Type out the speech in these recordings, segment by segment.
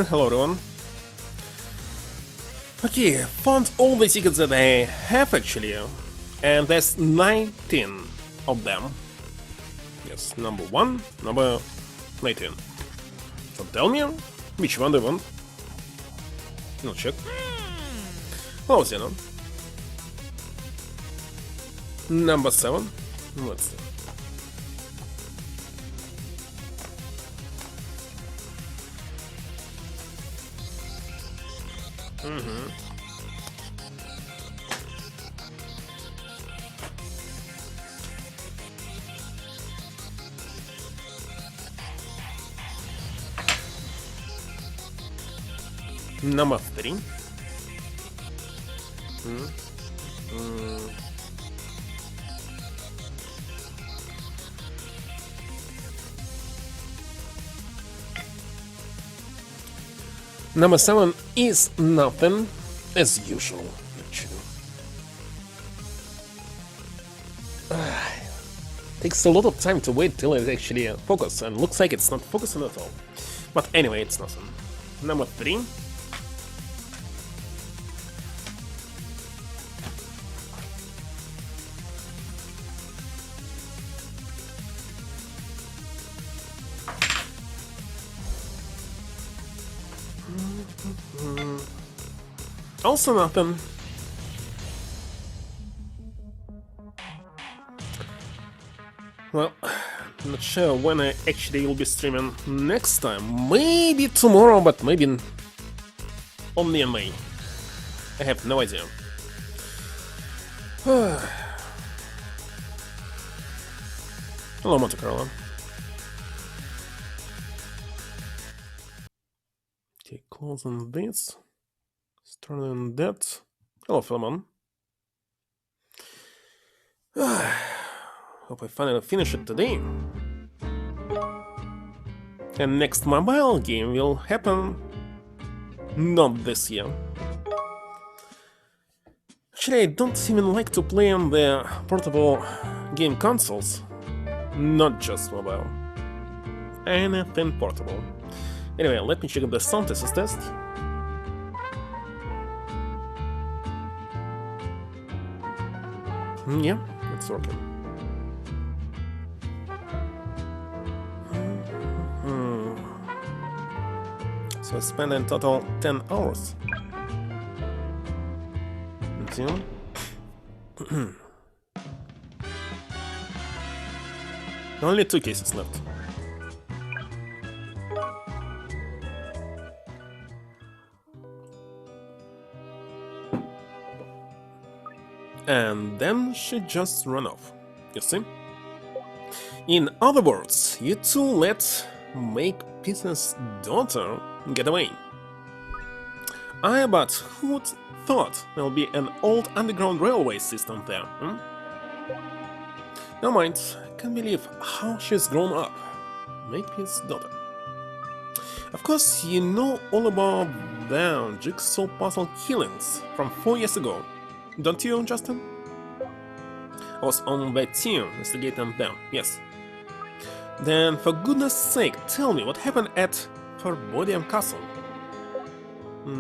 Hello everyone. Okay, found all the tickets that I have actually, and there's 19 of them. Yes, number 1, number 19. So tell me, which one do you want? No, check. Oh, Zeno. Number 7. Let's see. Number 3. Number 7 is nothing, as usual, actually. Takes a lot of time to wait till it actually focuses, and looks like it's not focusing at all. But anyway, it's nothing. Number 3. Also nothing. Well, not sure when I actually will be streaming next time. Maybe tomorrow, but maybe only in May. I have no idea. Hello, Monte Carlo. Okay, close on this. Start on that. Hello, Philemon. Hope I finally finish it today. And next mobile game will happen not this year. Actually, I don't even like to play on the portable game consoles. Not just mobile. Anything portable. Anyway, let me check the sound test. Yeah, it's working. So I spent in total 10 hours. Until only 2 cases left. And then she just ran off, you see? In other words, you two let Makepeace's daughter get away. But who'd thought there'll be an old underground railway system there, hmm? Never mind, I can't believe how she's grown up. Makepeace's daughter. Of course, you know all about the jigsaw puzzle killings from 4 years ago, don't you, Justin? I was on that team investigating them, yes. Then, for goodness sake, tell me what happened at Forbodium Castle.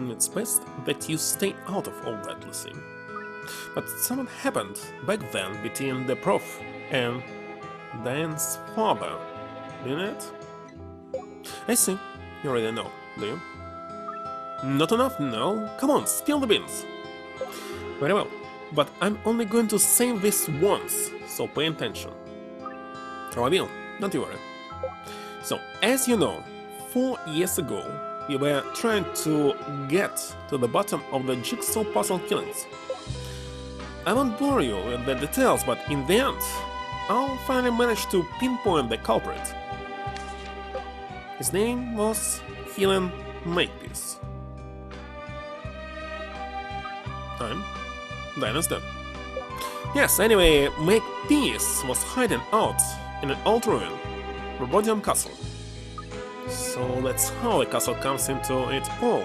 It's best that you stay out of all that, Lucy. But something happened back then between the prof and Diane's father, didn't it? I see. You already know, do you? Not enough, no? Come on, spill the beans! Very well, but I'm only going to say this once, so pay attention. Oh, I will, don't you worry. So, as you know, 4 years ago, we were trying to get to the bottom of the jigsaw puzzle killings. I won't bore you with the details, but in the end, I'll finally manage to pinpoint the culprit. His name was Helen Makepeace. Diana's dead. Yes, anyway, Makepeace was hiding out in an old ruin, Forbodium Castle. So that's how the castle comes into it all.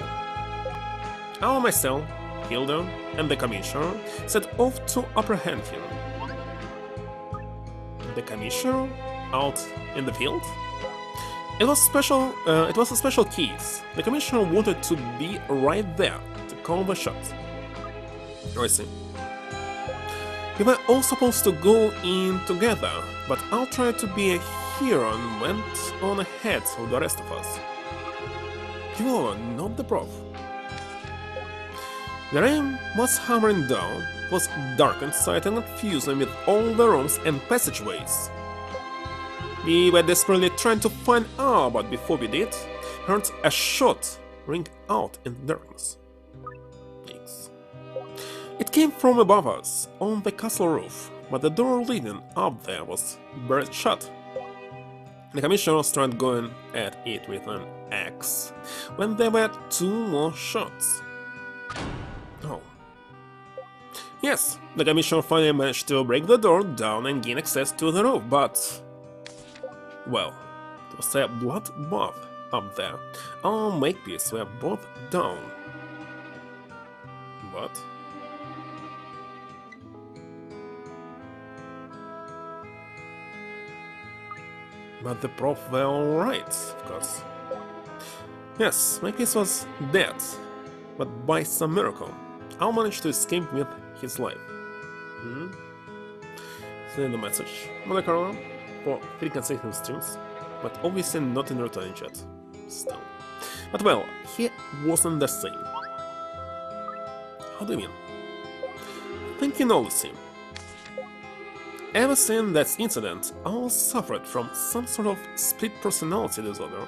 I myself, Hilda, and the Commissioner set off to apprehend him. The Commissioner? Out in the field? It was a special case. The Commissioner wanted to be right there to call the shot. I see. We were all supposed to go in together, but I'll try to be a hero and went on ahead of the rest of us. You are not the prof. The rain was hammering down, it was dark inside and confusing with all the rooms and passageways. We were desperately trying to find out, but before we did, heard a shot ring out in the darkness. It came from above us, on the castle roof, but the door leading up there was barred shut. The Commissioner started going at it with an axe, when there were 2 more shots. Oh. Yes, the Commissioner finally managed to break the door down and gain access to the roof, but... well, it was a bloodbath up there. Our Makepeace were both down. What? But the prof were alright, of course. Yes, Makepeace was dead, but by some miracle, I managed to escape with his life. Send the message, Monaco, for 3 consecutive streams, but obviously not in returning chat. Still. But well, he wasn't the same. How do you mean? Think you know the same. Ever since that incident, I suffered from some sort of split personality disorder.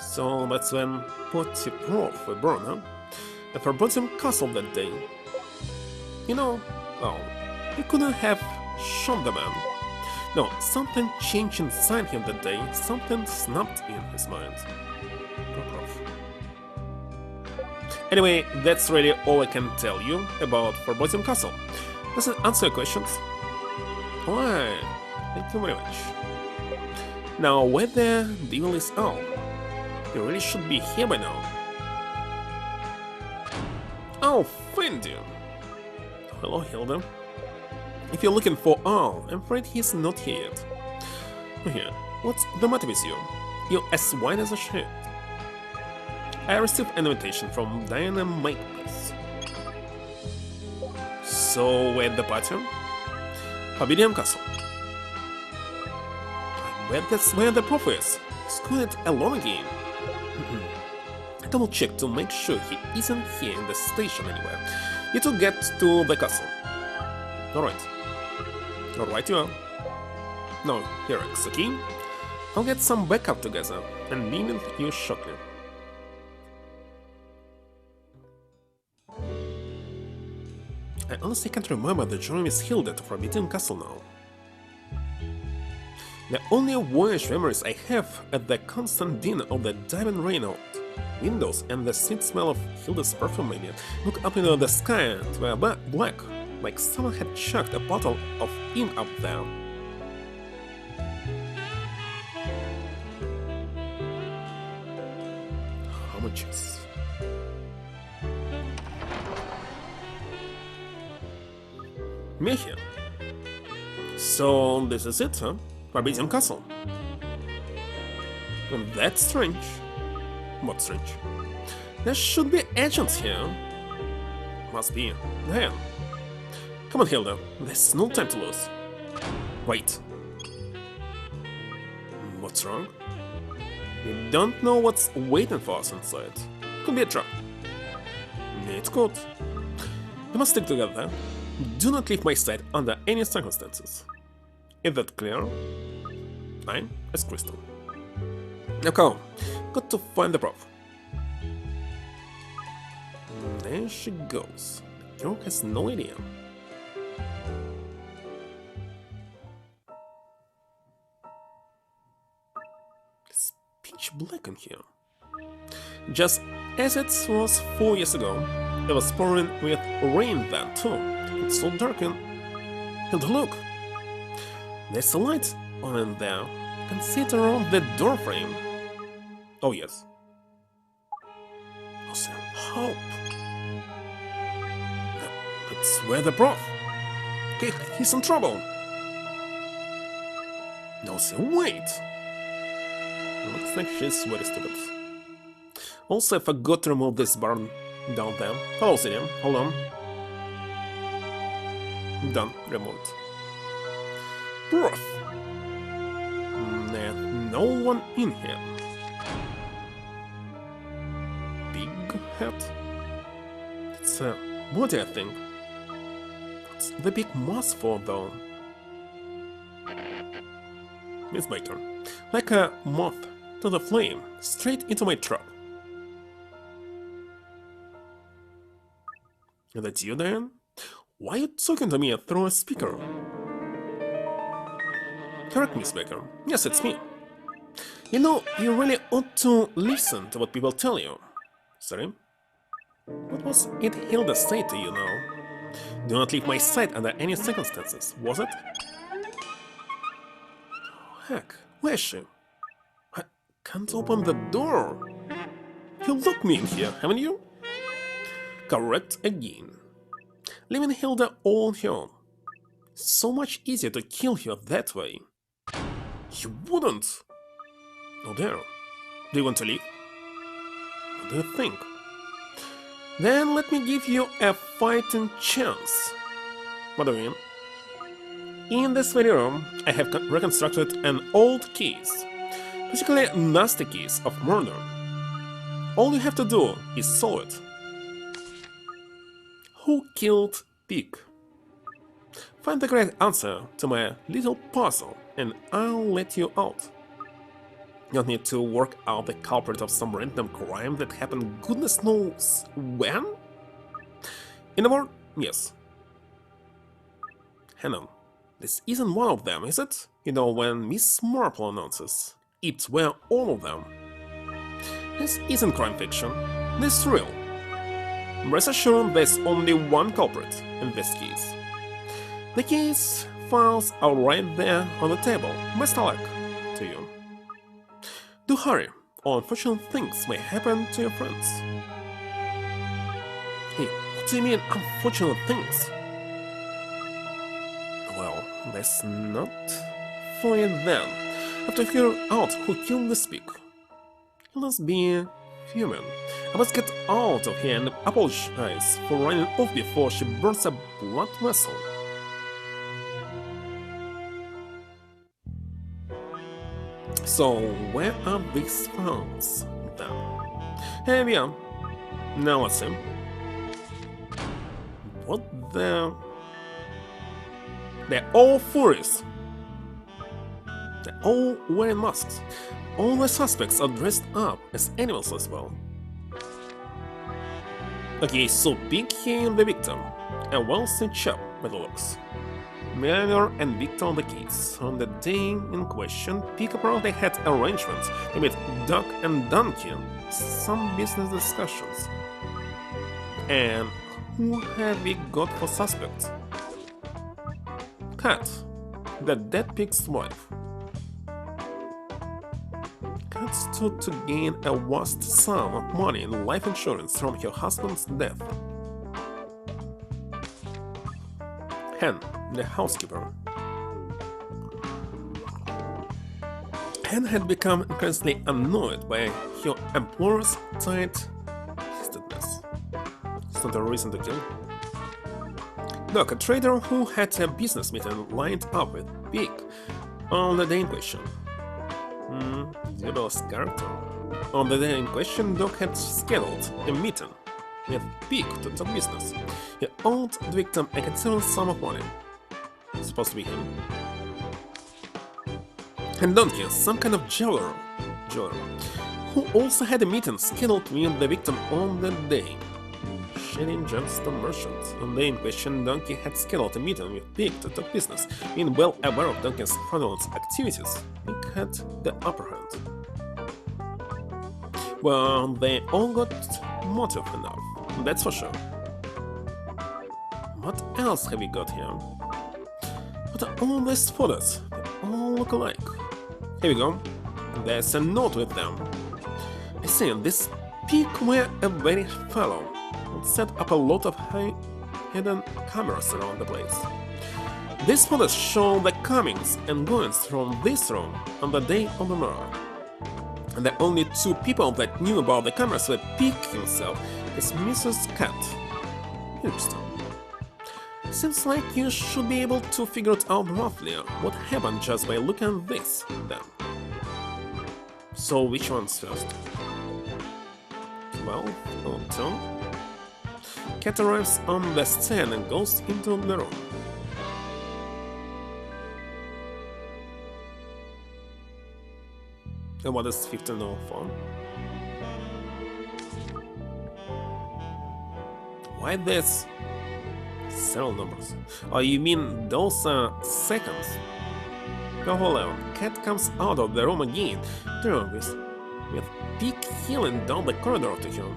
So that's when Potty Prof were born, huh? And Forbodium Castle that day. You know, well, he couldn't have shot the man. No, something changed inside him that day, something snapped in his mind. Poor Prof. Anyway, that's really all I can tell you about Forbodium Castle. Does it answer your questions? Alright, thank you very much. Now, where the devil is Al? He really should be here by now. I'll find you! Hello, Hilda. If you're looking for Al, I'm afraid he's not here yet. Here, what's the matter with you? You're as white as a sheet. I received an invitation from Diana Makepeace. So, where's the party? Forbidden Castle. I bet that's where the prof is. He's got it alone again. I double check to make sure he isn't here in the station anywhere. Need to get to the castle. Alright. Alright you are. No, here is okay? I'll get some backup together and be with you shortly. I honestly can't remember the journey with Hilda to Forbidden Castle now. The only voyage memories I have are the constant din of the diamond rain out windows and the sweet smell of Hilda's perfume maybe. Look up into the sky and were black, like someone had chucked a bottle of ink up there. How much is... Me here. So this is it, huh? Forbidden Castle. Well, that's strange. What's strange? There should be agents here. Must be. There. Come on, Hilda. There's no time to lose. Wait. What's wrong? We don't know what's waiting for us inside. Could be a trap. It's good. We must stick together. Do not leave my side under any circumstances. Is that clear? Fine, as crystal. Now come, got to find the prof. There she goes. The girl has no idea. It's pitch black in here. Just as it was 4 years ago, it was pouring with rain then too. It's so dark and look! There's a light on in there. You can see it around the door frame. Oh yes. Awesome. Help! That's where the prof. Okay, he's in trouble. No, see, wait! Looks like she's very stupid. Also, I forgot to remove this barn down there. Hello, Sirium. Hold on. Done. Removed. Prof. Nah, no one in here. Big hat. It's a body, I think. What's the big mask for, though? Miss Baker. Like a moth to the flame, straight into my trap. That's you, Diane? Why are you talking to me through a speaker? Correct, Miss Baker. Yes, it's me. You know, you really ought to listen to what people tell you. Sorry? What was it Hilda said to you now? Do not leave my side under any circumstances, was it? Oh, heck, where is she? I can't open the door. You locked me in here, haven't you? Correct again. Leaving Hilda all on her own. So much easier to kill her that way. You wouldn't! Oh dear. Do you want to leave? What do you think? Then let me give you a fighting chance. What do you mean? In this very room, I have reconstructed an old case, particularly nasty case of murder. All you have to do is solve it. Who killed Pig? Find the correct answer to my little puzzle and I'll let you out. You don't need to work out the culprit of some random crime that happened goodness knows when? In a word, yes. Hang on, this isn't one of them, is it? You know, when Miss Marple announces, it's where all of them. This isn't crime fiction, this is real. Rest assured there's only one culprit in this case. The case files are right there on the table. Best of luck to you. Do hurry, or unfortunate things may happen to your friends. Hey, what do you mean unfortunate things? Well, that's not funny then. I have to figure out who killed this pig. He must be fuming. I must get out of here and apologize for running off before she bursts a blood vessel. So, where are these phones, then? Here we are. Now let's see. What the... They're all furious. They're all wearing masks. All the suspects are dressed up as animals as well. Okay, so Pig here the victim. A wealthy chap by the looks. Millionaire and Victor on the case. On the day in question, Pig apparently had arrangements to meet Duck and Donkey. Some business discussions. And who have we got for suspects? Cat, the dead pig's wife. Cat stood to gain a vast sum of money in life insurance from her husband's death. Hen, the housekeeper. Hen had become increasingly annoyed by her employer's tight-fistedness. It's not a reason to kill. Doc, a trader who had a business meeting lined up with Pig on the day in question. Devil's character. On the day in question, Doc had scheduled a meeting with Pig to talk business. He owed the victim a considerable sum of money. Supposed to be him. And Donkey, some kind of jeweler, who also had a meeting scheduled with the victim on the day. Shady gemstone merchant. On the day in question, Donkey had scheduled a meeting with Pig to talk business. Being well aware of Donkey's fraudulent activities, Pig had the upper hand. Well, they all got motive enough, that's for sure. What else have we got here? What are all these photos? They all look alike. Here we go. There's a note with them. I see, this Pig were a very fellow. Set up a lot of hidden cameras around the place. These photos show the comings and goings from this room on the day of the murder. And the only two people that knew about the cameras were Pig himself and Mrs. Cat. Interesting. Seems like you should be able to figure it out roughly what happened just by looking at this, then. So which one's first? Well, turn. Cat arrives on the stand and goes into the room. And what is 1504? Why this? Several numbers. Oh, you mean those are seconds? Oh, hold on. Cat comes out of the room again, with Pig heeling down the corridor to him.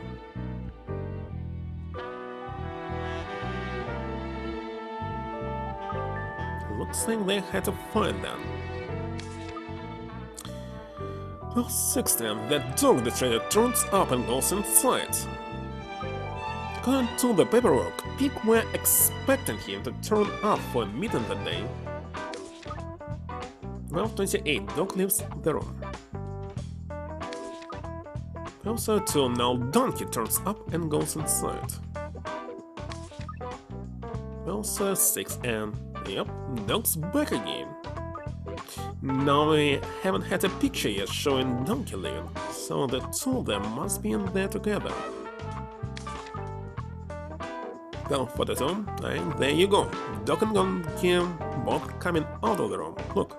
Looks like they had a fight then. Well, 16, the dog the trader turns up and goes inside. According to the paperwork, Pig were expecting him to turn up for a meeting that day. Well, 28, dog leaves the room. Also, to now Donkey turns up and goes inside. Also, 6 and yep, Dog's back again. Now we haven't had a picture yet showing Donkey leaving, so the two of them must be in there together. Well, for the two, and there you go. Dog and Donkey both coming out of the room. Look.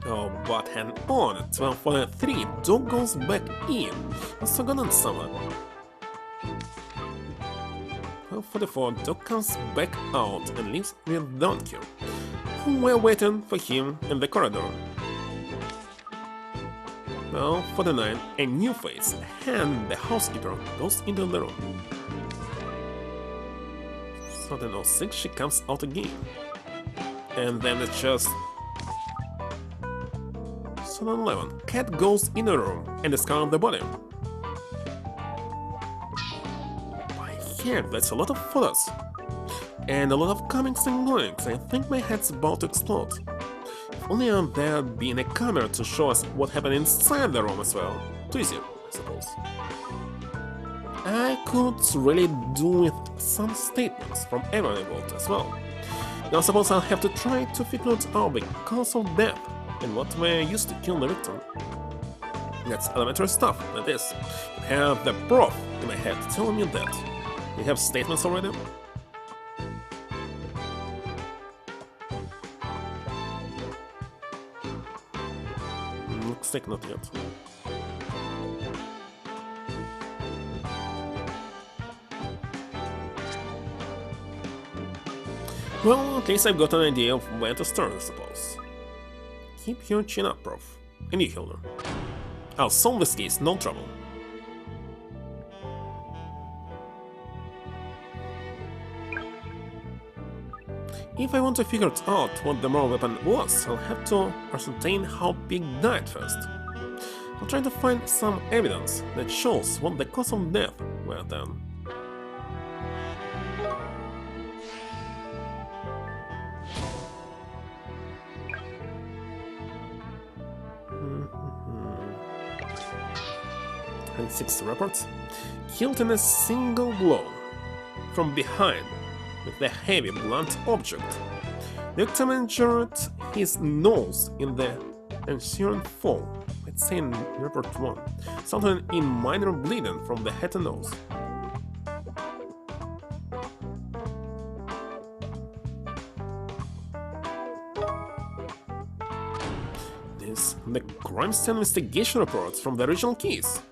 Oh, but hang on. 12:43, Dog goes back in. It's forgotten someone. 12:44, Dog comes back out and leaves with Donkey, who were waiting for him in the corridor. Well, 49, a new face, and the housekeeper goes into the room. 13:06, she comes out again. And then it's just 7:11, Cat goes in the room and discards the body. By heck, that's a lot of photos. And a lot of comings and goings. I think my head's about to explode. If only there'd been a camera to show us what happened inside the room as well. Too easy, I suppose. I could really do with some statements from everyone involved as well. Now suppose I'll have to try to figure out the cause of death and what were used to kill the victim. That's elementary stuff, that is. I have the proof in my head telling me that. You have statements already? Looks like not yet. Well, at least I've got an idea of where to start, I suppose. Keep your chin up, Prof. And you, Hilda. I'll solve this case, no trouble. If I want to figure out what the moral weapon was, I'll have to ascertain how Pig died first. I'll try to find some evidence that shows what the cause of death were then. And 6 reports. Killed in a single blow, from behind, with a heavy blunt object. The victim injured his nose in the ensuing fall, let's say in report 1, resulting in minor bleeding from the head and nose. This the crime scene investigation reports from the original case.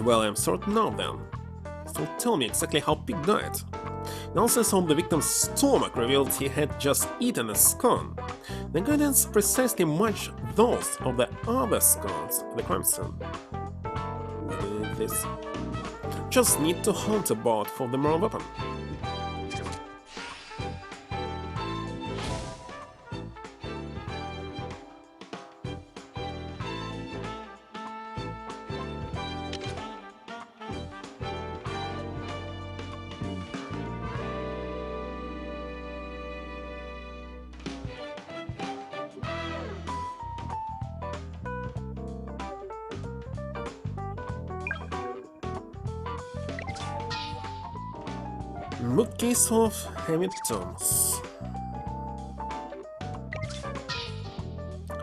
Well, I'm certain now then. So tell me exactly how Pig died. Analysis on the victim's stomach revealed he had just eaten a scone. The ingredients precisely match those of the other scones at the crime scene. What is this? Just need to hunt about for the moral weapon. Bookcase of heavy tomes.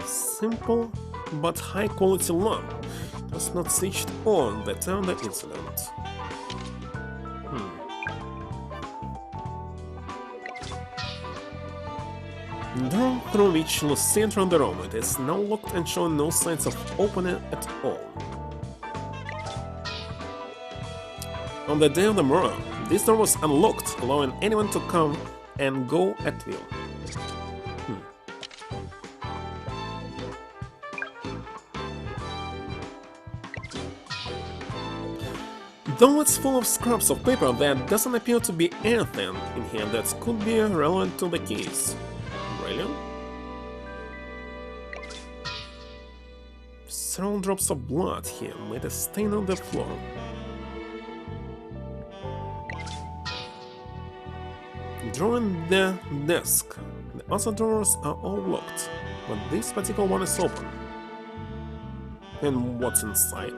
Simple but high quality lamp was not switched on the time of the incident. Door through which Lucy entered the room, it is now locked and showing no signs of opening at all. On the day of the murder, this door was unlocked, allowing anyone to come and go at will. Though it's full of scraps of paper, there doesn't appear to be anything in here that could be relevant to the case. Really? Several drops of blood here made a stain on the floor. Drawing the desk, the other drawers are all locked, but this particular one is open. And what's inside?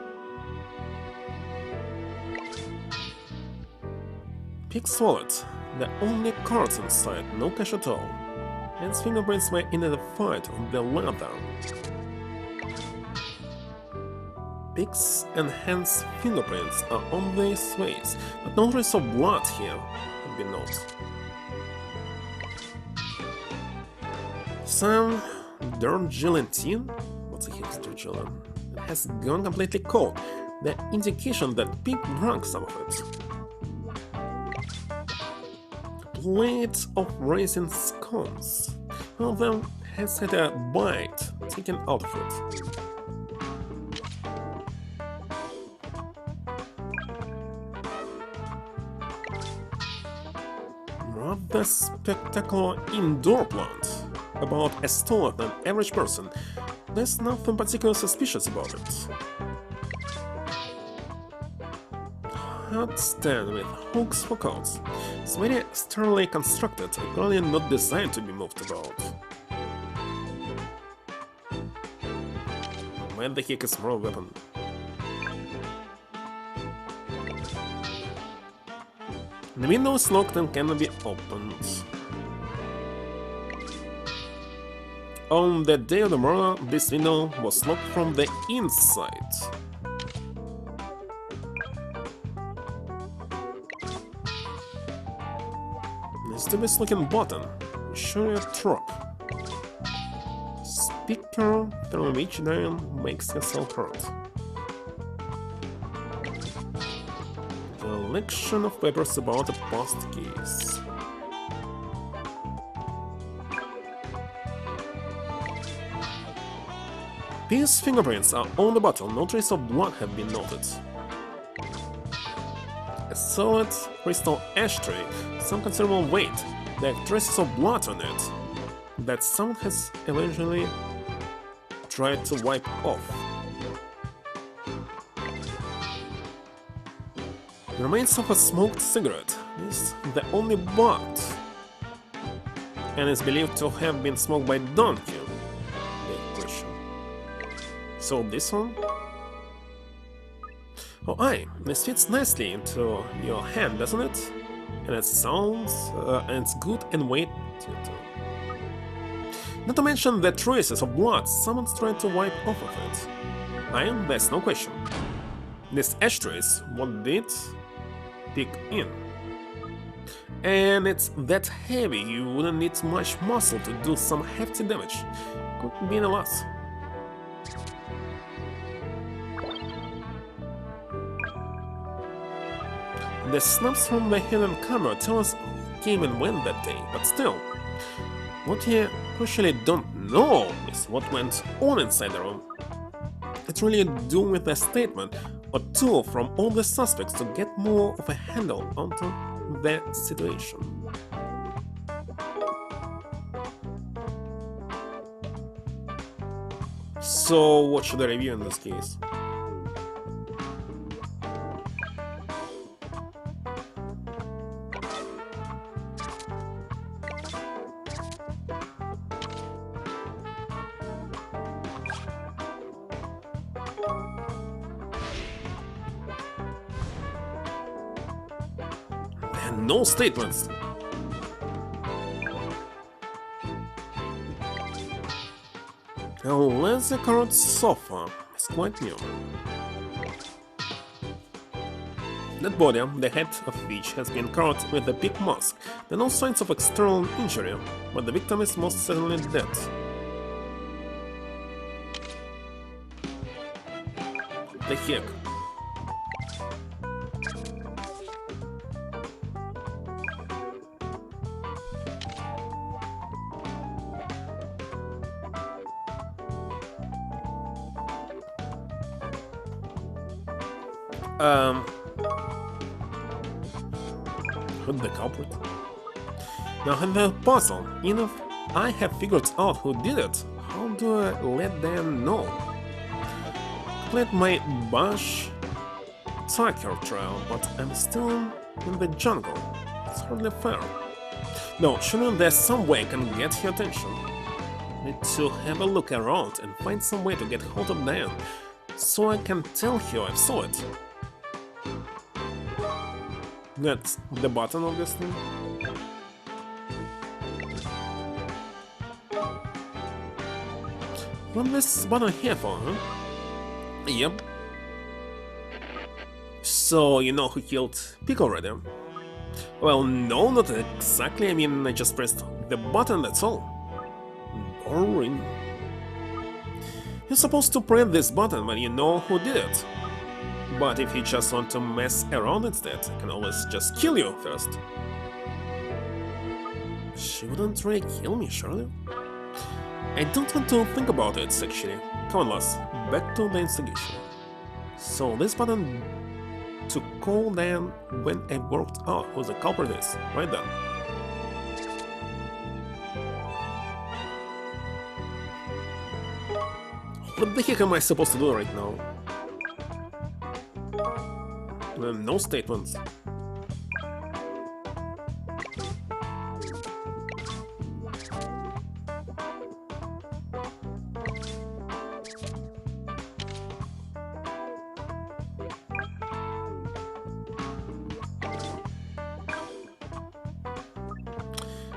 Pig's wallet, the only cards inside, no cash at all. Hand's fingerprints were identified on the leather. Pig's and Hand's fingerprints are on these ways, but no trace of blood here can be noted. Some Darjeeling? What the heck is Darjeeling? It has gone completely cold, the indication that Pig drank some of it. Plate of raisin scones. One of them has had a bite taken out of it. Rather spectacular indoor plant. About as tall as an average person. There's nothing particularly suspicious about it. Hot stand with hooks for coats. It's very sterilely constructed and clearly not designed to be moved about. where the heck is more weapon? The window is locked and cannot be opened. On the day of the murder, this window was locked from the inside. Mysterious looking button. Sure a trap. Speaker through which Diane makes herself heard. Collection of papers about a past case. These fingerprints are on the bottle, no trace of blood have been noted. A solid crystal ashtray, some considerable weight, there are traces of blood on it, that someone has eventually tried to wipe off. The remains of a smoked cigarette is the only butt, and is believed to have been smoked by Donkey. So this one? Oh aye, this fits nicely into your hand, doesn't it? And it sounds, and it's good and weighty too. Not to mention the traces of blood someone's trying to wipe off of it. Aye, there's no question. This ashtray is what did pick in. And it's that heavy you wouldn't need much muscle to do some hefty damage. Could be a loss. The snaps from the hidden camera tell us who came and went that day, but still, what we crucially don't know is what went on inside the room. It's really a do with a statement or two from all the suspects to get more of a handle onto the situation. So, what should I review in this case? No statements. A leather-covered sofa is quite new. That body, the head of which has been covered with a big mask, there are no signs of external injury, but the victim is most certainly dead. What the heck? Who's the culprit? Now in the puzzle, even if I have figured out who did it, how do I let them know? Complete my Bush Tucker trial, but I'm still in the jungle. It's hardly fair. No, surely there's some way I can get your attention. Need to have a look around and find some way to get hold of Diane, so I can tell her I saw it. That's the button, obviously. What this button here for, huh? Yep. So, you know who killed Pig already? Well, no, not exactly. I mean, I just pressed the button, that's all. Boring. You're supposed to press this button when you know who did it. But if you just want to mess around instead, I can always just kill you first. She wouldn't really kill me, surely? I don't want to think about it, actually. Come on, lass, back to the investigation. So this button to call them when I worked out who the culprit is, right then. What the heck am I supposed to do right now? No statements.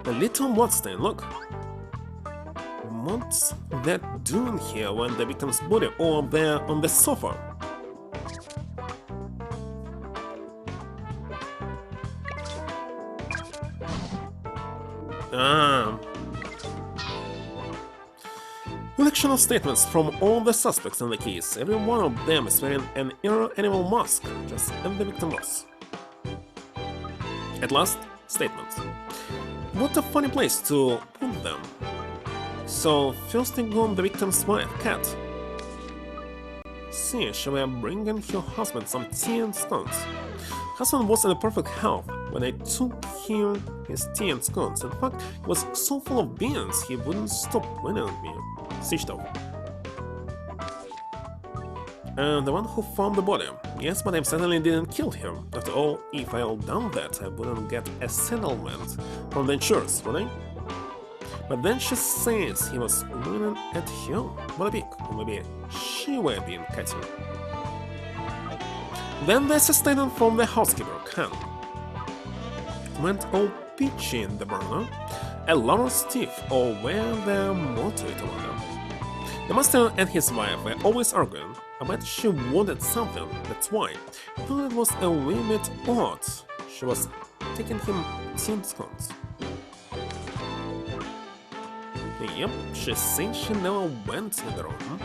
A little bloodstain, look. What's that doing here when the victim's body over there on the sofa? Collection of statements from all the suspects in the case. Every one of them is wearing an animal mask, just as the victim was. At last, statements. What a funny place to put them. So, first thing on the victim's wife, Kat. See, she was bringing her husband some tea and scones. Husband was in perfect health when I took him his tea and scones. In fact, he was so full of beans he wouldn't stop whining at me. Switched off. And the one who found the body. Yes, but I certainly didn't kill him. After all, if I had done that, I wouldn't get a settlement from the insurers, would I? But then she says he was winning at her. What a pig. Or maybe she were being catty. Then there's a statement from the housekeeper, Khan. Went all peachy in the burner. A lot stiff or where the motivator were. The master and his wife were always arguing. I bet she wanted something, that's why. I thought it was a wee bit odd. She was taking him tea scones. Yep, she said she never went in the room.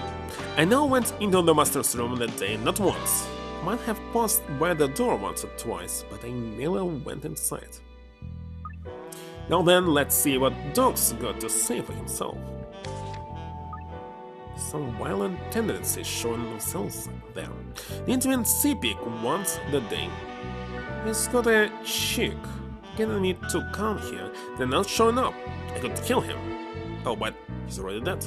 I never went into the master's room that day, not once. Might have passed by the door once or twice, but I never went inside. Now then, let's see what Doc's got to say for himself. Some violent tendencies showing themselves there. The intimate sea-pig once the day. He's got a chick getting me to come here, they're not showing up. I could kill him. Oh, but he's already dead.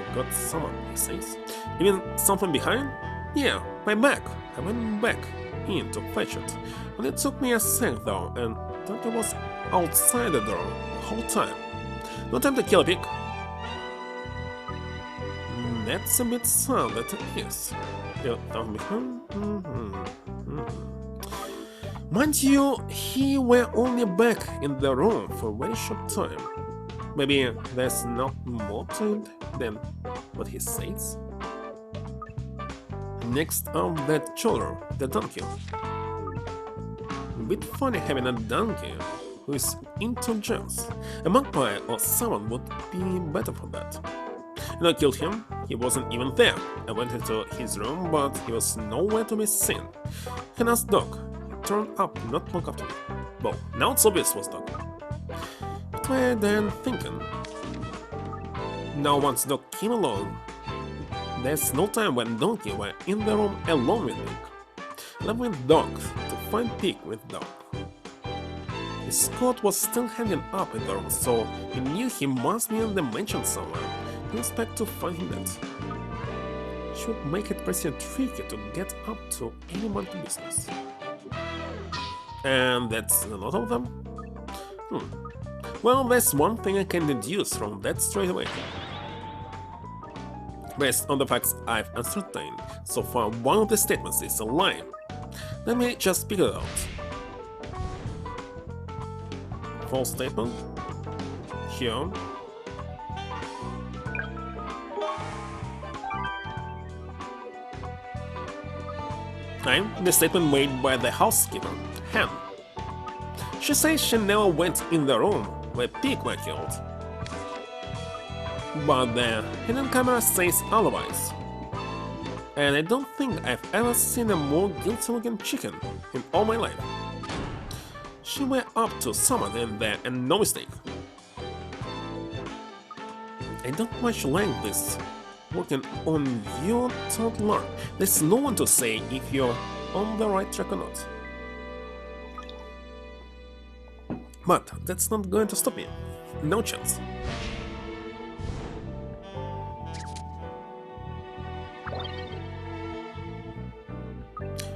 Forgot someone, he says. Even something behind? Yeah, my bag. I went back in to fetch it. But it took me a sec though, and Donkey was outside the door the whole time. No time to kill a pig. That's a bit sad, that it is. Mind you, he were only back in the room for a very short time. Maybe there's not more to it than what he says. Next up, that children, the donkey. A bit funny having a donkey who is into jazz. A magpie or someone would be better for that. And I killed him. He wasn't even there. I went into his room, but he was nowhere to be seen. And asked Doc. He turned up not long after me. Well, now it's obvious was Doc. What were I then thinking? Now once Doc came along, there's no time when Donkey were in the room alone with Pig. Left with Doc to find Pig with Doc. His coat was still hanging up in the room, so he knew he must be in the mansion somewhere. He expected to find him dead. Should make it pretty tricky to get up to any monkey business. And that's a lot of them? Well, there's one thing I can deduce from that straight away. Based on the facts I've ascertained, so far one of the statements is a lie. Let me just speak it out. False statement. Here. The statement made by the housekeeper, Hen. She says she never went in the room where Pig were killed. But the hidden camera says otherwise. And I don't think I've ever seen a more guilty-looking chicken in all my life. She were up to someone in there and no mistake. I don't much like this. Working on your toddler. There's no one to say if you're on the right track or not. But that's not going to stop me. No chance.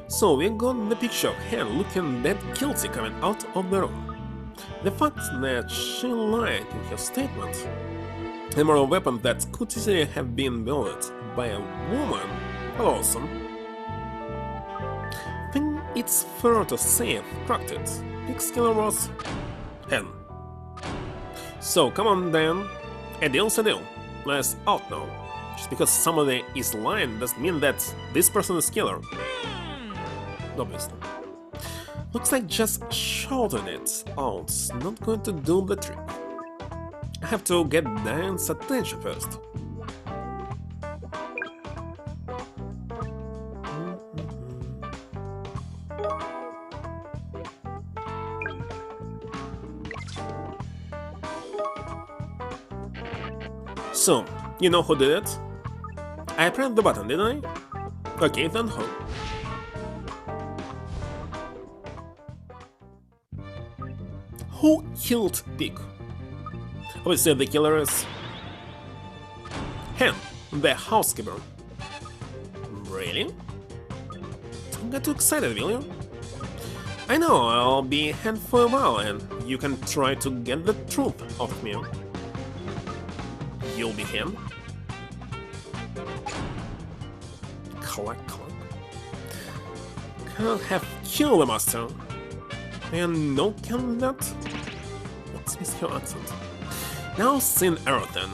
So we got the picture of her looking that guilty coming out of the room. The fact that she lied in her statement, a moral weapon that could easily have been wielded by a woman, awesome. I think it's fair to say I've cracked it. Pig's killer was Hen. So come on then, a deal's a deal. Let's out now. Just because somebody is lying doesn't mean that this person is killer. Obviously. Looks like just shouting it out's not going to do the trick. I have to get Diane's attention first. So, you know who did it? I pressed the button, didn't I? Okay, then who? Who killed Pig? Obviously the killer is... Hen, the housekeeper. Really? Don't get too excited, will you? I know, I'll be Hen for a while and you can try to get the truth out of me. You'll be Hen? Clack, clack. Can't have killed the master. And no can that? What's with her accent? Now seen everything.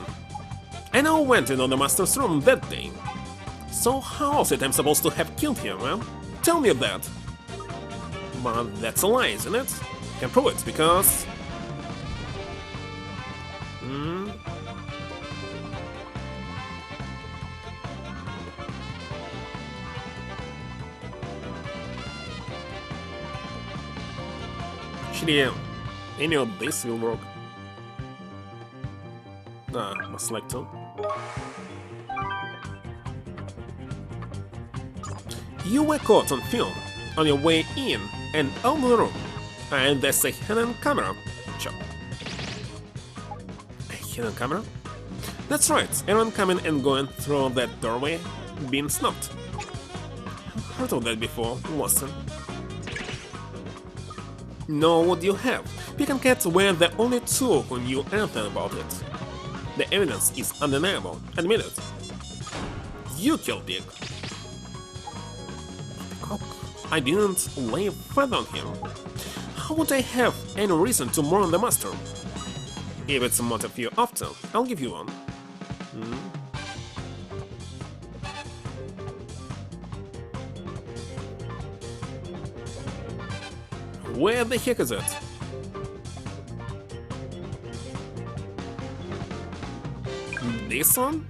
I now went into the master's room that day. So how is it I'm supposed to have killed him, eh? Tell me that. But that's a lie, isn't it? Can prove it, because... Actually, any of this will work. Must like to. You were caught on film on your way in and out of the room, and there's a hidden camera. Chop. A hidden camera? That's right, everyone coming and going through that doorway being snubbed. I've heard of that before, Watson. No, what do you have? Pig and Cat were the only two who knew anything about it. The evidence is undeniable, admit it. You killed Pig. I didn't lay a feather on him. How would I have any reason to mourn the master? If it's a motive you're after, I'll give you one. Where the heck is it? This one?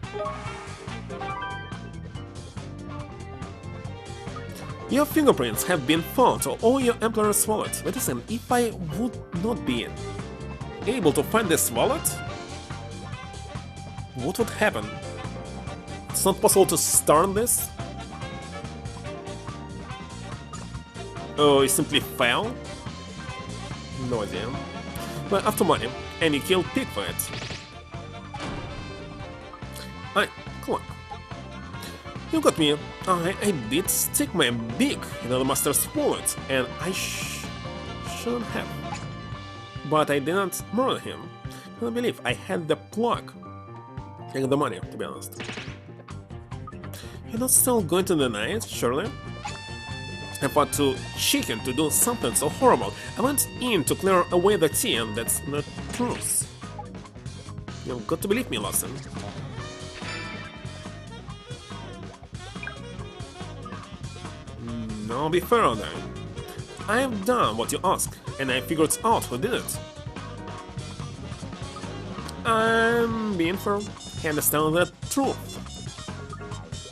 Your fingerprints have been found on all your employer's wallet. But listen, if I would not be able to find this wallet, what would happen? It's not possible to start this? Oh, you simply fell? No idea. But after money, and you killed Pig for it. Come on. You got me. I did stick my beak in the master's wallet, and I shouldn't have. But I didn't murder him. I don't believe I had the plug. I got the money, to be honest. You're not still going to deny it, surely? I fought to chicken to do something so horrible. I went in to clear away the tea, and that's the truth. You've got to believe me, Lawson. No, be fair on that. I have done what you asked, and I figured out who did it. I'm being fair. I understand the truth.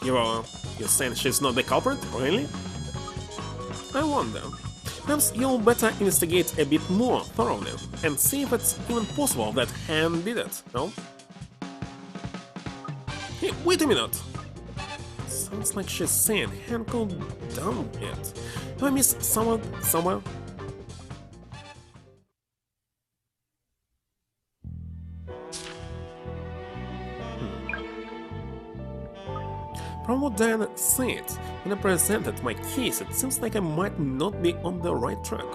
You're saying she's not the culprit, really? I wonder. Perhaps you'll better investigate a bit more thoroughly and see if it's even possible that Han did it, no? Hey, wait a minute! Sounds like she's saying Han could done it. Do I miss someone somewhere? From what Diana said, when I presented my case, it seems like I might not be on the right track.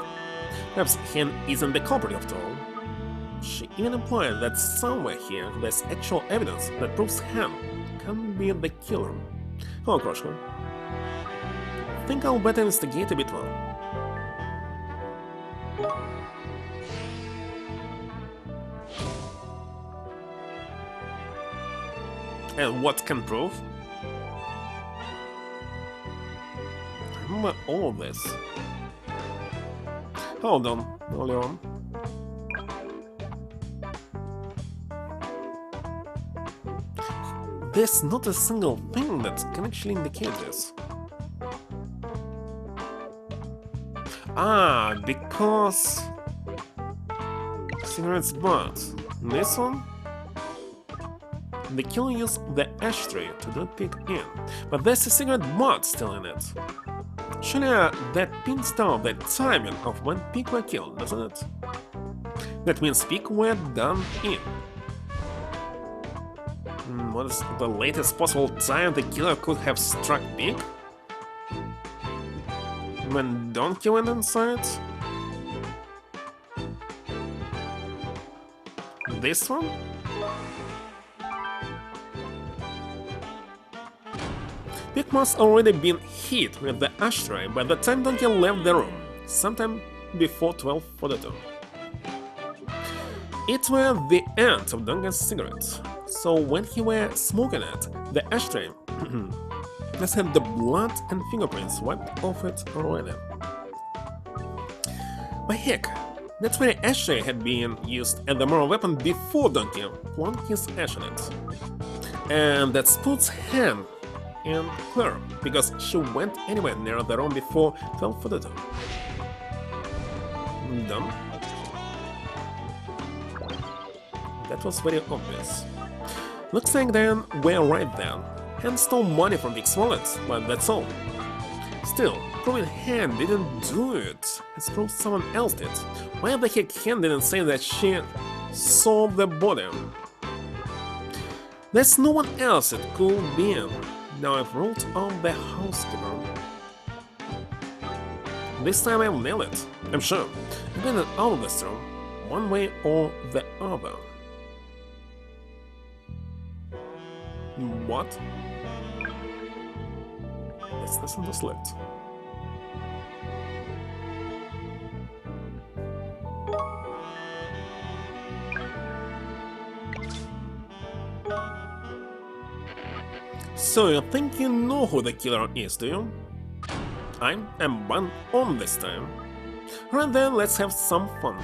Perhaps Han isn't the culprit after all. She even implied that somewhere here there's actual evidence that proves Han can be the killer. Oh, Kroshko. I think I'll better investigate a bit more. And what can prove? Remember all of this. Hold on, hold on. There's not a single thing that can actually indicate this. Ah, because cigarettes bought. This one? The killer used the ashtray to do pick in, but there's a cigarette butt still in it. Surely that pins down the timing of when pig were killed, doesn't it? That means pig were done in. What is the latest possible time the killer could have struck pig? When donkey went inside? This one? Pig must already been hit with the ashtray by the time donkey left the room, sometime before 12:42. It were the end of donkey's cigarette, so when he were smoking it, the ashtray just had the blood and fingerprints wiped off it already. By heck, that very ashtray had been used as the murder weapon before donkey plunked his ash in it. And that's Spoot's hand and clear, because she went anywhere near the room before 12:42. Done. That was very obvious. Looks like then we're right then. Hand stole money from Big's wallet, but that's all. Still, proving Hand didn't do it. It's proved someone else did. Why the heck Hand didn't say that she saw the body? There's no one else it could be. Now I've ruled on the housekeeper. This time I'll nail it, I'm sure. I'm getting out of this room, one way or the other. What? Let's listen to Slit. So you think you know who the killer is, do you? I'm one on this time. Right then, let's have some fun.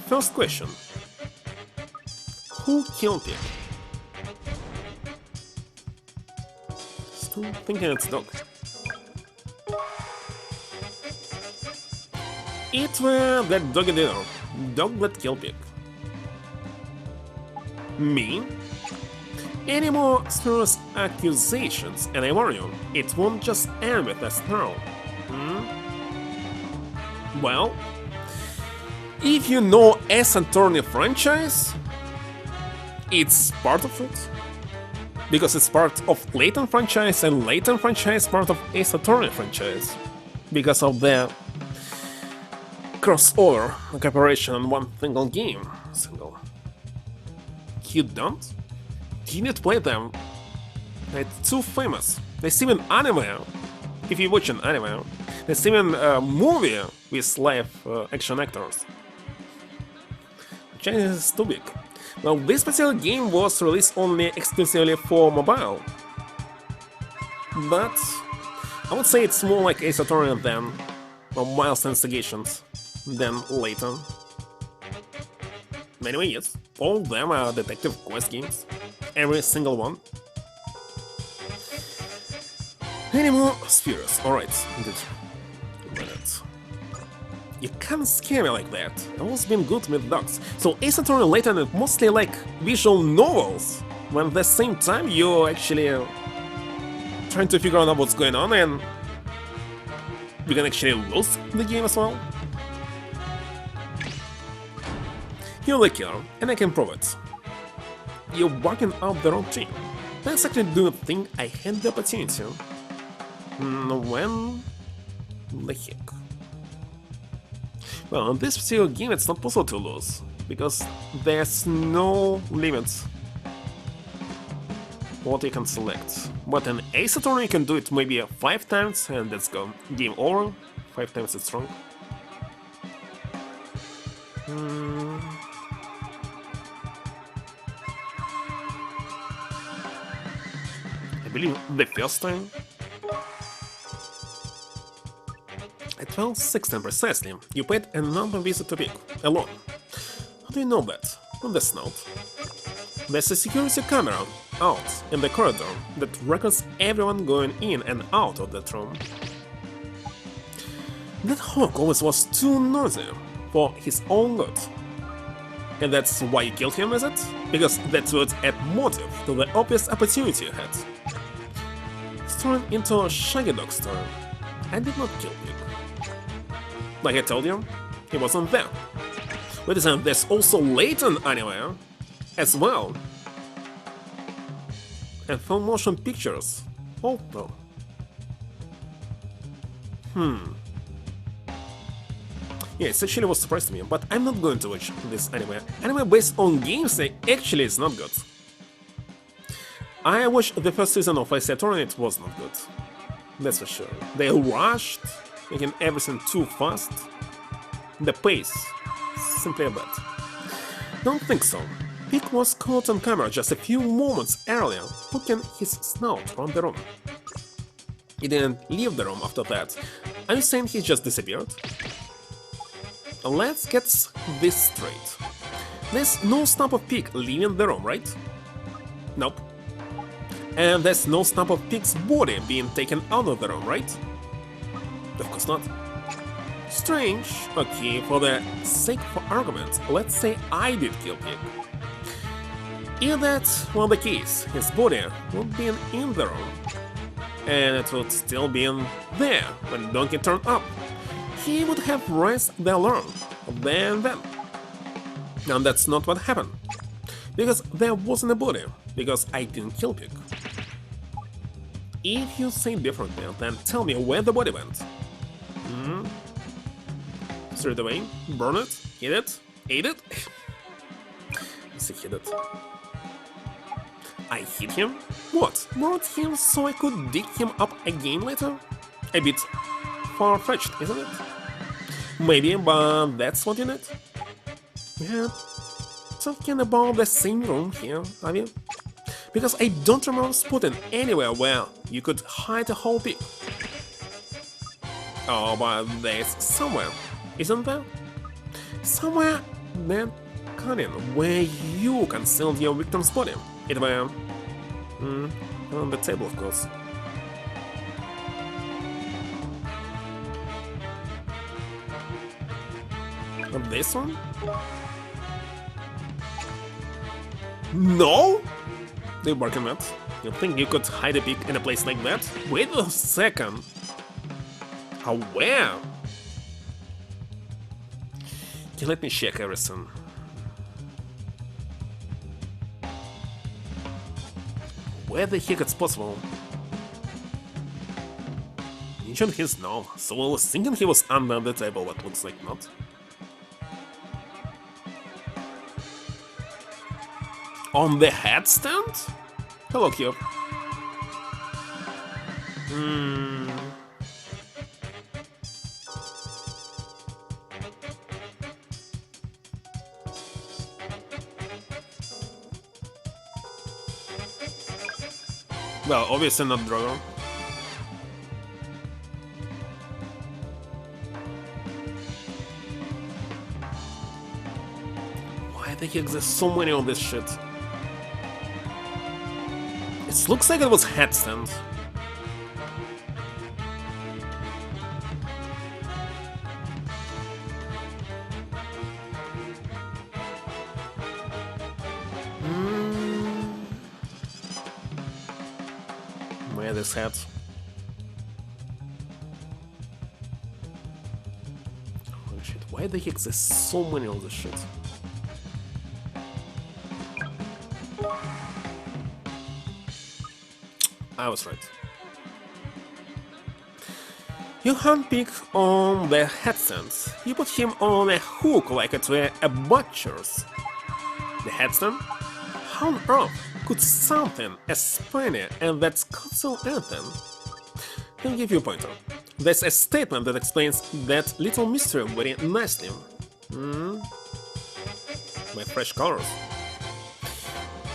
First question. Who killed him? Still thinking it's dog. It were that doggy dinner. Dog that killed pig. Me? Any more spurious accusations, and I warn you, it won't just end with us now. Well, if you know Ace Attorney franchise, it's part of it. Because it's part of Layton franchise, and Layton franchise part of Ace Attorney franchise. Because of the crossover cooperation on one single game. You don't? You need to play them. They're too famous. There's even anime. If you watch an anime, there's even a movie with live action actors. China is too big. Now, this particular game was released only exclusively for mobile. But I would say it's more like Ace Attorney than Miles Investigations than Layton. Anyway, yes, all of them are detective quest games. Every single one. Any more spheres? Alright, good. But you can't scare me like that. I've always been good with dogs. So Ace Attorney and Layton are mostly like visual novels, when at the same time you're actually trying to figure out what's going on and you can actually lose the game as well. You're the killer, and I can prove it. You're barking up the wrong tree. That's actually doing the thing I had the opportunity. When the heck? Well, in this particular game it's not possible to lose, because there's no limits what you can select. But in Ace Attorney you can do it maybe 5 times and that's gone. Game over. 5 times it's wrong. believe the first time. At 12:16 precisely, you paid another visit to Pig, alone. How do you know that? On this note. There's a security camera out in the corridor that records everyone going in and out of that room. That hawk always was too noisy for his own good. And that's why you killed him, is it? Because that would add motive to the obvious opportunity you had. Strolling into a Shaggy Dog store. I did not kill Pig. Like I told you, he wasn't there. Wait a second, there's also Layton anywhere, as well. And full motion pictures, also. Yeah, it actually was surprised me, but I'm not going to watch this anime. Anime based on games actually is not good. I watched the first season of Ice Attorney, it was not good. That's for sure. They rushed, making everything too fast. The pace, simply bad. Don't think so. Pig was caught on camera just a few moments earlier, poking his snout around the room. He didn't leave the room after that. Are you saying he just disappeared? Let's get this straight. There's no snap of Pig leaving the room, right? Nope. And there's no snap of Pig's body being taken out of the room, right? Of course not. Strange. Okay, for the sake of argument, let's say I did kill Pig. If that were the case, his body would be in the room, and it would still be in there when Donkey turned up. He would have raised the alarm then. And that's not what happened. Because there wasn't a body, because I didn't kill Pig. If you say differently, then tell me where the body went. Straight away, burn it, hit it, ate it. Let's see, hit it. I hit him? What? Brought him so I could dig him up again later? A bit far-fetched, isn't it? Maybe, but that's what you need? Yeah, talking about the same room here, are you? Because I don't remember spotting anywhere where you could hide a whole Pig. Oh, but there's somewhere, isn't there? Somewhere that cunning where you concealed your victim's body. It were on the table, of course. And this one? No? They're barking at. You think you could hide a Pig in a place like that? Wait a second. Where? Okay, let me check everything. Where the heck it's possible? Mentioned his no, so I was thinking he was under the table, but looks like not. On the headstand? Hello, Cube. Well, obviously not Drogo. Why the heck there's so many on this shit? It looks like it was headstand. Where this hat? Holy shit, why the heck there's so many of this shit? I was right. You hunt Pig on the headstand. You put him on a hook like it were a butcher's. The headstand? How on earth could something as spiny and that's so anything? I'll give you a pointer. There's a statement that explains that little mystery very nicely. My fresh colors.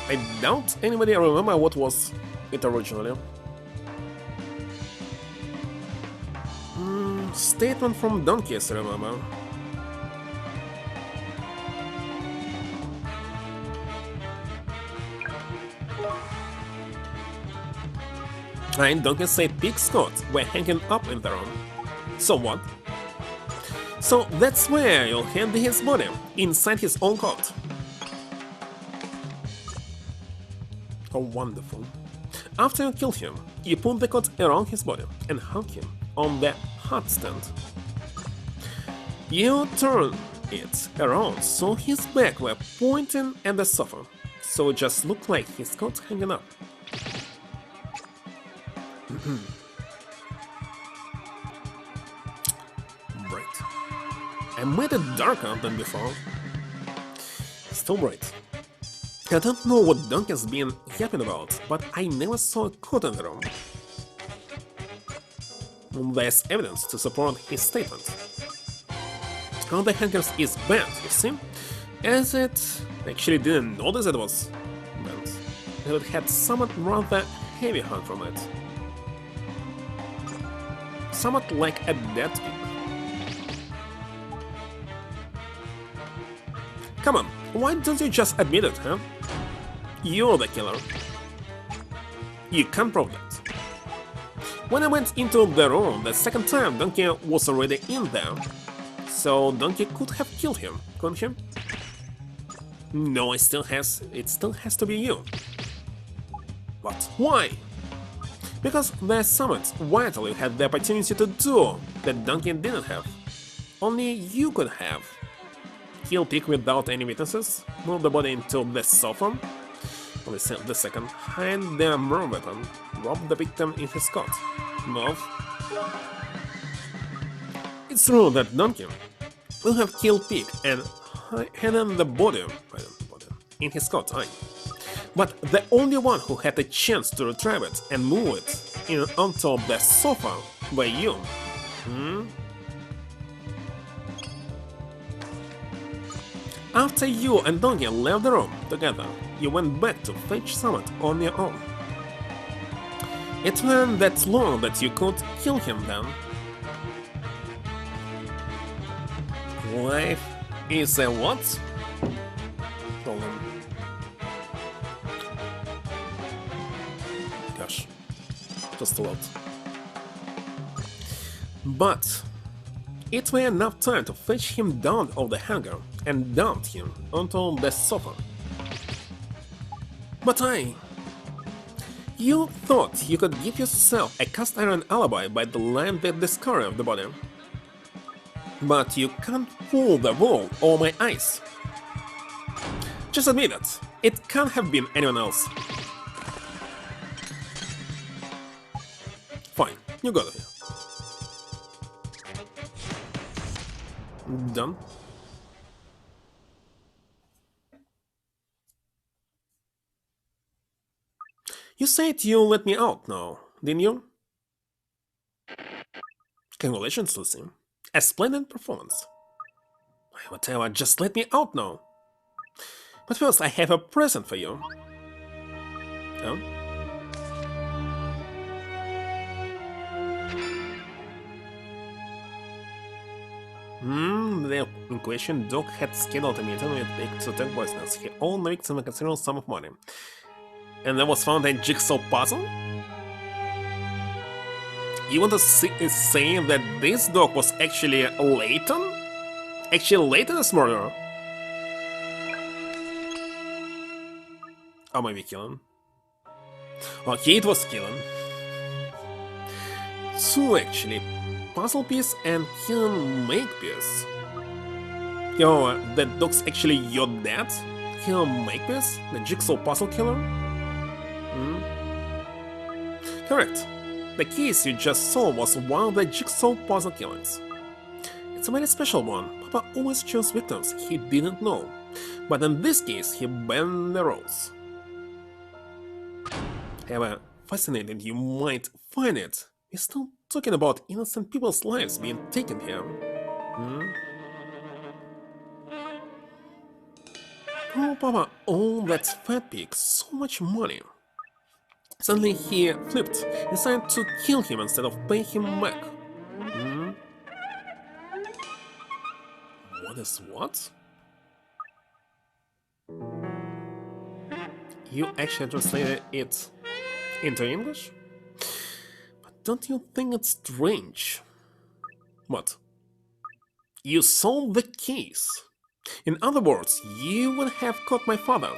I doubt anybody remember what was it originally. Statement from donkeys, remember? And donkeys said pig's coats were hanging up in the room. So what? So that's where you'll hand his body, inside his own coat. Oh, wonderful. After you kill him, you put the coat around his body and hung him on the hot stand. You turn it around so his back were pointing at the sofa, so it just looked like his coat hanging up. Bright. I made it darker than before. Still bright. I don't know what Donkey's been yapping about, but I never saw a coat in the room. There's evidence to support his statement. All the hangers is bent, you see? As it actually didn't notice it was bent. It had somewhat rather heavy hung from it. Somewhat like a dead pig. Come on, why don't you just admit it, huh? You're the killer. You can't prove that. When I went into the room the second time, Donkey was already in there. So Donkey could have killed him, couldn't he? No, it still has to be you. But why? Because there's something vital you had the opportunity to do that Donkey didn't have. Only you could have. Kill Pig without any witnesses, move the body into the sofa, the second, hide the murder weapon, rob the victim in his cot, move. It's true that Donkey will have killed Pig and hidden the body in his cot, but the only one who had a chance to retrieve it and move it in onto the sofa were you. After you and Donkey left the room together, you went back to fetch Summit on your own. It went that long that you could kill him then. Life is a what? Hold on. Gosh, just a lot. But it was enough time to fetch him down off the hanger and dump him onto the sofa. But you thought you could give yourself a cast iron alibi by delaying the discovery of the body. But you can't fool the wool over my eyes. Just admit it. It can't have been anyone else. Fine, you got it. Done. You said you let me out now, didn't you? Congratulations, Lucy. A splendid performance. Whatever, just let me out now. But first, I have a present for you. Oh? The in question, Doc had scheduled a meeting with Vic to talk business. He owed the victim a considerable sum of money. And there was found a jigsaw puzzle? You want to say that this dog was actually Layton? Actually Layton is murderer? Or maybe Killen? Okay, it was Killen. Two actually. Puzzle piece and Killen Makepeace. Yo, that dog's actually your dad? Killen Makepeace? The jigsaw puzzle killer? Correct. The case you just saw was one of the jigsaw puzzle killings. It's a very special one. Papa always chose victims he didn't know. But in this case, he bent the rules. However fascinating you might find it, we're still talking about innocent people's lives being taken here. Oh, Papa owned that fat pig so much money. Suddenly he flipped and decided to kill him instead of pay him back. Hmm? What is what? You actually translated it into English? But don't you think it's strange? What? You solved the case. In other words, you would have caught my father.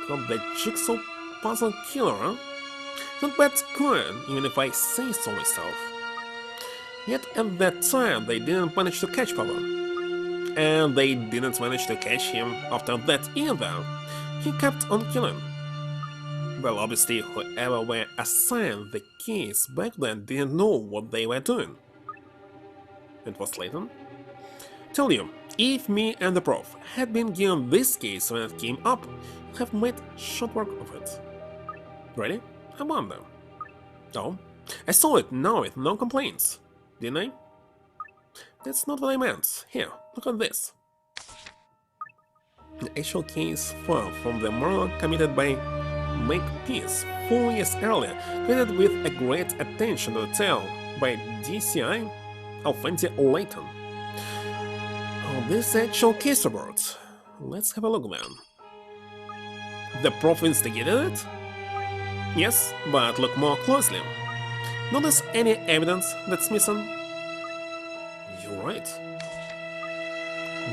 Caught the jigsaw puzzle killer, huh? Not bad going, even if I say so myself. Yet at that time they didn't manage to catch Papa. And they didn't manage to catch him after that either. He kept on killing. Well, obviously, whoever were assigned the case back then didn't know what they were doing. It was Layton. Tell you, if me and the prof had been given this case when it came up, we'd have made short work of it. Ready? I wonder. Oh, I saw it now with no complaints, didn't I? That's not what I meant. Here, look at this. The actual case file from the murder committed by Makepeace 4 years earlier, created with a great attention to detail by DCI Alfenti Layton. Oh, this actual case report. Let's have a look then. The prof instigated it? Yes, but look more closely. Notice any evidence that's missing? You're right.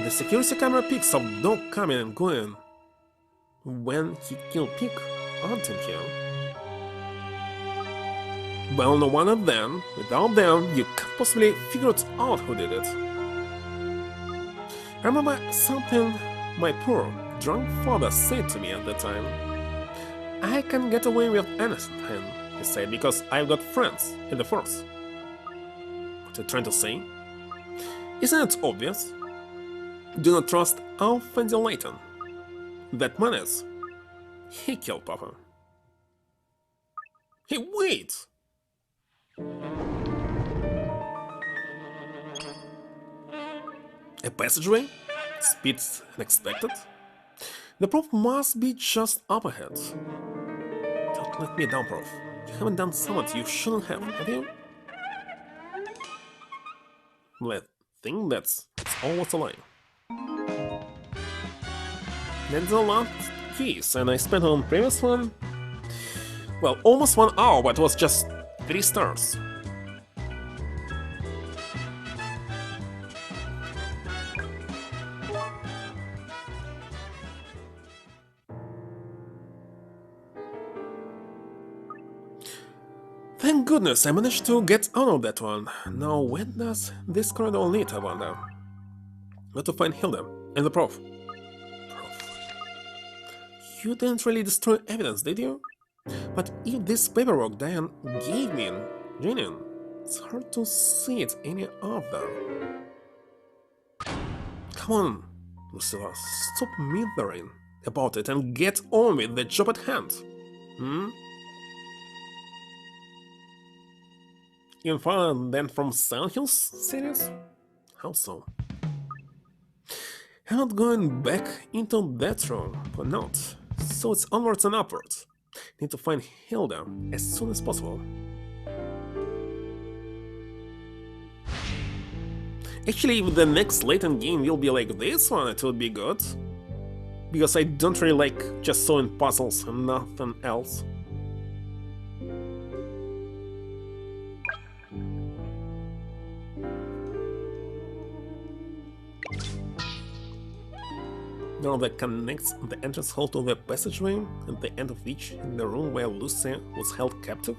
The security camera pics of dog coming and going when he killed pig aren't in here. Well, no wonder then, without them, you can't possibly figure it out who did it. I remember something my poor, drunk father said to me at the time. I can get away with anything, he said, because I've got friends in the force. What are you trying to say? Isn't it obvious? Do not trust Alfendi Layton. That man is. He killed Papa. Hey, wait! A passageway? Speeds unexpected? The prof must be just up ahead. Don't let me down, prof. You haven't done something you shouldn't have you? Well, I think it's always a lie. That's the last case, and I spent on previous one, well, almost 1 hour, but it was just 3 stars. Thank goodness I managed to get out of that one. Now where does this corridor lead, I wonder? Got to find Hilda and the prof. You didn't really destroy evidence, did you? But if this paperwork Diane gave me in genuine, it's hard to see it any other. Come on, Lucilla, stop mithering about it and get on with the job at hand. Hmm? Even farther than from Silent Hills series? How so? I'm not going back into that room, but not. So it's onwards and upwards. Need to find Hilda as soon as possible. Actually, if the next Layton game will be like this one, it would be good. Because I don't really like just solving puzzles and nothing else. Door that connects the entrance hall to the passageway, at the end of which in the room where Lucy was held captive?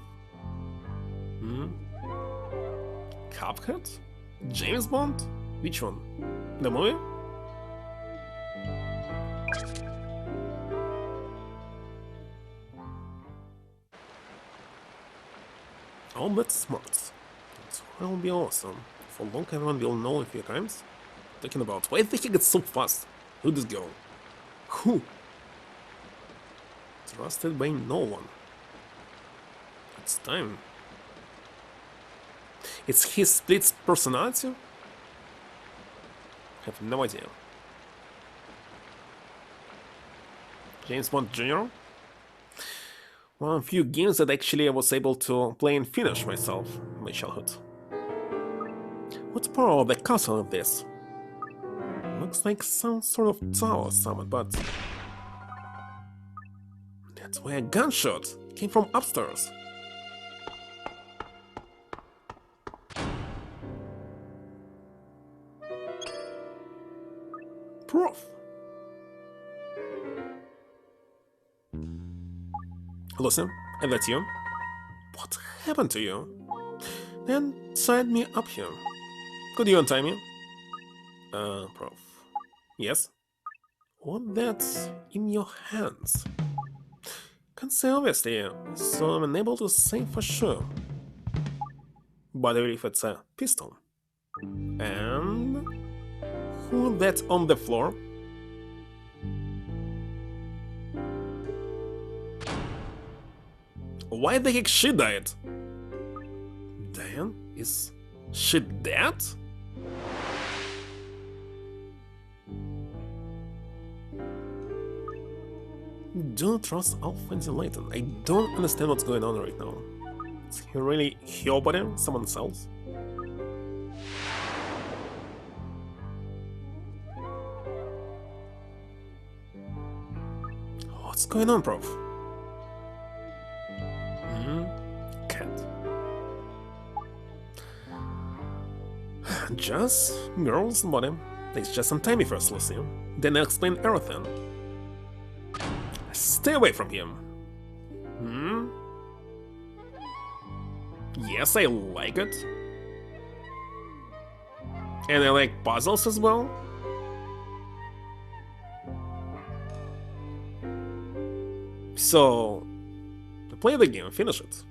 Cuphead? James Bond? Which one? The movie? All but smart. It will be awesome. For long everyone will know a few times. Talking about why the heck it's so fast? Who this girl? Who? Trusted by no one. It's time. It's his split personality? I have no idea. James Bond Jr.? One of few games that actually I was able to play and finish myself in my childhood. What's part of the castle of this? Looks like some sort of tower or something, but that's where a gunshot came from upstairs. Proof. Lucy, and that's you? What happened to you? Then tied me up here. Could you untie me? Prof. Yes? What that's in your hands? Can't say obviously, so I'm unable to say for sure. But I believe it's a pistol. And who that's on the floor? Why the heck she died? Diane? Is she dead? Don't trust Alpha and Layton. I don't understand what's going on right now. Is he really her body? Someone else? What's going on, Prof? Cat. Just girls body. It's just untie me first, Lucy. Then I'll explain everything. Stay away from him. Yes, I like it. And I like puzzles as well. So, play the game, finish it.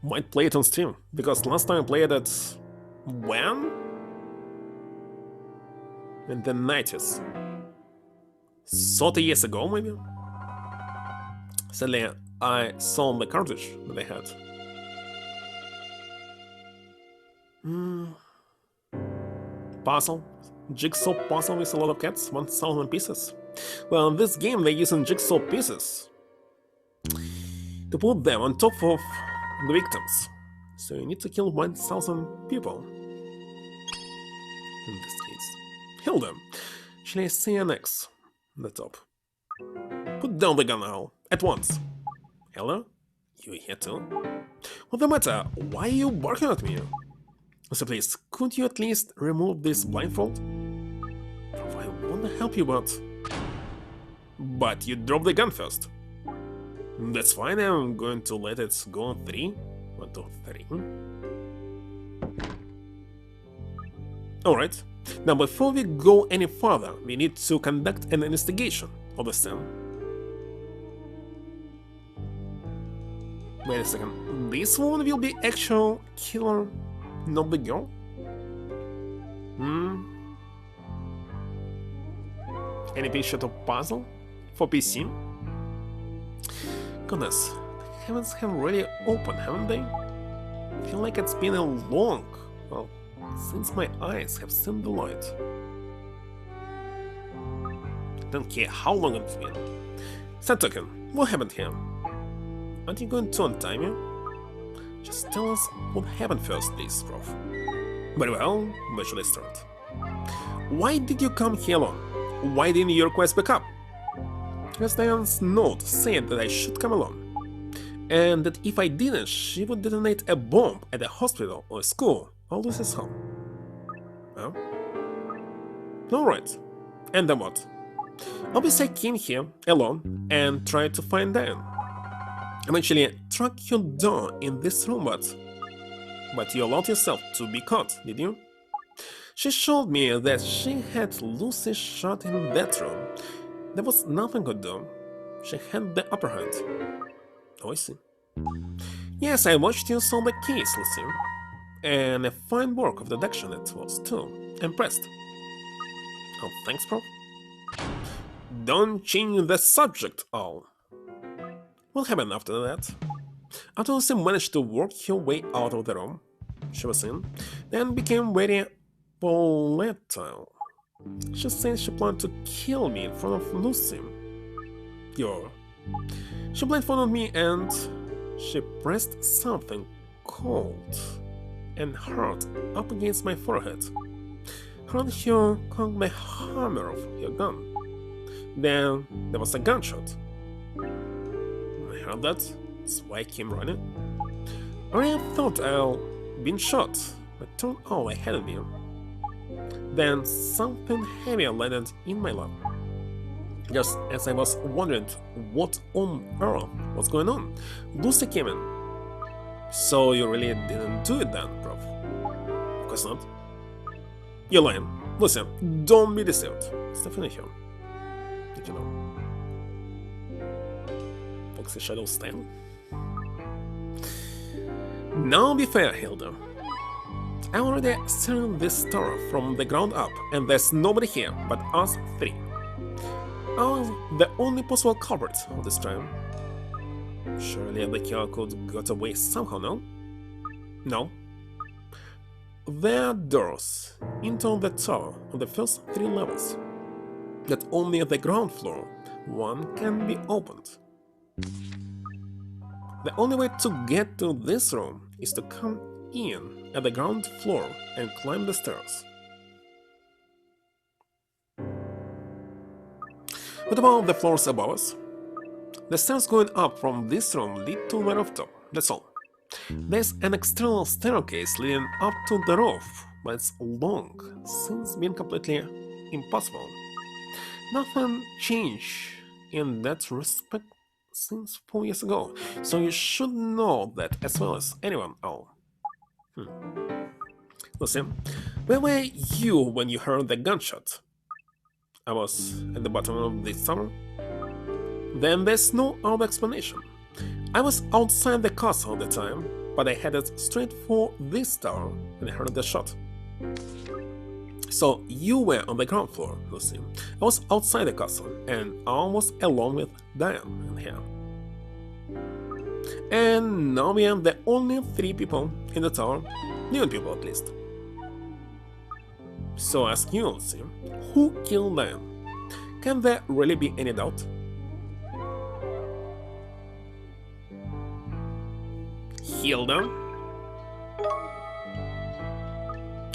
Might play it on Steam, because last time I played it... when? In the 90s. 30 years ago, maybe? Sadly, I sold the cartridge that I had. Puzzle. Jigsaw puzzle with a lot of cats, 1000 pieces. Well, in this game they're using jigsaw pieces to put them on top of the victims. So you need to kill 1000 people. In this case. Kill them. Shall I say an X on the top? Put down the gun now, at once. Hello? You here too? What's the matter? Why are you barking at me? So please, could you at least remove this blindfold? I want to help you, but you drop the gun first. That's fine, I'm going to let it go on 3. 1, 2, 3. Alright, now before we go any further, we need to conduct an investigation of the scene. Wait a second, this one will be actual killer, not the girl? Any picture of puzzle for PC? Goodness, the heavens have really opened, haven't they? I feel like it's been a long, well, since my eyes have seen the light. I don't care how long it's been. Stop talking, what happened here? Aren't you going to untie me? Just tell us what happened first, please, Prof. Very well, where should I start? Why did you come here alone? Why didn't you request backup? Because Diane's note said that I should come alone, and that if I didn't, she would detonate a bomb at a hospital or a school or Lucy's home. Huh? Alright, and then what? Obviously I came here alone and tried to find Diane. Eventually tracked you down in this room, but you allowed yourself to be caught, did you? She showed me that she had Lucy shot in that room. There was nothing could do. She had the upper hand. Oh, I see. Yes, I watched you solve the case, Lucy. And a fine work of deduction it was, too. Impressed. Oh, thanks, Prof. Don't change the subject, Al. What happened after that? After Lucy managed to work her way out of the room she was in, then became very volatile. She said she planned to kill me in front of Lucy. Your She blindfolded me and she pressed something cold and hard up against my forehead. Heard her cock the hammer of her gun. Then there was a gunshot. I heard that, so I came running. I thought I'd been shot, but turned out I hadn't been. Then something heavy landed in my lap. Just as I was wondering what on earth was going on, Lucy came in. So you really didn't do it then, Prof? Of course not. You're lying. Lucy, don't be deceived. Stephanie here. Did you know? Foxy Shadow style. Now be fair, Hilda. I already seen this store from the ground up, and there's nobody here but us three. I was the only possible culprit of this crime. Surely the killer could get away somehow, no? No. There are doors into the tower on the first 3 levels, that only at the ground floor one can be opened. The only way to get to this room is to come in at the ground floor and climb the stairs. What about the floors above us? The stairs going up from this room lead to the rooftop, that's all. There's an external staircase leading up to the roof, but it's long since been completely impossible. Nothing changed in that respect since 4 years ago, so you should know that as well as anyone else. Listen, where were you when you heard the gunshot? I was at the bottom of this tower. Then there's no other explanation. I was outside the castle at the time, but I headed straight for this tower when I heard the shot. So you were on the ground floor, Lucy. I was outside the castle, and I was alone with Diane in here. And now we are the only 3 people in the tower, new people at least. So ask you, Lucy, who killed Diane? Can there really be any doubt? Hilda?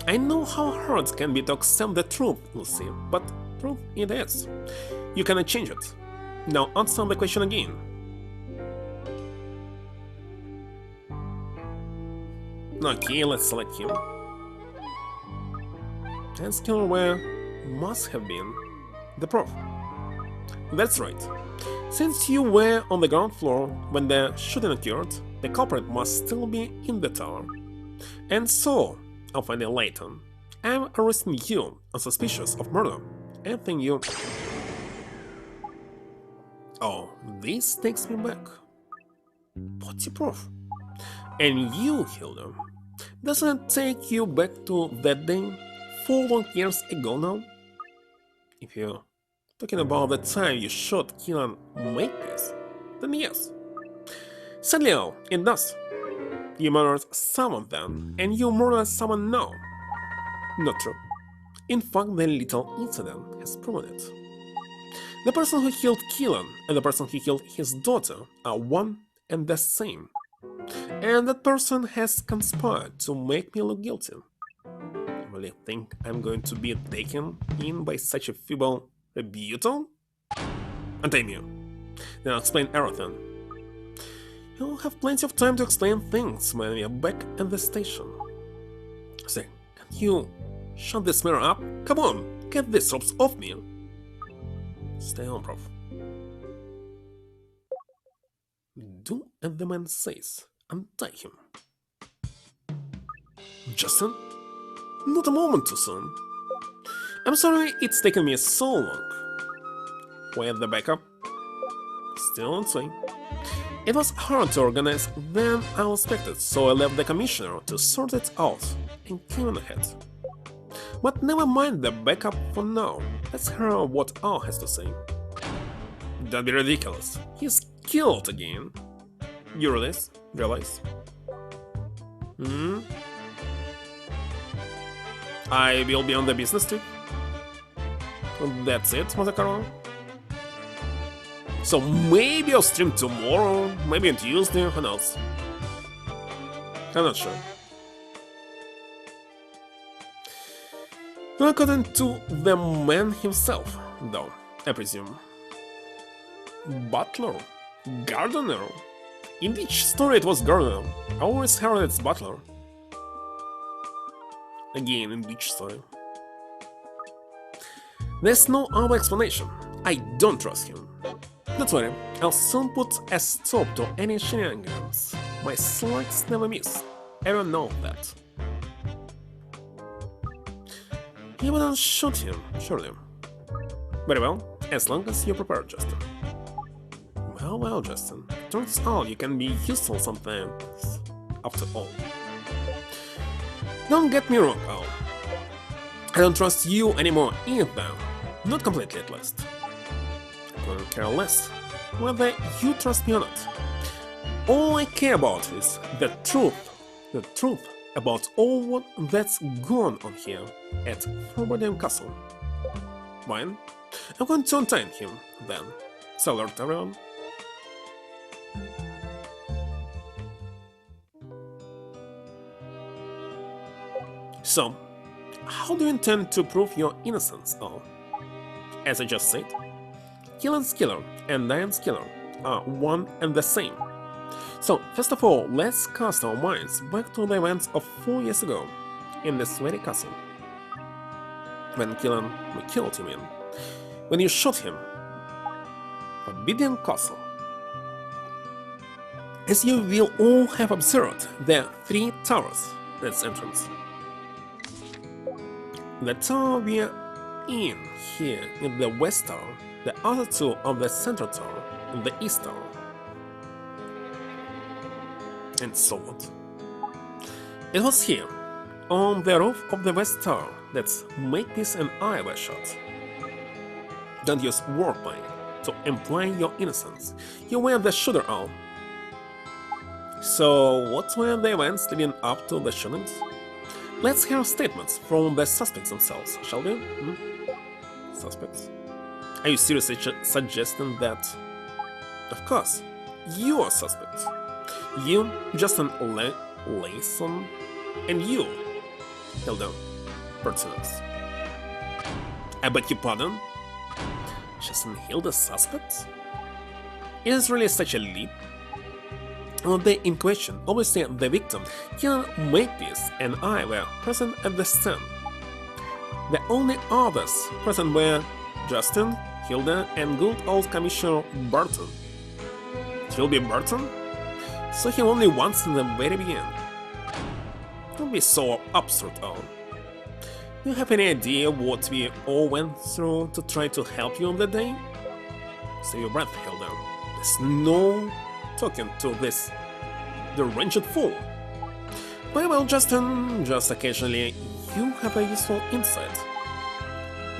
I know how hard it can be to accept the truth, Lucy, but truth it is. You cannot change it. Now answer the question again. Okay, let's select him. And skill where must have been the Prof. That's right. Since you were on the ground floor when the shooting occurred, the culprit must still be in the tower. And so, I'll find Layton. I'm arresting you on suspicious of murder. Anything you... Oh, this takes me back. What's your Prof? And you, Hilda, doesn't it take you back to that day 4 long years ago now? If you're talking about the time you shot Killian Makepeace, then yes. Sadly, it does. You murdered someone then, and you murdered someone now. Not true. In fact, the little incident has proven it. The person who killed Killian and the person who killed his daughter are one and the same. And that person has conspired to make me look guilty. You really think I'm going to be taken in by such a feeble rebuttal? Untie me. Then I'll explain everything. You'll have plenty of time to explain things when we are back at the station. Say, can you shut this mirror up? Come on, get these ropes off me. Stay on, Prof. Do as the man says. Untie him. Justin? Not a moment too soon. I'm sorry it's taken me so long. Where's the backup? Still on its way. It was hard to organize than I expected, so I left the commissioner to sort it out and came on ahead. But never mind the backup for now. Let's hear what Al has to say. That'd be ridiculous. He's killed again. You realize? I will be on the business trip. That's it, Mother Carol. So maybe I'll stream tomorrow, maybe on Tuesday, who knows? I'm not sure. According to the man himself, though, I presume. Butler? Gardener? In each story it was gardener. I always heard it's butler. Again, in each story. There's no other explanation. I don't trust him. Don't worry, I'll soon put a stop to any shenanigans. My slugs never miss. Everyone knows that. You wouldn't shoot him, surely. Very well, as long as you're prepared, Justin. Well, Justin. Turns out you can be useful sometimes, after all. Don't get me wrong, Al. I don't trust you anymore either. Not completely, at least. I couldn't care less whether you trust me or not. All I care about is the truth about all that's gone on here at Forbidden Castle. Fine, I'm going to untie him, then. So, Lord Tyrion. So, how do you intend to prove your innocence, Al? As I just said, Killen's killer and Diane's killer are one and the same. So, first of all, let's cast our minds back to the events of 4 years ago, in this very castle. When Killen killed him in. When you shot him. Forbidden Castle. As you will all have observed, there are 3 towers at its entrance. The tower we are in here is the West Tower, the other 2 of the Central Tower and the East Tower. And so what? It was here, on the roof of the West Tower, that Makepeace and I were shot. Don't use wordplay to imply your innocence. You were the shooter, Al. So, what were the events leading up to the shootings? Let's hear statements from the suspects themselves, shall we? Suspects? Are you seriously suggesting that? Of course, you are suspects. You, Justin Layton, and you, Hilda Pertinax. I beg your pardon? Justin Hilda suspects? Is it really such a leap? On the in question, obviously the victim, Killen, Makepeace, and I were present at the stand. The only others present were Justin, Hilda, and good old Commissioner Burton. Hilby Burton? So he only once in the very beginning. Don't be so absurd, Al. Do you have any idea what we all went through to try to help you on that day? Save your breath, Hilda. There's no talking to this deranged fool. Well, Justin, just occasionally you have a useful insight.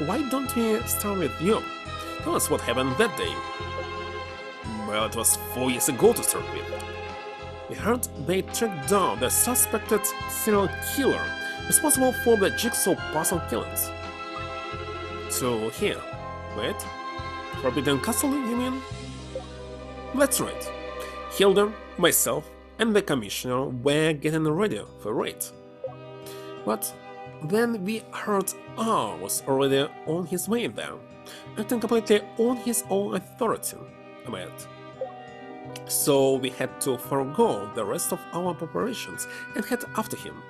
Why don't we start with you? Tell us what happened that day. Well, it was 4 years ago to start with. We heard they tracked down the suspected serial killer responsible for the Jigsaw puzzle killings. So here, wait, Forbidden Castle, you mean? That's right. Hilda, myself, and the Commissioner were getting ready for a raid. But then we heard R was already on his way there, acting completely on his own authority, I mean. So we had to forego the rest of our preparations and head after him.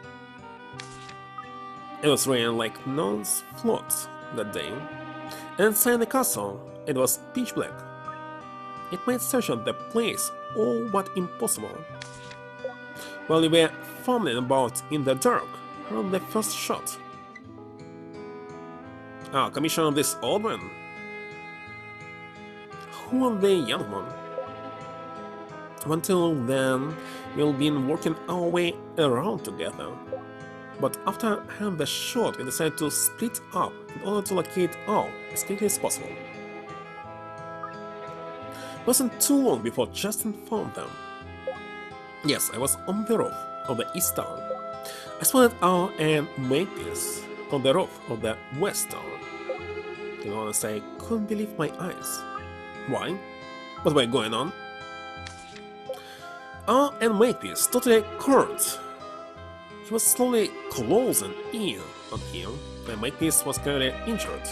It was raining like Non's float that day, and inside the castle it was pitch black. It made searching the place all but impossible. While we were fumbling about in the dark, heard the first shot. Commissioner, this old man. Who are the young one? Until then, we've been working our way around together. But after having the shot, we decided to split up in order to locate all as quickly as possible. It wasn't too long before Justin found them. Yes, I was on the roof of the East Tower. I spotted Al and Makepeace on the roof of the West Tower. To be honest, I couldn't believe my eyes. Why? What were going on? And Makepeace totally curved. He was slowly closing in on him, and Makepeace was clearly injured.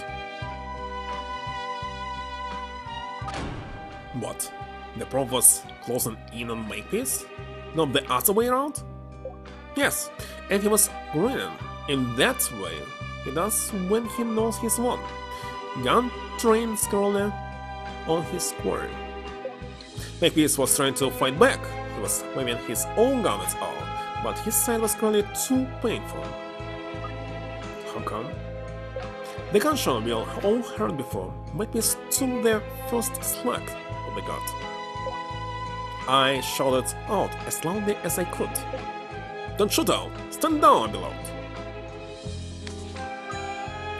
What? The prof was closing in on Makepeace? Not the other way around? Yes, and he was grinning in that way he does when he knows he's won. Gun trained squarely on his square. Makepeace was trying to fight back. He was waving his own gun at all, but his side was clearly too painful. How come? The gunshot we all heard before. Makepeace took the first slug of the gun. I shouted out as loudly as I could. Don't shoot out! Stand down, beloved!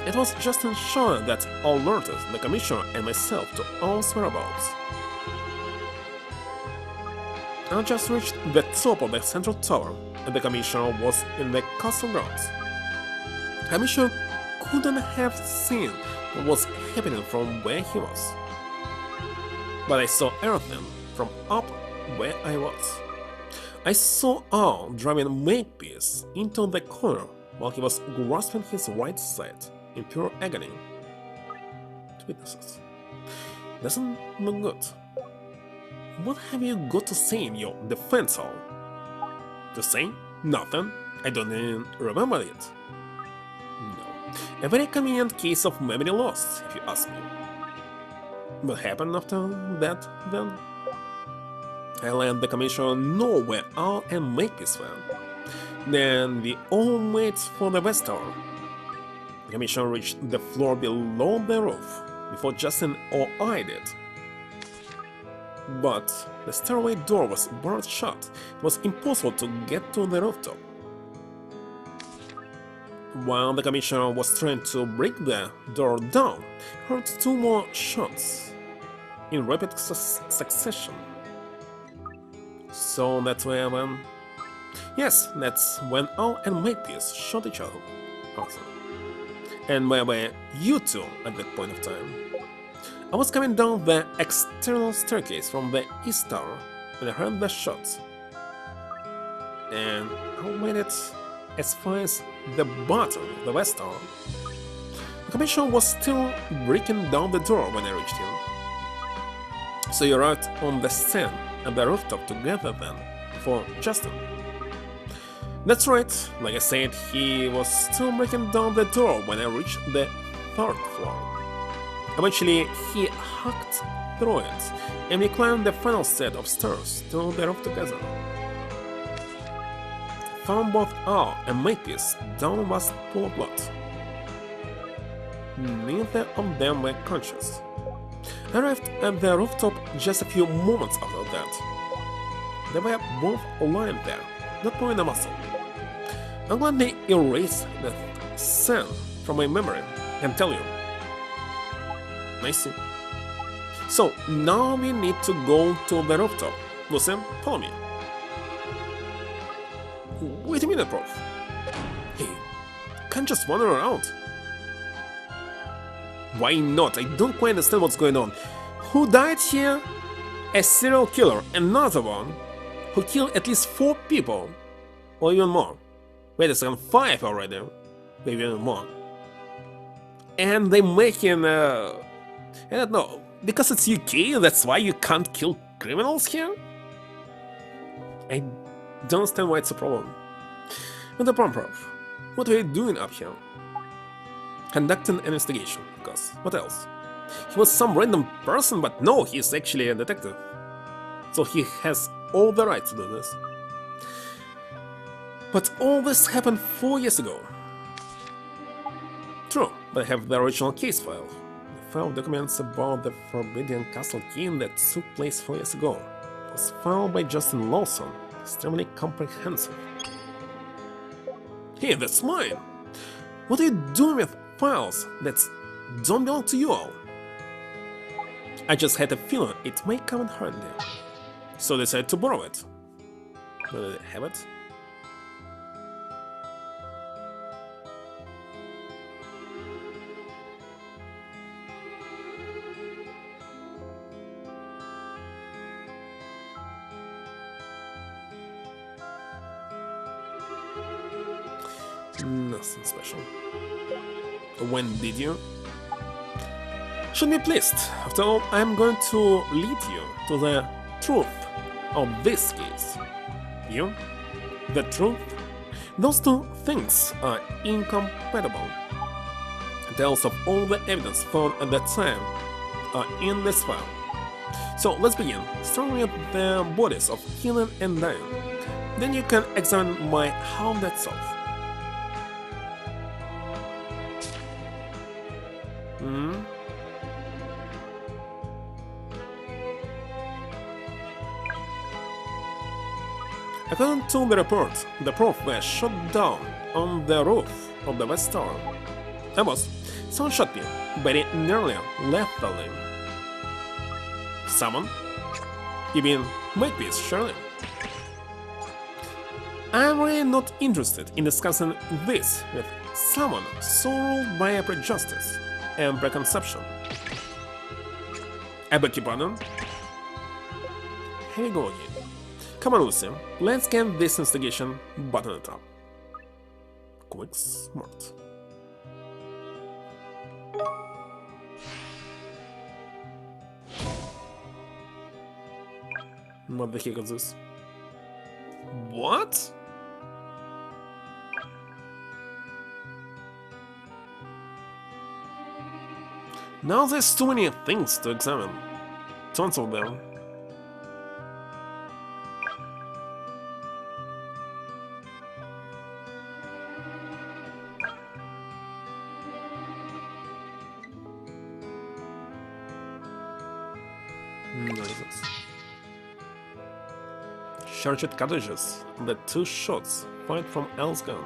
It was just in shot that alerted the commissioner and myself to our whereabouts. I just reached the top of the central tower, and the commissioner was in the castle grounds. The commissioner couldn't have seen what was happening from where he was, but I saw everything from up where I was. I saw Al driving Makepeace into the corner while he was grasping his right side in pure agony. To witnesses. Doesn't look good. What have you got to say in your defense, Al? To say? Nothing. I don't even remember it. No. A very convenient case of memory loss, if you ask me. What happened after that, then? I let the commissioner know where Al and Makepeace were. Then we all wait for the west tower. The commissioner reached the floor below the roof before Justin or I did. But the stairway door was barred shut. It was impossible to get to the rooftop. While the commissioner was trying to break the door down, he heard two more shots in rapid succession. So that's when... Yes, that's when Al and Makepeace shot each other. Awesome. And where were you two at that point of time? I was coming down the external staircase from the east tower when I heard the shots. And I made it as far as the bottom of the west tower. The commissioner was still breaking down the door when I reached him. So you arrived on the stand at the rooftop together then, for Justin. That's right, like I said, he was still breaking down the door when I reached the third floor. Eventually, he hacked through it, and we climbed the final set of stairs to the roof together. Found both Al and Makepeace down a vast pool of blood. Neither of them were conscious. I arrived at the rooftop just a few moments after that. They were both lying there, not moving a muscle. I'm glad they erased the scene from my memory and tell you. I see. So now we need to go to the rooftop. Lucien, follow me. Wait a minute, Prof. Hey, can't just wander around. Why not? I don't quite understand what's going on. Who died here? A serial killer, another one, who killed at least 4 people, or even more. Wait a second, 5 already, maybe even more. And they making, I don't know, because it's UK, that's why you can't kill criminals here? I don't understand why it's a problem. And the problem, Prof, what are you doing up here? Conducting an investigation, of course. What else? He was some random person, but no, he's actually a detective. So he has all the right to do this. But all this happened 4 years ago. True, but I have the original case file. The file documents about the Forbidden Castle game that took place 4 years ago. It was filed by Justin Lawson. Extremely comprehensive. Hey, that's mine! What are you doing with files that don't belong to you all? I just had a feeling it may come in handy, so I decided to borrow it. Do I have it? Nothing special. When did you? Should be pleased. After all, I'm going to lead you to the truth of this case. You? The truth? Those two things are incompatible. Details of all the evidence found at that time are in this file. So let's begin, starting with the bodies of killing and dying. Then you can examine my how that's solved. According to the report, the proof was shot down on the roof of the West Tower. Someone shot me, very nearly lethally. Someone? You mean Makepeace, surely? I'm really not interested in discussing this with someone so ruled by a prejudice and preconception. I beg your pardon? Here we go again. Come on, Lucy, let's get this investigation buttoned up. Quick, smart. What the heck is this? What? Now there's too many things to examine. Tons of them. Noises. Charged cartridges. The two shots fired from L's gun.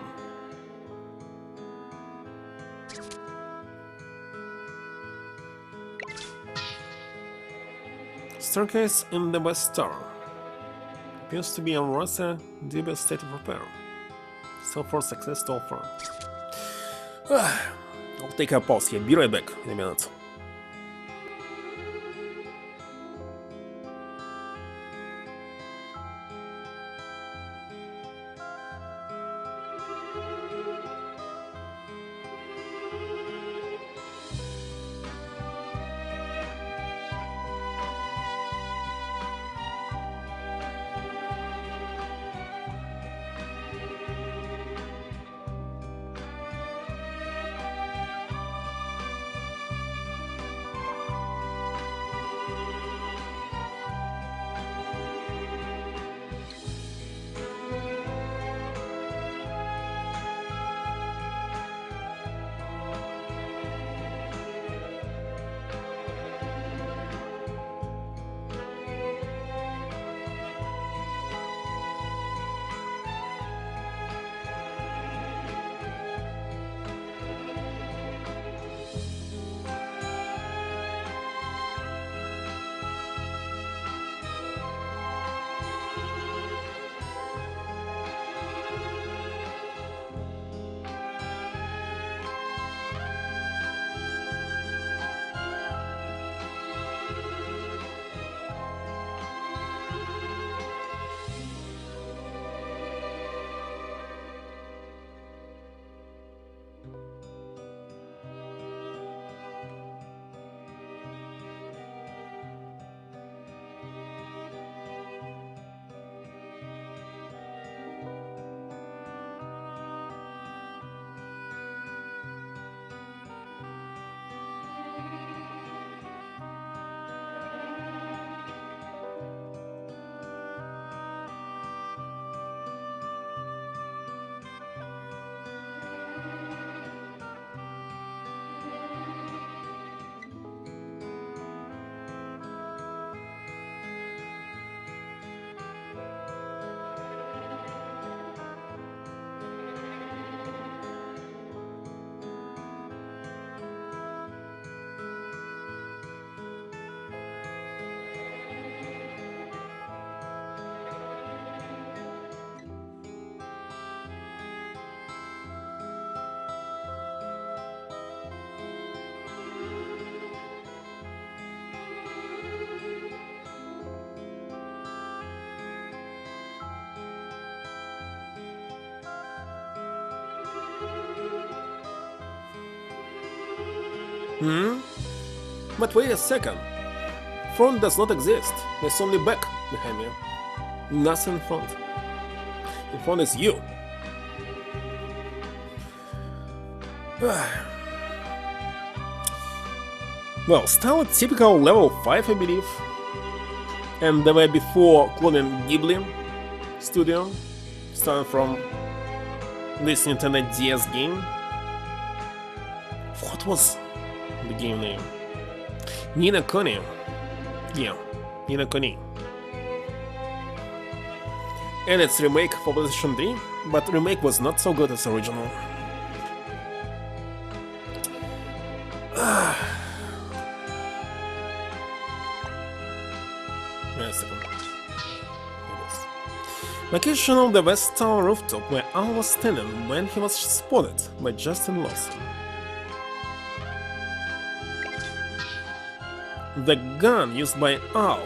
Staircase in the West Tower. Appears to be a rather dubious state of repair. So far, success so far. I'll take a pause here. Be right back in a minute. But wait a second. Front does not exist. There's only back behind me. Nothing in front. In front is you. Well, still a typical level 5, I believe. And they were before cloning Ghibli Studio, starting from this Nintendo DS game. What was the game name? Nina Kuni. Yeah, Nina Kuni. And its remake for PlayStation 3, but remake was not so good as original. Wait a second. Location on the West Tower rooftop where Al was standing when he was spotted by Justin Lawson. The gun used by Al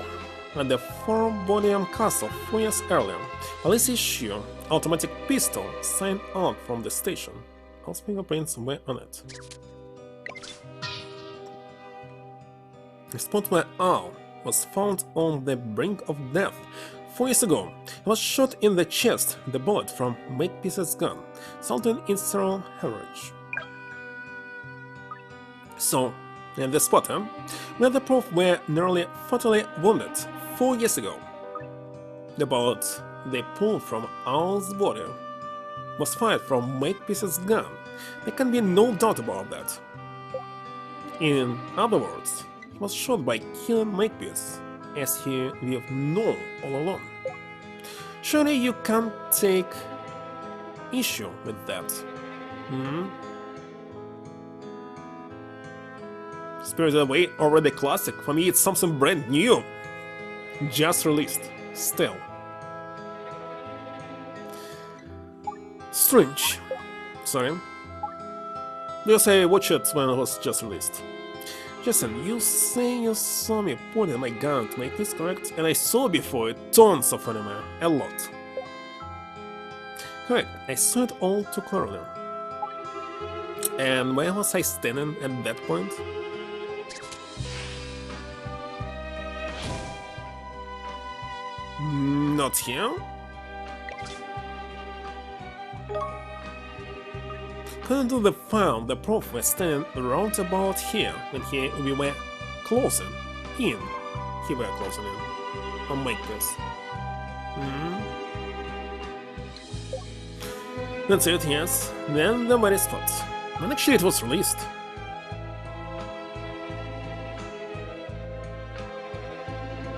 at the Fort Bodiam Castle 4 years earlier. Police issue automatic pistol signed out from the station. Al's fingerprints were on it. The spot where Al was found on the brink of death 4 years ago. He was shot in the chest, the bullet from Makepeace's gun, resulting in several hemorrhage. So, in the spot, where the proof were nearly fatally wounded 4 years ago. The bullet they pulled from Al's body was fired from Makepeace's gun. There can be no doubt about that. In other words, he was shot by killing Makepeace, as he we've known all along. Surely you can't take issue with that. Spirited Away, already classic. For me, it's something brand new. Just released. Still. Strange. Sorry. Because I watched it when it was just released. Jason, you say you saw me pointing my gun to make this correct? And I saw before it tons of anime. A lot. Correct, I saw it all too clearly. And where was I standing at that point? Not here? According to the file, the prof was standing around about here when we were closing in. He were closing in. I'll make this. That's it, yes. Then the very spot. And actually it was released.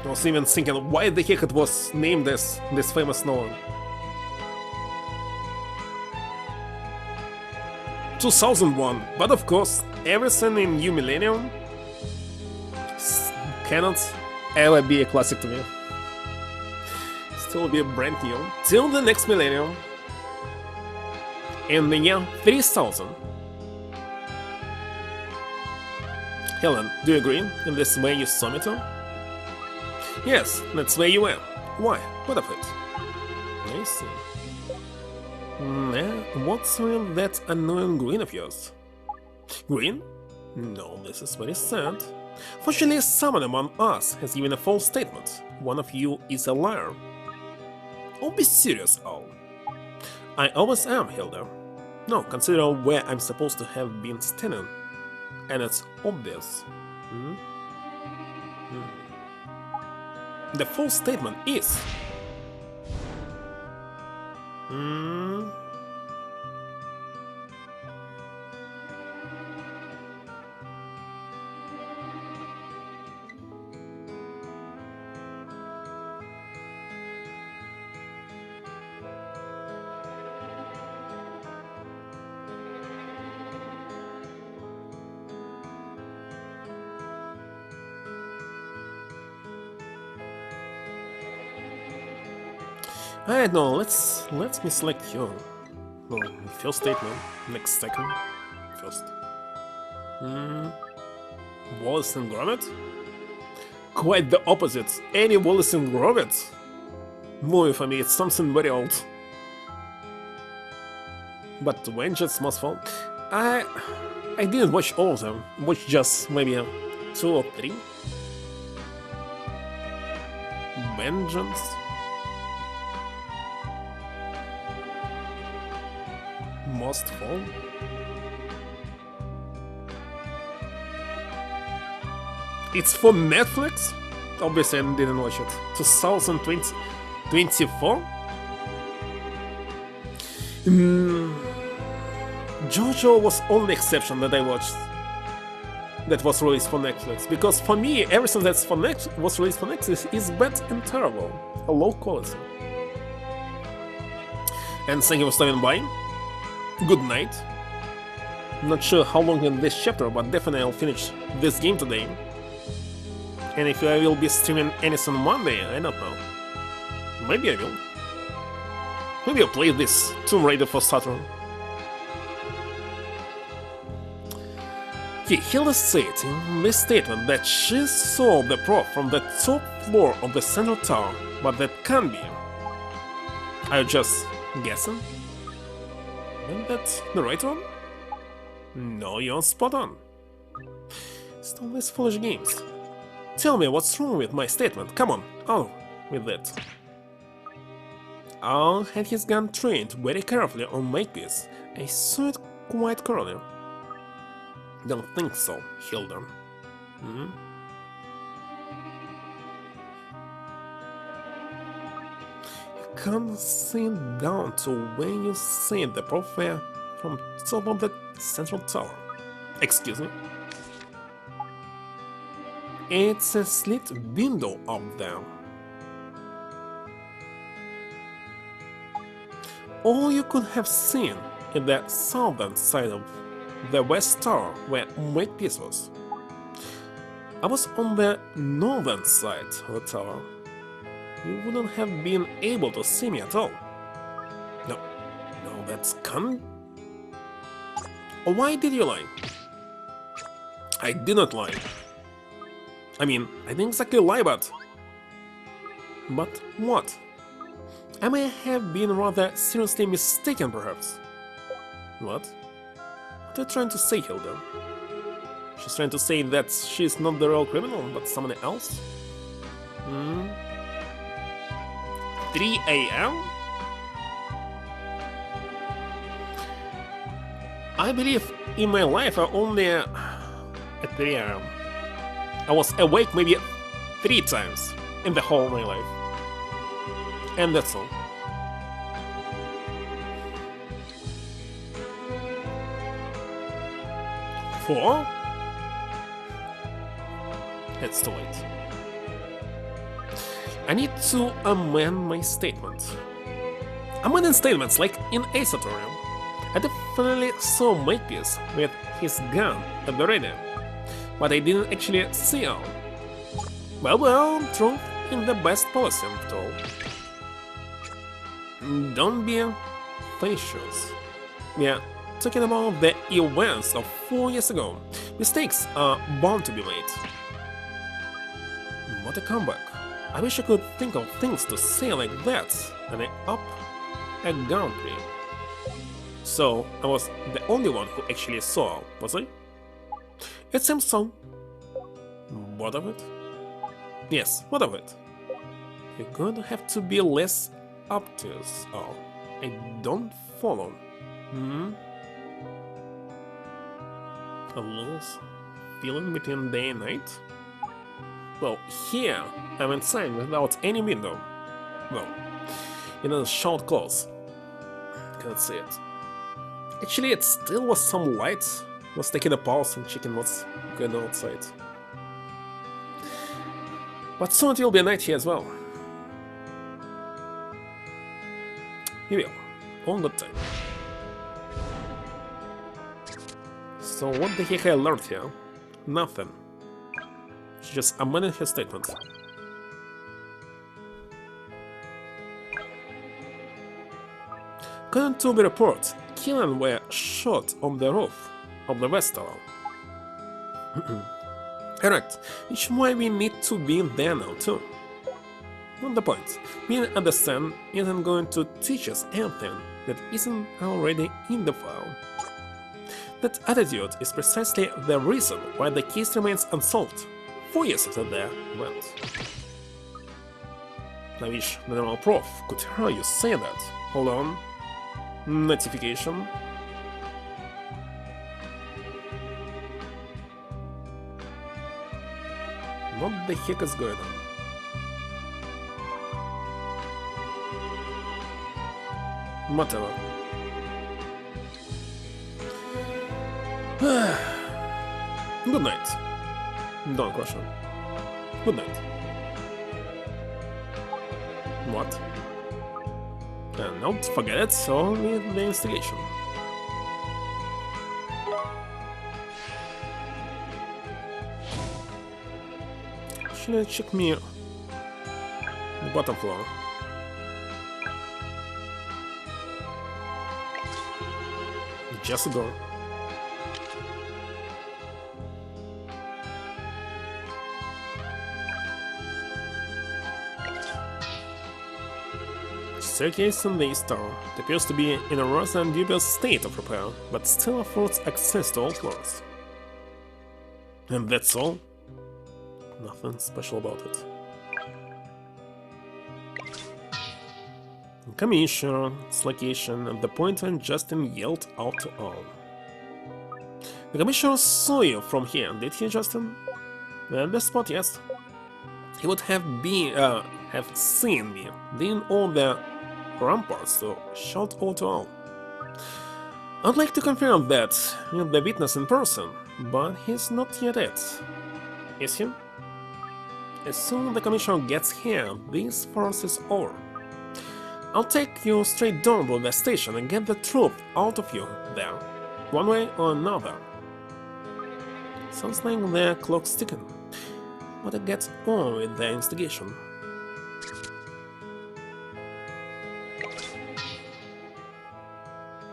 I was even thinking why the heck it was named this famous novel. 2001, but of course, everything in New Millennium cannot ever be a classic to me. Still be brand new till the next millennium. In the year 3000. Helen, do you agree in this way you saw me to? Yes, that's where you were. Why? What of it? I see. What's with that annoying grin of yours? Grin? No, this is very sad. Fortunately, someone among us has given a false statement. One of you is a liar. Oh, be serious, Al. I always am, Hilda. No, consider where I'm supposed to have been standing. And it's obvious. The false statement is... I don't know, let's me select you. No, first statement, next second, first. Wallace and Gromit? Quite the opposite, any Wallace and Gromit movie for me, it's something very old. But vengeance must fall. I I didn't watch all of them, watched just maybe 2 or 3. Vengeance. Most Fall. It's for Netflix? Obviously I didn't watch it. 2024? JoJo was only exception that I watched that was released for Netflix, because for me everything that's for was released for Netflix is bad and terrible, a low quality. And thank you for stopping by. Good night. Not sure how long in this chapter, but definitely I'll finish this game today. And if I will be streaming anything Monday, I don't know. Maybe I will. Maybe I'll play this Tomb Raider for Saturn. Hilda said in this statement that she saw the prop from the top floor of the central tower, but that can't be. Are you just guessing? Isn't that the right one? No, you're spot on. It's all these foolish games. Tell me what's wrong with my statement. Come on, out with it. Al had his gun trained very carefully on Makepeace. I saw it quite clearly. Don't think so, Hilda. You can't sit down to when you see the profile from top of the central tower. Excuse me? It's a slit window up there. All you could have seen is the southern side of the west tower where Makepeace was. I was on the northern side of the tower. You wouldn't have been able to see me at all. No, that's can't. Why did you lie? I did not lie. I mean, I didn't exactly lie, but... But what? I may have been rather seriously mistaken, perhaps. What? What are you trying to say, Hilda? She's trying to say that she's not the real criminal, but someone else? 3 AM? I believe in my life I only... at 3 AM. I was awake maybe 3 times in the whole of my life. And that's all. Four? It's too late. I need to amend my statement. Amending statements like in Ace Attorney. I definitely saw Makepeace with his gun at the ready, but I didn't actually see him. Well, truth in the best policy after all. Don't be facetious. Yeah, talking about the events of 4 years ago. Mistakes are bound to be made. What a comeback. I wish I could think of things to say like that, and I up a gauntry. So, I was the only one who actually saw, was I? It seems so. What of it? Yes, what of it? You're going to have to be less obtuse. Oh, I don't follow. A loose feeling between day and night? Well, here I'm inside without any window. Well, in a short close. Can't see it. Actually, it still was some light. Was taking a pause and checking what's going on outside. But soon it will be night here as well. Here we are, all the time. So what the heck I learned here? Nothing. She just amended her statement. According to the report, Killen were shot on the roof of the West Tower. Correct, which is why we need to be there now too. Not the point. Being understand isn't going to teach us anything that isn't already in the file. That attitude is precisely the reason why the case remains unsolved 4 years after the event. I wish the normal prof could hear you say that. Hold on. Notification. What the heck is going on? Whatever. Good night. Don't question. Good night. What? And don't forget it, so with the installation. Should I check me the bottom floor? Just a door. Staircase in the east tower. It appears to be in a rather dubious state of repair, but still affords access to all floors. And that's all? Nothing special about it. Commissioner's location at the point when Justin yelled out to all. The commissioner saw you from here, did he, Justin? At the spot, yes. He would have seen me, lean on the ramparts to shout out to all. I'd like to confirm that with the witness in person, but he's not yet it. Is he? As soon as the commissioner gets here, this farce is over. I'll take you straight down to the station and get the truth out of you there, one way or another. Sounds like the clock's ticking, but it gets on with the investigation.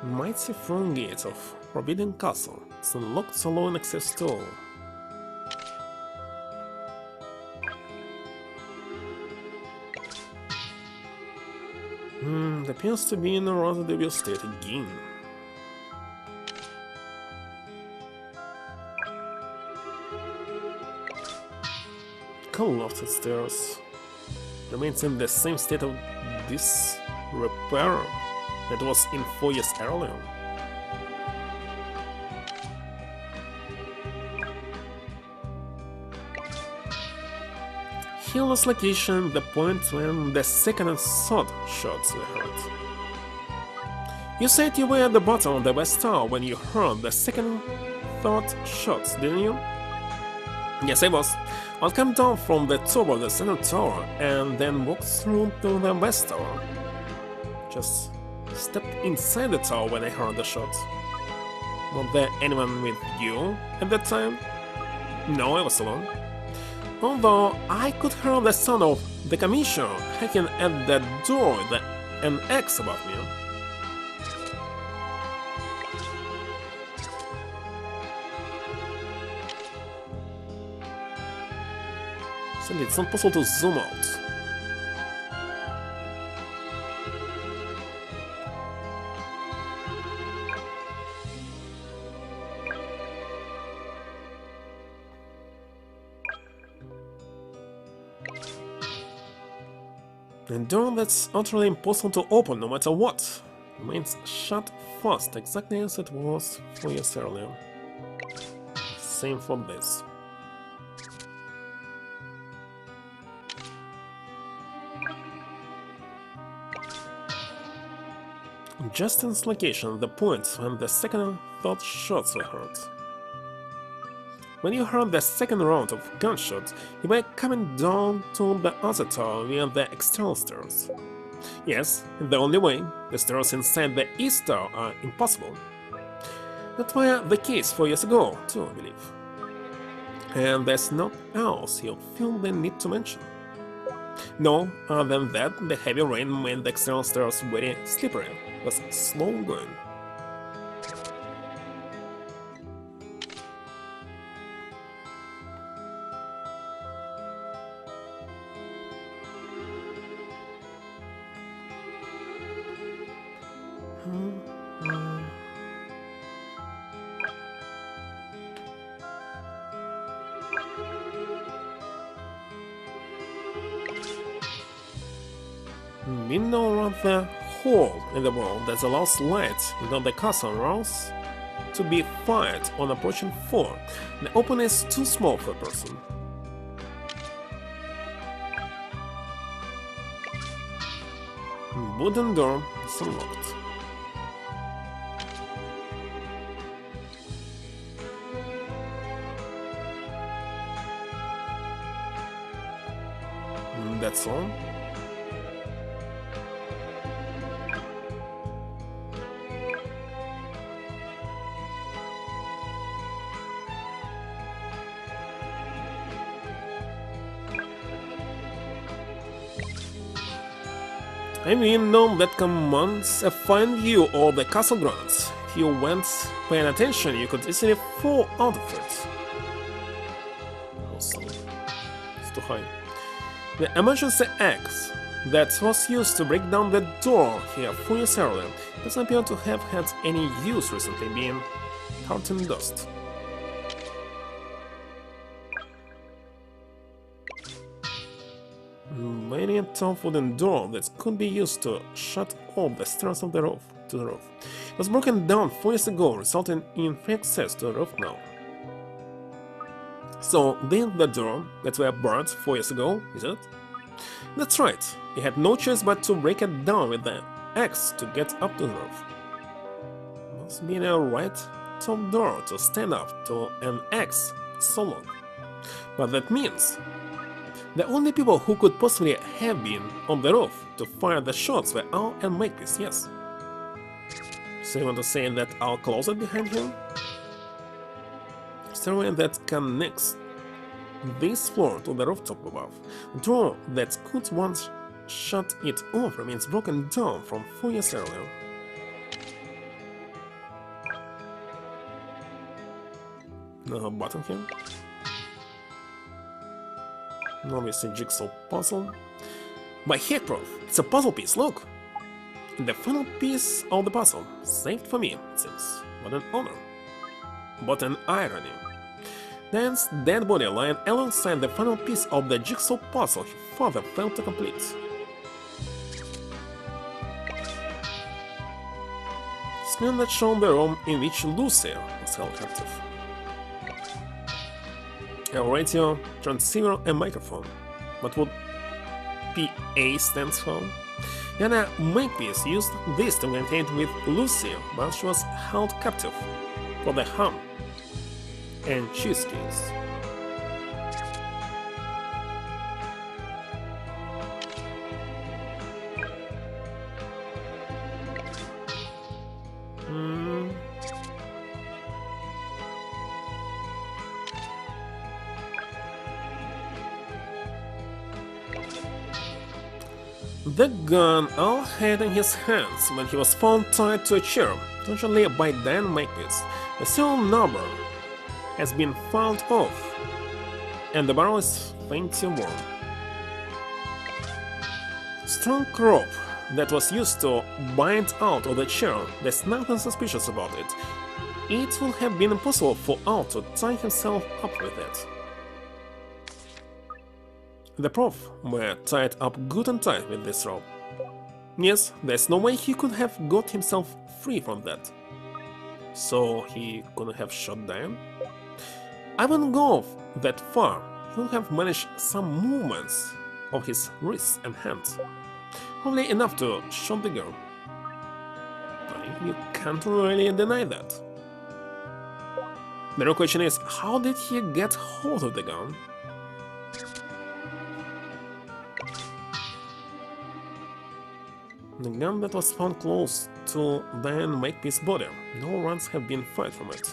Mighty front gates of Forbidden Castle. It's unlocked solo access tool. It appears to be in a rather dubious state again. Collapsed stairs. Remains in the same state of disrepair that was in 4 years earlier. Healers location, the point when the second and third shots were heard. You said you were at the bottom of the west tower when you heard the second, third shots, didn't you? Yes, I was. I'll come down from the top of the center tower and then walk through to the west tower. Just stepped inside the tower when I heard the shots. Was there anyone with you at that time? No, I was alone. Although I could hear the sound of the commissioner hacking at the door with an X above me. Sadly, it's not possible to zoom out. A door that's utterly impossible to open no matter what remains shut fast exactly as it was 4 years earlier. Same for this. Justin's location, the point when the second and third shots were heard. When you heard the second round of gunshots, you were coming down to the other tower via the external stairs. Yes, the only way. The stairs inside the east tower are impossible. That were the case 4 years ago, too, I believe. And there's nothing else you feel the need to mention. No, other than that, the heavy rain made the external stairs very slippery. It was slow going. window around the hole in the wall that allows light into the castle walls to be fired on approaching 4. The opening is too small for a person. Wooden door is unlocked. That's all. A window that commands a fine view of the castle grounds. If you weren't paying attention, you could easily fall out of it. Also, it's too high. The emergency axe that was used to break down the door here 4 years earlier doesn't appear to have had any use recently, being covered in dust. Very tough wooden door that could be used to shut off the stairs of the roof to the roof. It was broken down 4 years ago, resulting in free access to the roof now. So, the door that were barred 4 years ago, is it? That's right, he had no choice but to break it down with the axe to get up to the roof. Must be a right top door to stand up to an axe so long. But that means the only people who could possibly have been on the roof to fire the shots were Al and Makepeace, yes. So you want to say that Al closet behind him? Stairway that connects this floor to the rooftop above. The door that could once shut it off remains broken down from 4 years earlier. No button here. Obviously jigsaw puzzle. By heck, prof, it's a puzzle piece, look! The final piece of the puzzle, saved for me, it seems. What an honor. But an irony. Dan's dead body lying alongside the final piece of the jigsaw puzzle he father failed to complete. Screen that showed the room in which Lucy was held captive. A radio, transceiver, and microphone. What would PA stands for? Yana Makepeace used this to communicate with Lucy while she was held captive for the ham and cheese keys. The gun Al had in his hands when he was found tied to a chair, usually by Dan Makepeace. The serial number has been found off, and the barrel is faintly worn. Strong rope that was used to bind out of the chair, there's nothing suspicious about it. It would have been impossible for Al to tie himself up with it. The prof were tied up good and tight with this rope. Yes, there's no way he could have got himself free from that. So he couldn't have shot Dan? I wouldn't go that far. He would have managed some movements of his wrists and hands. Only enough to shoot the girl. You can't really deny that. The real question is, how did he get hold of the gun? The gun that was found close to Dan Makepeace's body. No rounds have been fired from it.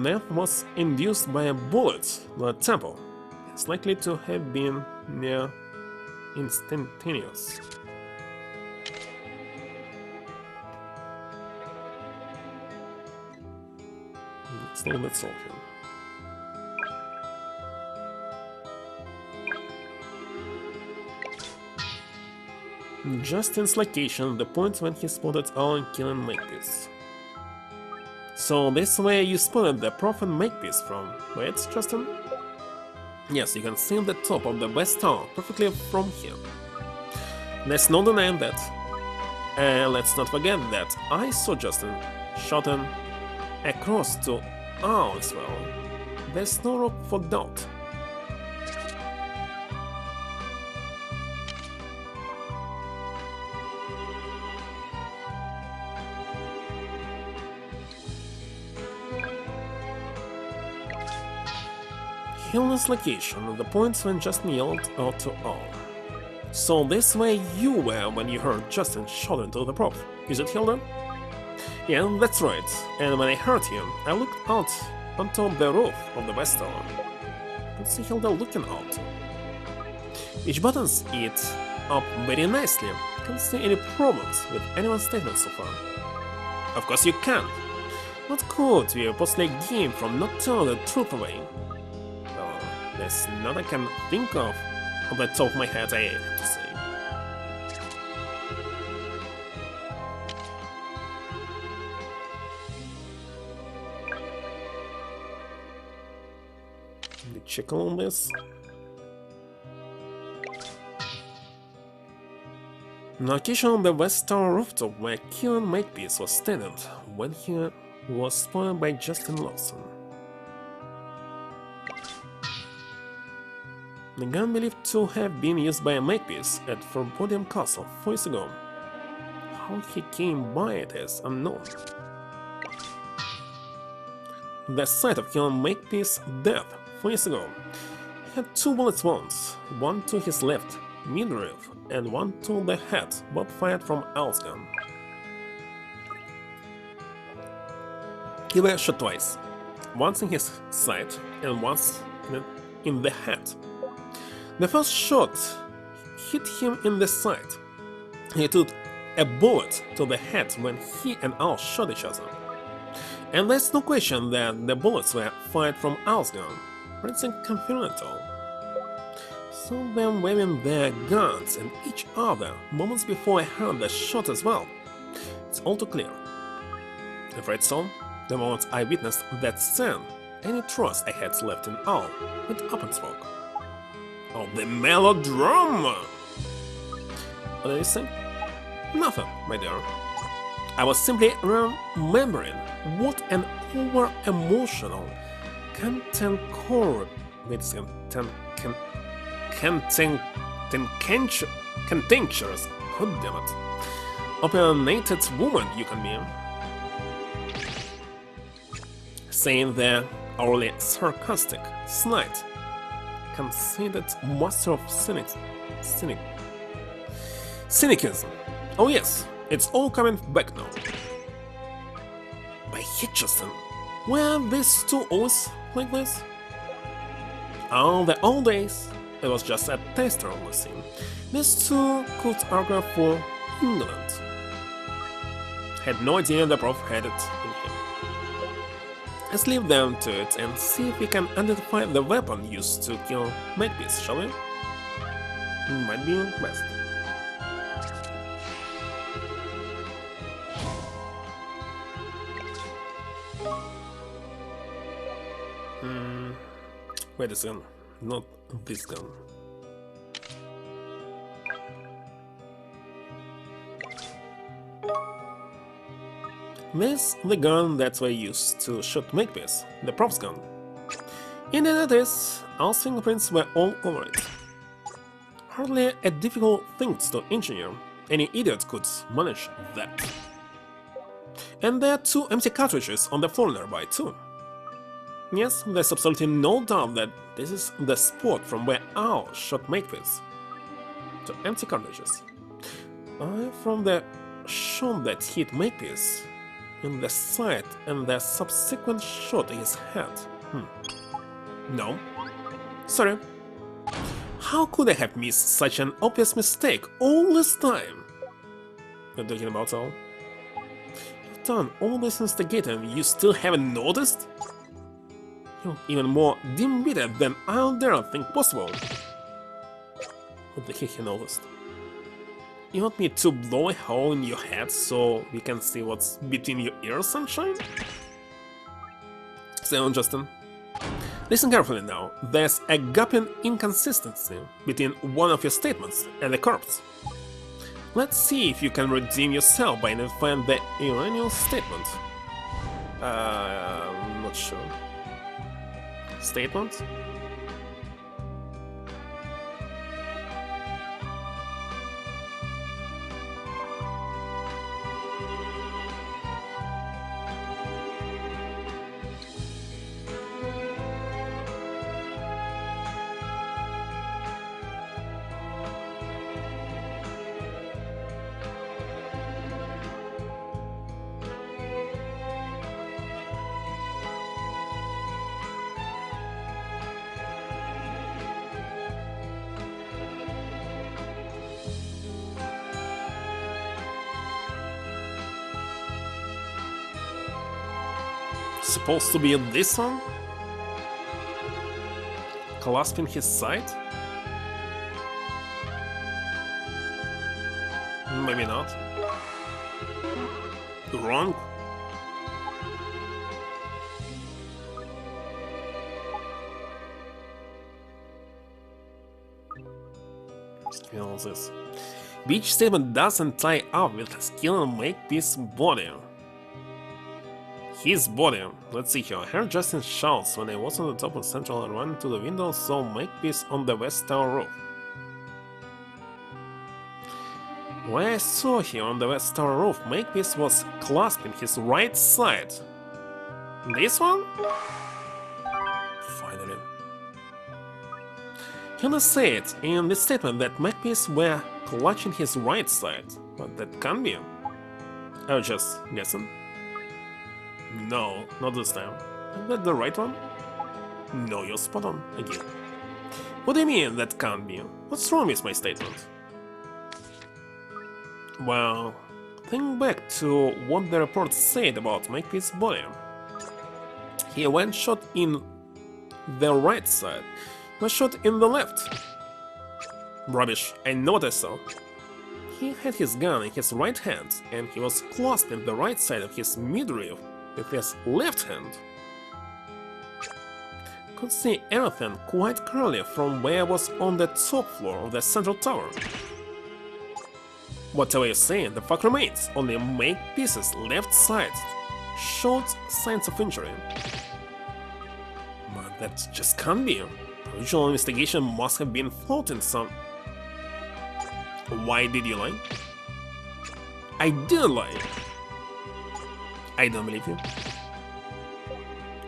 Death was induced by a bullet to the temple. It's likely to have been near instantaneous. Let's name it solve here. Justin's location, the point when he spotted Alan killing Makepeace. So this way you spotted the prof and Makepeace from, right, Justin? Yes, you can see the top of the West Tower perfectly from here. Let's not deny that. And let's not forget that I saw Justin shooting across to our as well. There's no room for doubt. Hilda's location, the points when Justin yelled out to all. So this way you were when you heard Justin shout into the prop. Is it Hilda? Yeah, that's right. And when I heard him, I looked out onto the roof of the West Tower. I could see Hilda looking out. Which buttons it up very nicely. Can't see any problems with anyone's statement so far. Of course you can. What could we possibly gain from not telling the truth away? Well, there's none I can think of on the top of my head, I have to say. Let me check on this. An occasion on the West Tower rooftop where Kieran Makepeace was standing when he was spoiled by Justin Lawson. The gun believed to have been used by Makepeace at Forbidden Castle 4 years ago. How he came by it is unknown. The site of Kieran Makepeace's death 4 years ago had 2 bullet wounds, one to his left midriff and one to the head, both fired from Al's gun. He was shot twice, once in his side and once in the head. The first shot hit him in the side. He took a bullet to the head when he and Al shot each other. And there's no question that the bullets were fired from Al's gun. It's inconfidential. So them waving their guns at each other moments before I heard the shot as well. It's all too clear. Afraid so, the moment I witnessed that scene, any trust I had left in Al went up in smoke. Oh, the melodrama! What did you say? Nothing, my dear. I was simply remembering what an over-emotional, cantankerous, goddammit, opinionated woman you can be. Saying the overly sarcastic, slight, conceited master of cynicism. Oh yes, it's all coming back now. By Hitchison, were these two always like this? All the old days, it was just a taster of the scene. These two could argue for England. Had no idea the prof had it in him. Let's leave them to it and see if we can identify the weapon used to kill Makepeace, shall we? Might be best. Wait a second, not this gun. This the gun that we used to shoot Makepeace, the props gun. Indeed it is, our fingerprints were all over it. Hardly a difficult thing to engineer, any idiot could manage that. And there are 2 empty cartridges on the floor nearby too. Yes, there's absolutely no doubt that this is the spot from where Al shot Makepeace. 2 empty cartridges. From the shot that hit Makepeace in the side and the subsequent shot in his head. No. Sorry. How could I have missed such an obvious mistake all this time? You're talking about Al? You've done all this instigating and you still haven't noticed? You're even more dim-witted than I'll dare think possible. What the heck he noticed? You want me to blow a hole in your head so we can see what's between your ears, sunshine? So, Justin, Listen carefully now. There's a gaping inconsistency between one of your statements and the corpse. Let's see if you can redeem yourself by identifying the erroneous statement. I'm not sure. Statement? Supposed to be this one? Clasping his side? Maybe not. Wrong? Skill this. Which statement doesn't tie up with skill and make this body? His body. Let's see here. I heard Justin shouts when I was on the top of Central and ran to the window, so Makepeace on the west tower roof. When I saw him on the west tower roof, Makepeace was clasping his right side. This one? Finally. Can I say it in this statement that Makepeace were clutching his right side? But that can't be. I was just guessing. No, not this time. Is that the right one? No, you're spot on again. What do you mean that can't be? What's wrong with my statement? Well, think back to what the report said about Makepeace's body. He went shot in the right side, was shot in the left. Rubbish, I know what I saw. He had his gun in his right hand, and he was clasping the right side of his midriff with his left hand. Could see everything quite clearly from where I was on the top floor of the central tower. Whatever you say, the fact remains, only Makepeace's left side showed signs of injury. But that just can't be. Original investigation must have been flawed in some... Why did you lie? I didn't lie. I don't believe you.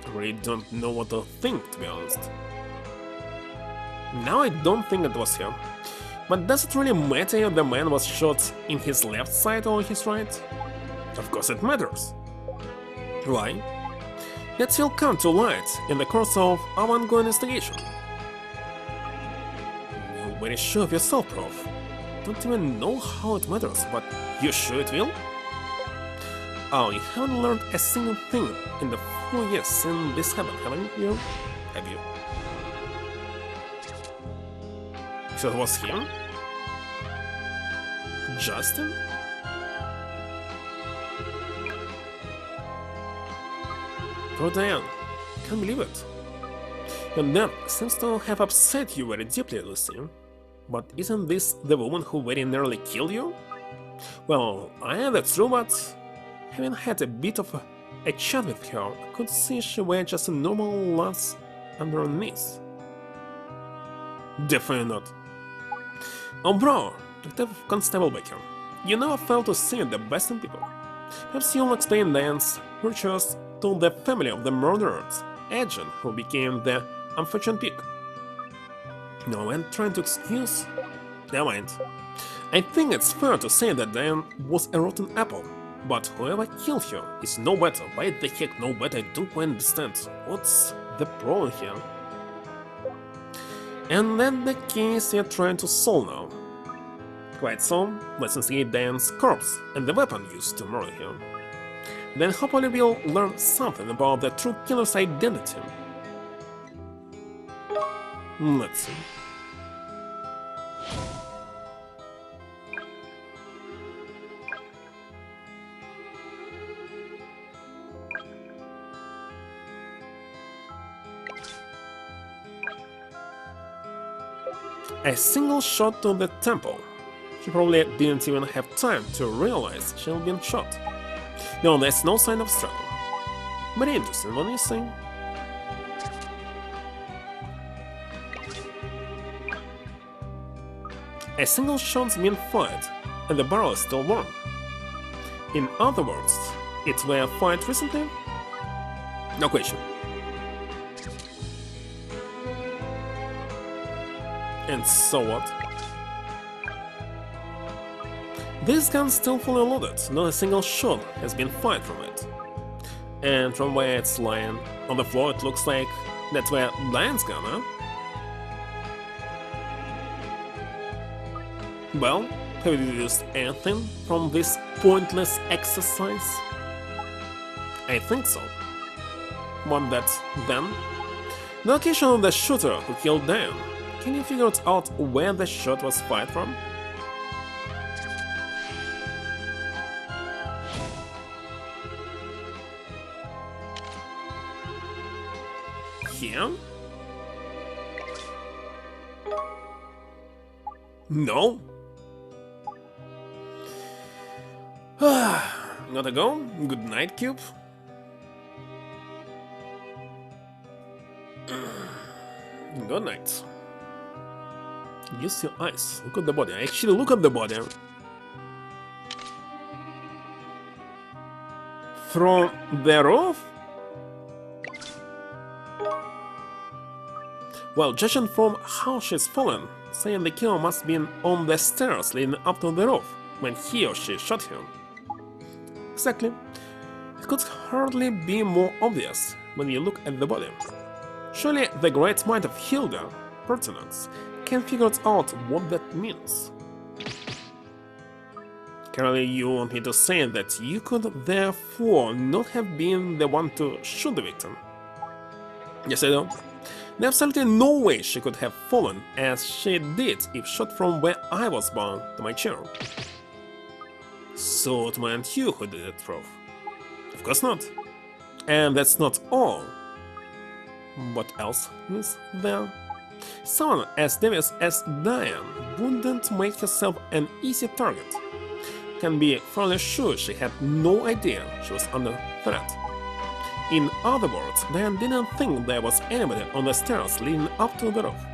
I really don't know what to think, to be honest. Now I don't think it was him. But does it really matter if the man was shot in his left side or his right? Of course it matters. Why? That will come to light in the course of our ongoing investigation. You're very sure of yourself, Prof. Don't even know how it matters, but you sure it will? Oh, you haven't learned a single thing in the 4 years since this happened, haven't you? Have you? So it was him? Justin? Poor Diane, can't believe it. Your death seems to have upset you very deeply, Lucy. But isn't this the woman who very nearly killed you? Well, that's true, but having had a bit of a chat with her, I could see she were just a normal lass underneath. Definitely not. Oh bro, Detective Constable Baker, you never fail to see the best in people. Perhaps you'll explain Diane's virtues to the family of the murdered agent who became the unfortunate pig. No, I'm trying to excuse... Never mind. I think it's fair to say that Diane was a rotten apple, but whoever killed her is no better. Why the heck no better? I don't quite understand. What's the problem here? And then the case you're trying to solve now. Quite so, let's investigate Diane's corpse and the weapon used to murder her. Then hopefully we'll learn something about the true killer's identity. Let's see. A single shot to the temple. She probably didn't even have time to realize she'd been shot. No, there's no sign of struggle. Very interesting, what do you think? A single shot's been fired, and the barrel is still warm. In other words, it were fired recently? No question. And so what? This gun's still fully loaded, not a single shot has been fired from it. And from where it's lying on the floor, it looks like that's where Diane's gun, huh? Well, have you deduced anything from this pointless exercise? I think so. But that then, the location of the shooter who killed Diane, can you figure out where the shot was fired from? Here? No? Gotta go? Good night, Cube. Good night. Use your eyes. Look at the body. Actually, look at the body. From the roof? Well, judging from how she's fallen, saying the killer must be on the stairs leading up to the roof when he or she shot him. Exactly. It could hardly be more obvious when you look at the body. Surely the great mind of Hilda, Pertinence, can figure out what that means. Clearly you want me to say that you could therefore not have been the one to shoot the victim. Yes, I do. There's absolutely no way she could have fallen as she did if shot from where I was bound to my chair. So it meant you who did it, Prof. Of course not. And that's not all. What else is there? Someone as devious as Diane wouldn't make herself an easy target. Can be fairly sure she had no idea she was under threat. In other words, Diane didn't think there was anybody on the stairs leading up to the roof.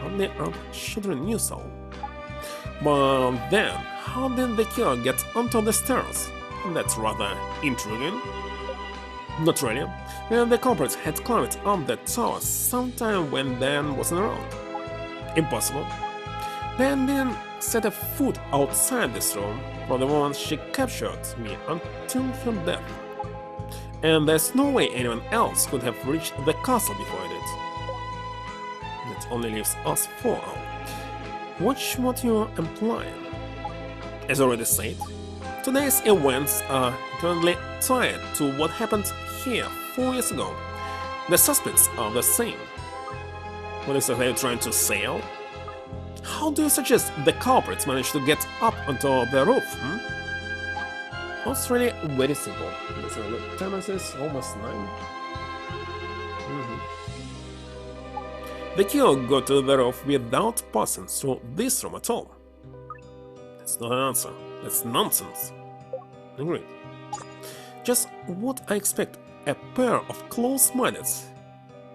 On the earth shouldn't knew so. But then, how did the killer get onto the stairs? That's rather intriguing. Not really. The culprit had climbed up the tower sometime when Diane wasn't around. Impossible. Diane didn't set a foot outside this room from the moment she captured me until her death. And there's no way anyone else could have reached the castle before I did. That only leaves us four out. Watch what you're implying. As already said, today's events are currently tied to what happened here 4 years ago. The suspects are the same. What exactly are you trying to say, Al? How do you suggest the culprits managed to get up onto the roof, Well, it's really very simple. The time is almost 9. The killer got to the roof without passing through this room at all. That's not an answer. That's nonsense. Agreed. Just what I expect a pair of close-minded,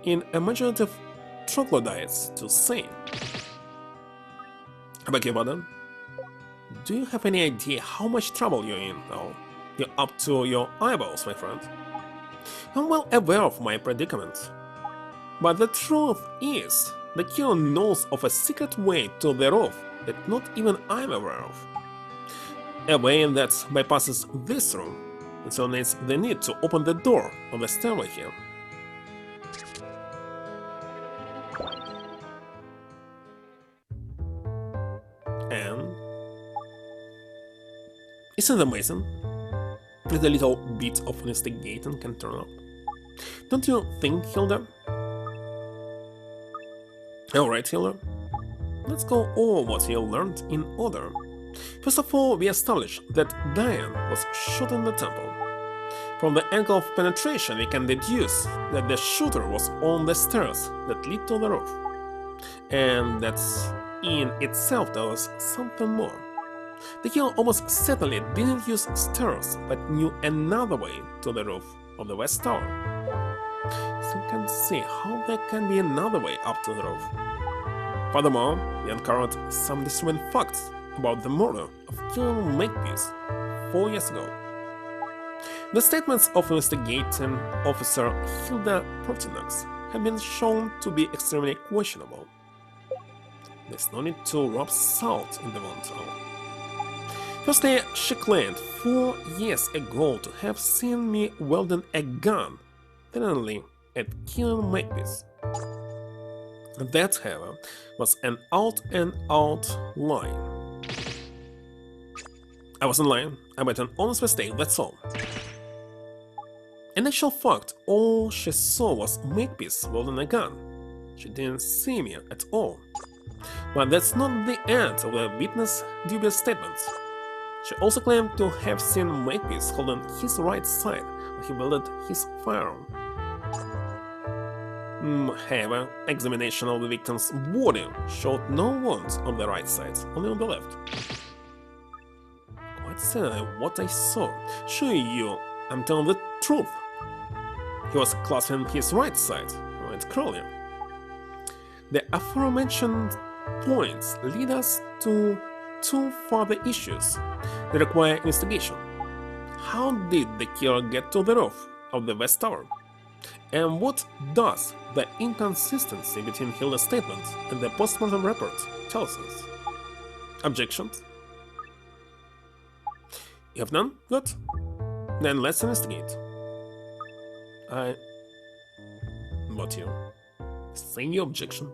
imaginative troglodytes to say. I beg your pardon? Do you have any idea how much trouble you're in now? You're up to your eyeballs, my friend. I'm well aware of my predicament. But the truth is, the killer knows of a secret way to the roof that not even I'm aware of. A way that bypasses this room, and so needs the need to open the door of the stairway here. And isn't it amazing that a little bit of investigating can turn up? Don't you think, Hilda? Alright, Hilda. Let's go over what you learned in order. First of all, we established that Diane was shot in the temple. From the angle of penetration, we can deduce that the shooter was on the stairs that lead to the roof. And that's in itself tells us something more. The killer almost certainly didn't use stairs, but knew another way to the roof of the West Tower. So you can see how there can be another way up to the roof. Furthermore, we uncovered some disturbing facts about the murder of Killer Makepeace 4 years ago. The statements of investigating officer Hilda Pertinax have been shown to be extremely questionable. There's no need to rub salt in the wound, though. Firstly, she claimed 4 years ago to have seen me wielding a gun, apparently at Killer Makepeace. That, however, was an out-and-out lie. I wasn't lying, I made an honest mistake, that's all. In actual fact, all she saw was Makepeace wielding a gun. She didn't see me at all. But that's not the end of the witness' dubious statements. She also claimed to have seen Makepeace holding his right side when he wielded his firearm. However, examination of the victim's body showed no wounds on the right side, only on the left. Quite certainly what I saw. Sure you, I'm telling the truth. He was clasping his right side, right crawling. The aforementioned points lead us to two further issues that require investigation. How did the killer get to the roof of the West Tower? And what does the inconsistency between Hilda's statement and the postmortem report tell us? Objections? You have none? Good. Then let's investigate. I vote you. Say your objection.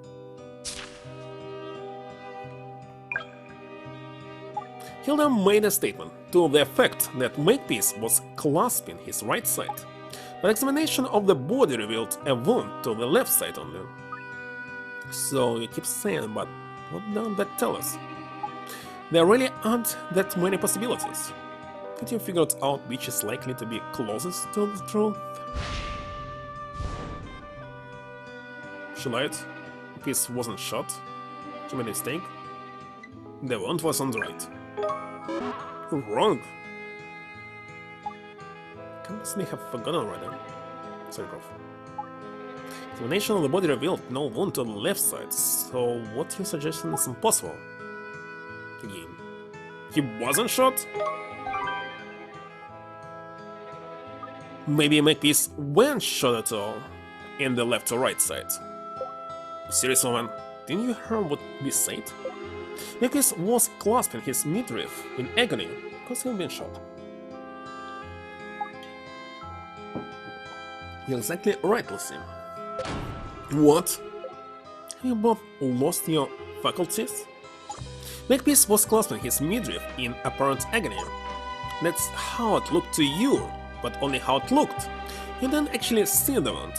Hilda made a statement to the effect that Makepeace was clasping his right side, but examination of the body revealed a wound to the left side only. So you keep saying, but what does that tell us? There really aren't that many possibilities. Could you figure out which is likely to be closest to the truth? She lied. Makepeace wasn't shot. She made a mistake. The wound was on the right. Wrong. Can possibly have forgotten already. Sorry, prof. Examination of the body revealed no wound on the left side, so what you're suggesting is impossible. Again. He wasn't shot? Maybe Makepeace went shot at all, in the left or right side. Seriously, man, didn't you hear what we said? Makepeace was clasping his midriff in agony because he had been shot. You're exactly right, Lucy. What? Have you both lost your faculties? Makepeace was clasping his midriff in apparent agony. That's how it looked to you, but only how it looked. You didn't actually see the wound.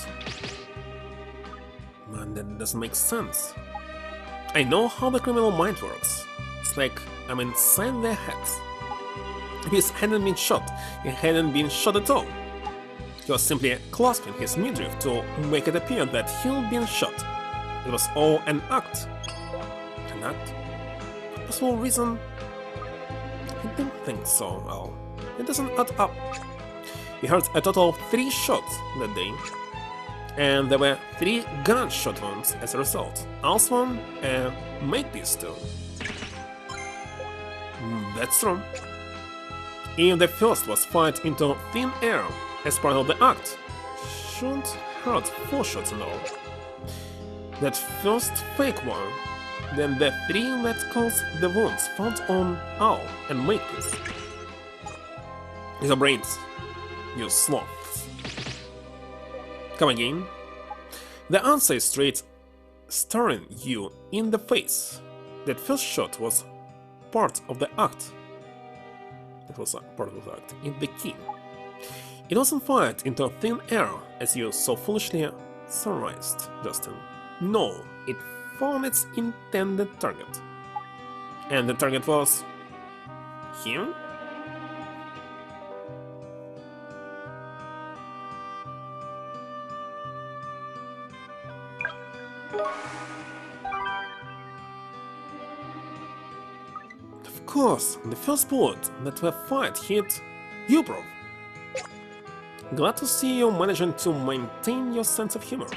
Man, that doesn't make sense. I know how the criminal mind works. It's like I'm inside their heads. If he hadn't been shot, he hadn't been shot at all. He was simply clasping his midriff to make it appear that he'd been shot. It was all an act. An act? Possible reason? I don't think so, well. It doesn't add up. He heard a total of 3 shots that day. And there were 3 gunshot wounds as a result. Also one and Makepeace too. That's true. If the first was fired into thin air as part of the act, shouldn't hurt 4 shots in all. That first fake one, then the 3 that caused the wounds found on Owl and Makepeace. Use your brains, you sloths. Come again. The answer is straight staring you in the face. That first shot was part of the act. It was part of the act, in the key. It wasn't fired into thin air as you so foolishly surmised, Justin. No, it found its intended target. And the target was him? Of course, the first bullet that we fired hit you, Prof. Glad to see you managing to maintain your sense of humor.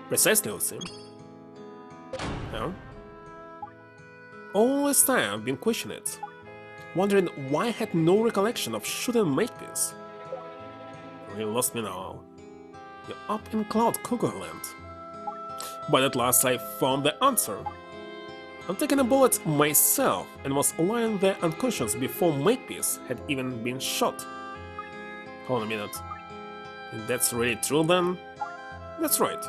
Precisely, Lucy. Yeah. All this time I've been questioning it, wondering why I had no recollection of shooting Makepeace. You lost me now. You're up in Cloud Cuckoo Land. But at last I found the answer. I'm taking a bullet myself and was lying there unconscious before Makepeace had even been shot. Hold on a minute. If that's really true then? That's right.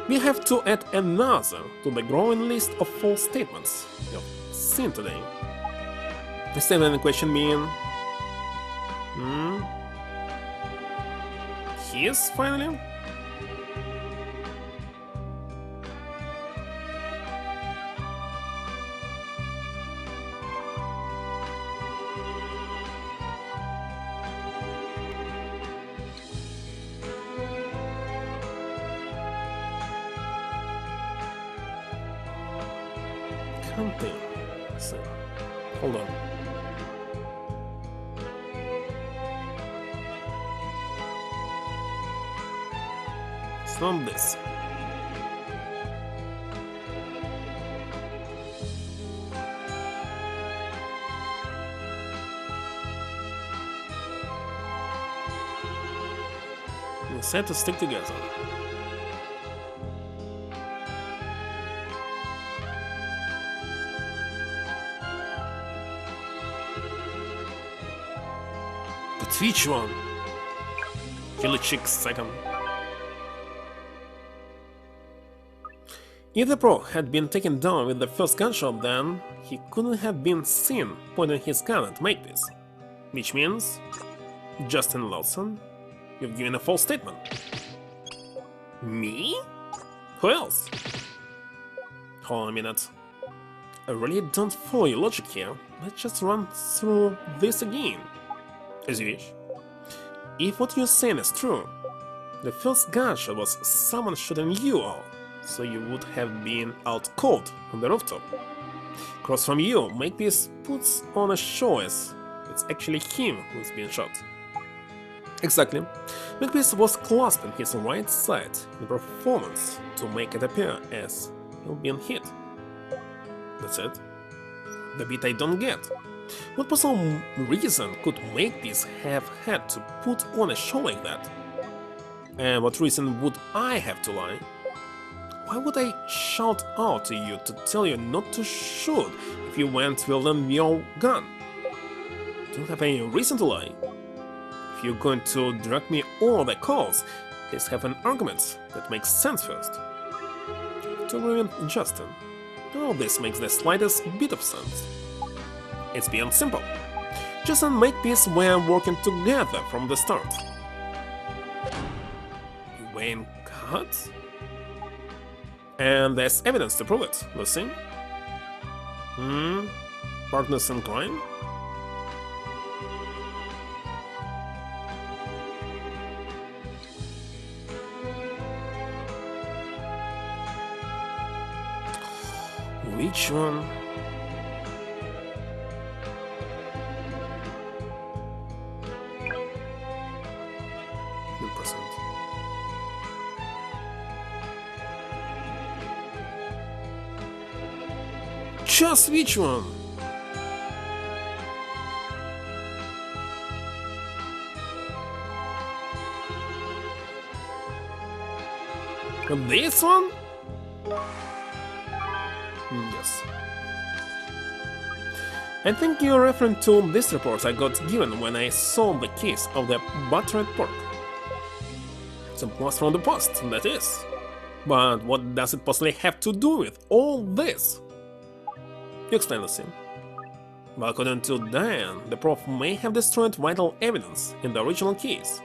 We have to add another to the growing list of false statements you've seen today. The statement in question being... His, finally? Can't be. So, hold on. It's not this. We said to stick together. But which one? Killer Chick second. If the Pro had been taken down with the first gunshot, then he couldn't have been seen pointing his gun at Makepeace. Which means, Justin Lawson, you've given a false statement. Me? Who else? Hold on a minute. I really don't follow your logic here. Let's just run through this again. As you wish. If what you're saying is true, the first gunshot was someone shooting you all, so you would have been out cold on the rooftop. Across from you, Makepeace puts on a show as it's actually him who's being shot. Exactly. Makepeace was clasping his right side in performance to make it appear as he'd been hit. That's it. The bit I don't get. What possible reason could Makepeace have had to put on a show like that? And what reason would I have to lie? Why would I shout out to you to tell you not to shoot if you went wielding your gun? Don't have any reason to lie. If you're going to drag me over the coals, please have an argument that makes sense first. To agree with Justin, all this makes the slightest bit of sense. It's beyond simple. Justin and Makepeace were working together from the start. You were in cuts? And there's evidence to prove it, Lucy. Partners in crime? Which one? Just which one? This one? Yes. I think you're referring to this report I got given when I saw the case of the buttered pork. It's a blast from the past, that is. But what does it possibly have to do with all this? You explain the scene. Well, according to Diane, the prof may have destroyed vital evidence in the original case.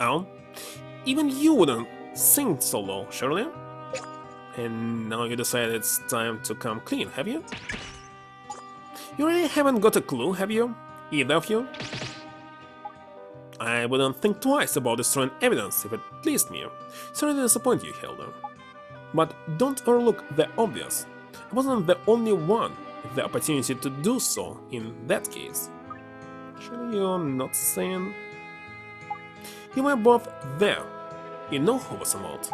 Oh? Even you wouldn't sink so low, surely? And now you decide it's time to come clean, have you? You really haven't got a clue, have you? Either of you? I wouldn't think twice about destroying evidence if it pleased me. Sorry to disappoint you, Hilda. But don't overlook the obvious. I wasn't the only one the opportunity to do so in that case. Surely you're not saying... You were both there. You know who was involved.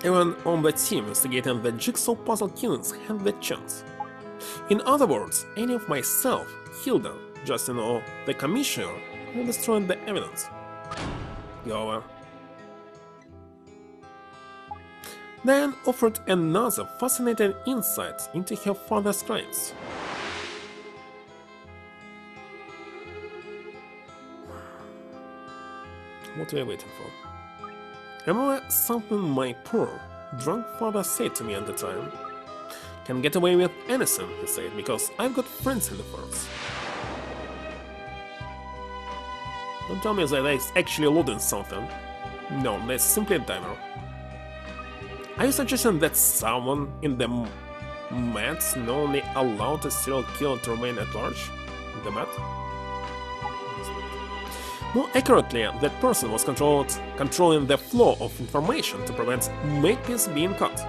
Everyone on the team instigating the jigsaw puzzle killings had the chance. In other words, any of myself, Hilda, Justin or the Commissioner who destroyed the evidence. Go. Diane offered another fascinating insight into her father's crimes. What are you waiting for? Remember something my poor, drunk father said to me at the time? Can get away with anything, he said, because I've got friends in the force. Don't tell me that he's actually loading something. No, that's simply a timer. Are you suggesting that someone in the Mets not only allowed a serial killer to remain at large? In the Met? More accurately, that person was controlling the flow of information to prevent Makepeace being caught.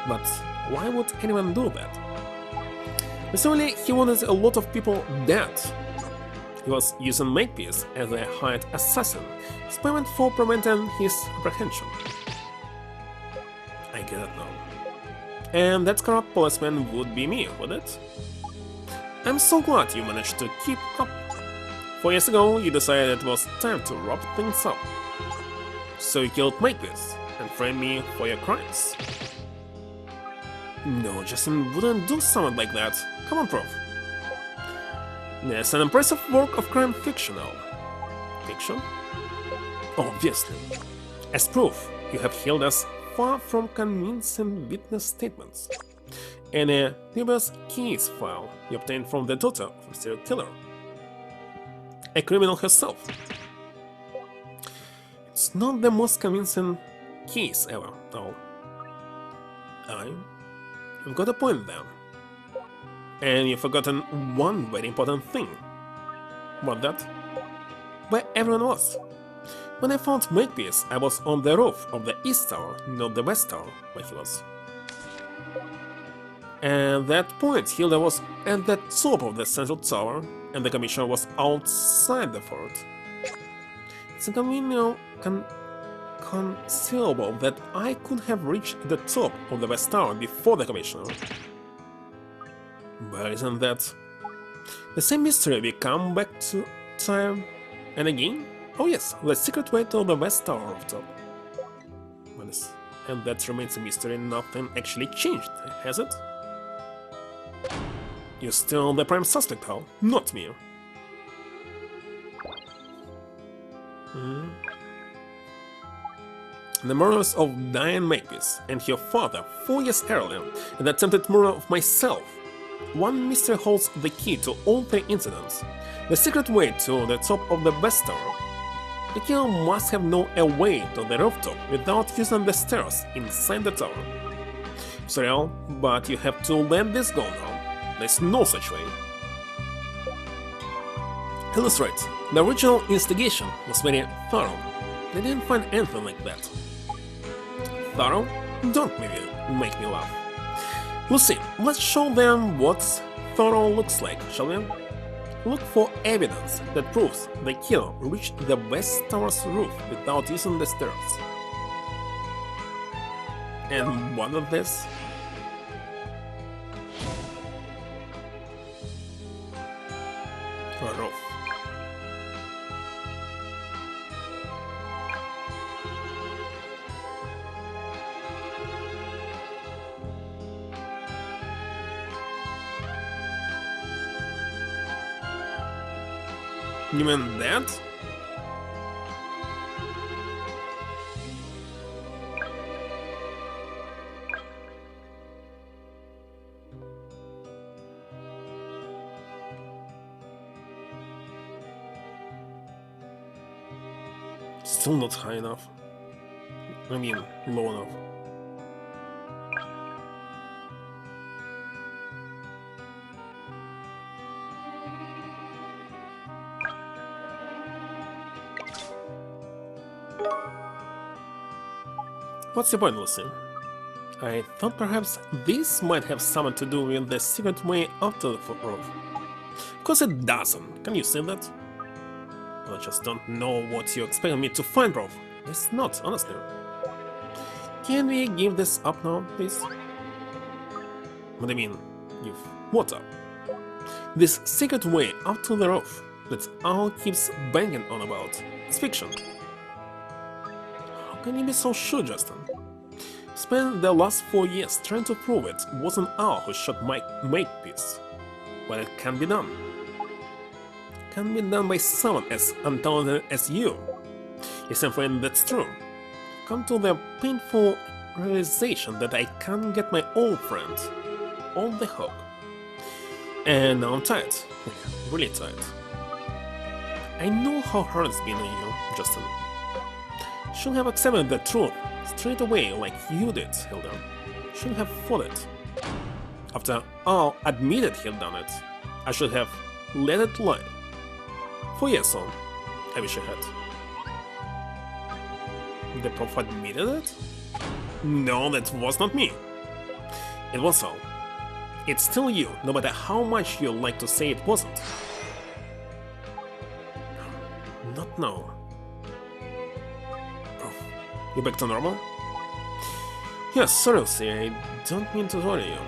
But why would anyone do that? Presumably, he wanted a lot of people dead. He was using Makepeace as a hired assassin, as payment for preventing his apprehension. I get it now. And that corrupt policeman would be me, would it? I'm so glad you managed to keep up. 4 years ago, you decided it was time to wrap things up. So you killed Makepeace and framed me for your crimes. No, Justin wouldn't do something like that. Come on, Prof. There's an impressive work of crime fiction now. Fiction? Obviously. As proof, you have held us far from convincing witness statements. And a dubious case file you obtained from the daughter of a serial killer. A criminal herself. It's not the most convincing case ever, though. You've got a point there. And you've forgotten one very important thing. What that? Where everyone was. When I found Makepeace, I was on the roof of the East Tower, not the West Tower, where he was. At that point, Hilda was at the top of the Central Tower, and the Commissioner was outside the fort. It's inconceivable that I could have reached the top of the West Tower before the Commissioner. But isn't that the same mystery we come back to time and again? Oh yes, the secret way to the West Tower rooftop. And that remains a mystery, nothing actually changed, has it? You're still the prime suspect, Hal, not me. The murders of Diane Makepeace and her father 4 years earlier, and the attempted murder of myself. One mystery holds the key to all 3 incidents. The secret way to the top of the West Tower. The killer must have known a way to the rooftop without using the stairs inside the tower. Sorry, Al, but you have to let this go now. There's no such way. Illustrate. The original investigation was very thorough. They didn't find anything like that. Thorough? Don't make me laugh. Lucy, let's show them what thorough looks like, shall we? Look for evidence that proves the killer reached the West Tower's roof without using the stairs. And what of this? A roof. You mean that? Still not high enough. I mean, low enough. What's your point, Lucy? I thought perhaps this might have something to do with the secret way up to the roof. Of course it doesn't, can you see that? I just don't know what you expect me to find, bro. It's not, honestly. Can we give this up now, please? What do you mean, give what up? This secret way up to the roof that all keeps banging on about. It's fiction. How can you be so sure, Justin? Spent the last 4 years trying to prove it wasn't Al who shot my Makepeace. But it can be done. It can be done by someone as untalented as you. Yes, I'm afraid that's true. Come to the painful realization that I can't get my old friend on the hook. And now I'm tired. Really tired. I know how hard it's been on you, Justin. Should have accepted the truth straight away like you did, Hilda. Should have fought it. After Al admitted he'd done it, I should have let it lie. 4 years on, I wish I had. The prof admitted it? No, that was not me. It was Al. It's still you, no matter how much you like to say it wasn't. Not now. Prof, you back to normal? Yes, seriously, I don't mean to worry you.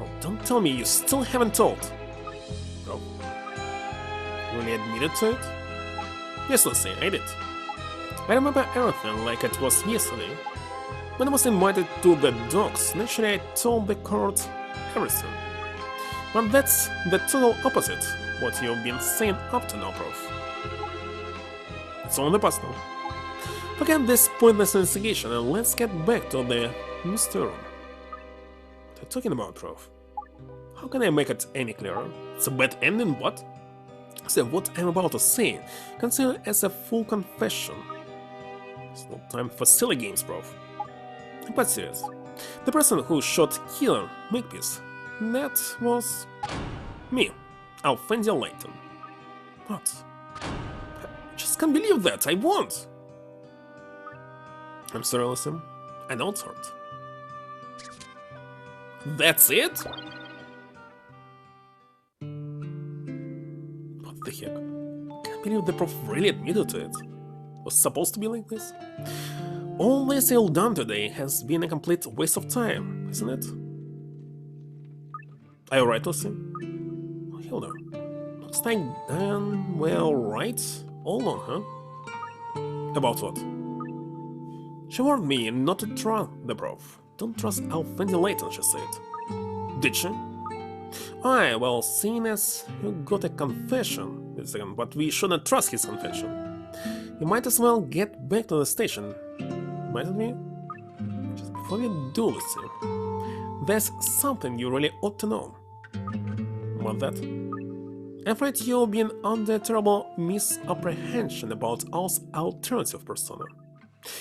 Oh, don't tell me you still haven't told. Prof, you really admitted to it? Yes, Lucy, I did. I remember everything like it was yesterday. When I was invited to the docks, naturally I told the court everything. But that's the total opposite what you've been saying up to now, Prof. It's all in the past now. Forget this pointless investigation and let's get back to the mystery room. What are you talking about, Prof? How can I make it any clearer? It's a bad ending, what? So what I'm about to say, consider it as a full confession. It's no time for silly games, Prof. But serious. The person who shot Killer Makepeace, that was me, Alfendia Layton. What? I just can't believe that, I won't! I'm sorry, listen, I don't hurt. That's it? What the heck? Can't believe the prof really admitted to it. Was supposed to be like this? All this you've done today has been a complete waste of time, isn't it? Are you right, Lucy? Oh, Hilda. Looks like Dan were right all along, huh? About what? She warned me not to trust the prof. Don't trust Alfendia Layton, she said. Did she? Aye, well, seeing as you got a confession, but we shouldn't trust his confession. You might as well get back to the station. Mightn't we? Just before you do, Lucy, there's something you really ought to know. What that? I'm afraid you've been under terrible misapprehension about Al's alternative persona.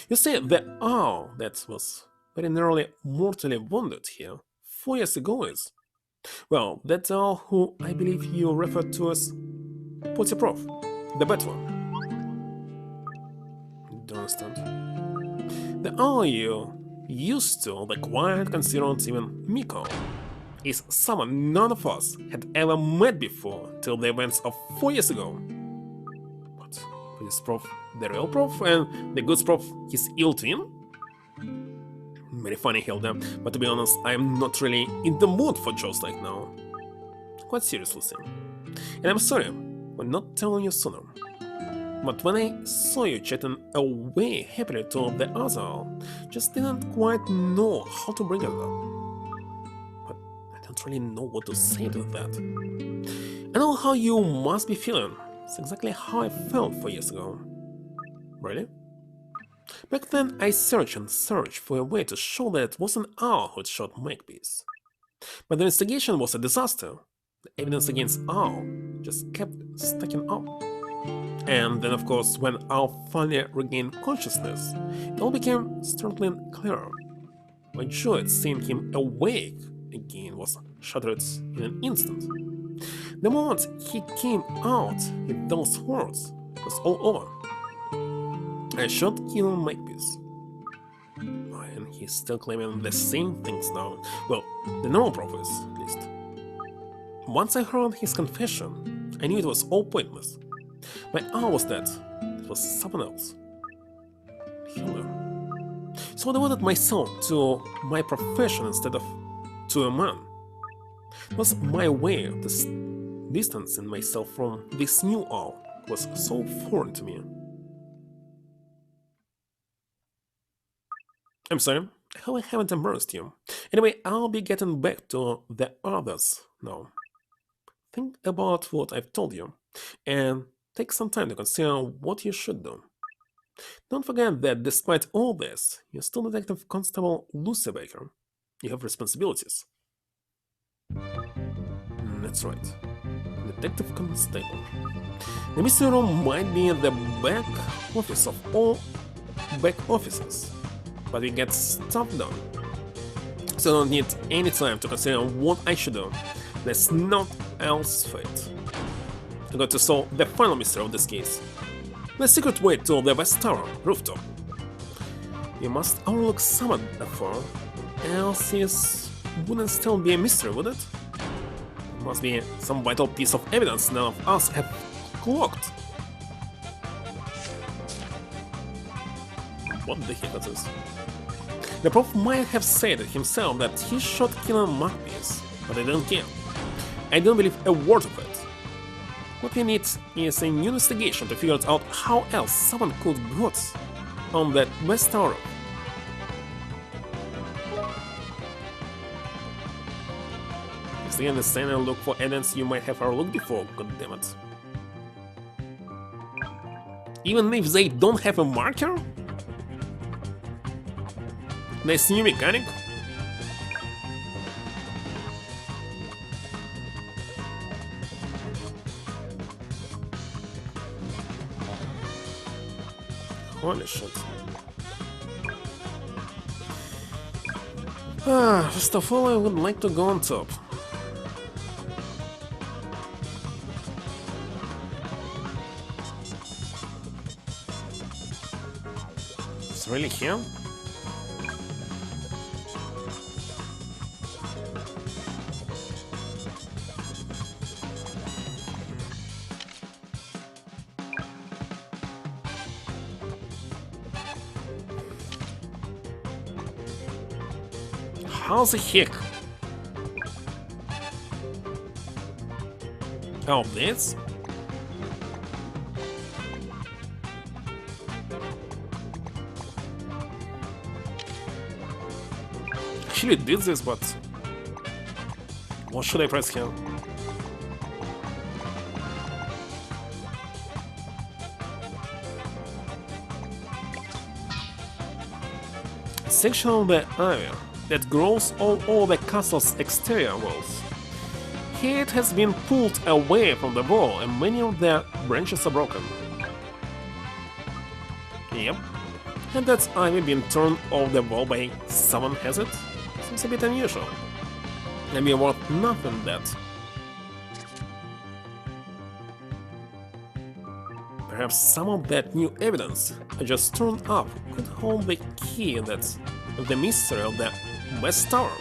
You see, the Al that was very nearly mortally wounded here 4 years ago is... Well, that's Al who I believe you referred to as Potty Prof, the bad one. Don't understand. The Al you used to, the quiet, considerate, even Miko, is someone none of us had ever met before till the events of 4 years ago. What? Is Prof the real Prof and the good Prof his ill twin? Very funny, Hilda, but to be honest, I'm not really in the mood for jokes like now. Quite seriously, Sam. And I'm sorry for not telling you sooner. But when I saw you chatting away happily to the other Al, just didn't quite know how to bring it up. But I don't really know what to say to that. I know how you must be feeling. It's exactly how I felt 4 years ago. Really? Back then I searched and searched for a way to show that it wasn't Al who'd shot Makepeace. But the investigation was a disaster. The evidence against Al just kept stacking up. And then, of course, when Al finally regained consciousness, it all became startlingly clear. My joy at seeing him awake again was shattered in an instant. The moment he came out with those words, it was all over. I shot Killer Makepeace. And he's still claiming the same things now. Well, the normal proof is, at least. Once I heard his confession, I knew it was all pointless. My aunt was dead. It was someone else. Healer. So I devoted myself to my profession instead of to a man. It was my way of distancing myself from this new owl. It was so foreign to me. I'm sorry, I hope I haven't embarrassed you. Anyway, I'll be getting back to the others now. Think about what I've told you, and take some time to consider what you should do. Don't forget that despite all this, you're still Detective Constable Lucy Baker. You have responsibilities. That's right. Detective Constable. The mystery room might be the back office of all back offices, but we get stuff done. So I don't need any time to consider what I should do. There's not else fate. I got to solve the final mystery of this case. The secret way to the West Tower rooftop. You must overlook someone therefore, else this wouldn't still be a mystery, would it? It must be some vital piece of evidence none of us have clocked. What the heck is this? The prof might have said it himself that he shot Killer Marquis, but I don't care. I don't believe a word of it. What we need is a new investigation to figure out how else someone could got on that West Tower. Stay in the stand and look for evidence you might have overlooked before, goddammit. Even if they don't have a marker? This new mechanic? Holy shit. First of all, I would like to go on top. It's really him? How the heck? Oh, this? Actually did this, but what should I press here? Section of the area that grows all over the castle's exterior walls. Here it has been pulled away from the wall and many of the branches are broken. Yep. And that's ivy been torn off the wall by someone, has it? Seems a bit unusual. Maybe worth nothing that. Perhaps some of that new evidence I just turned up could hold the key that's the mystery of the West Tower.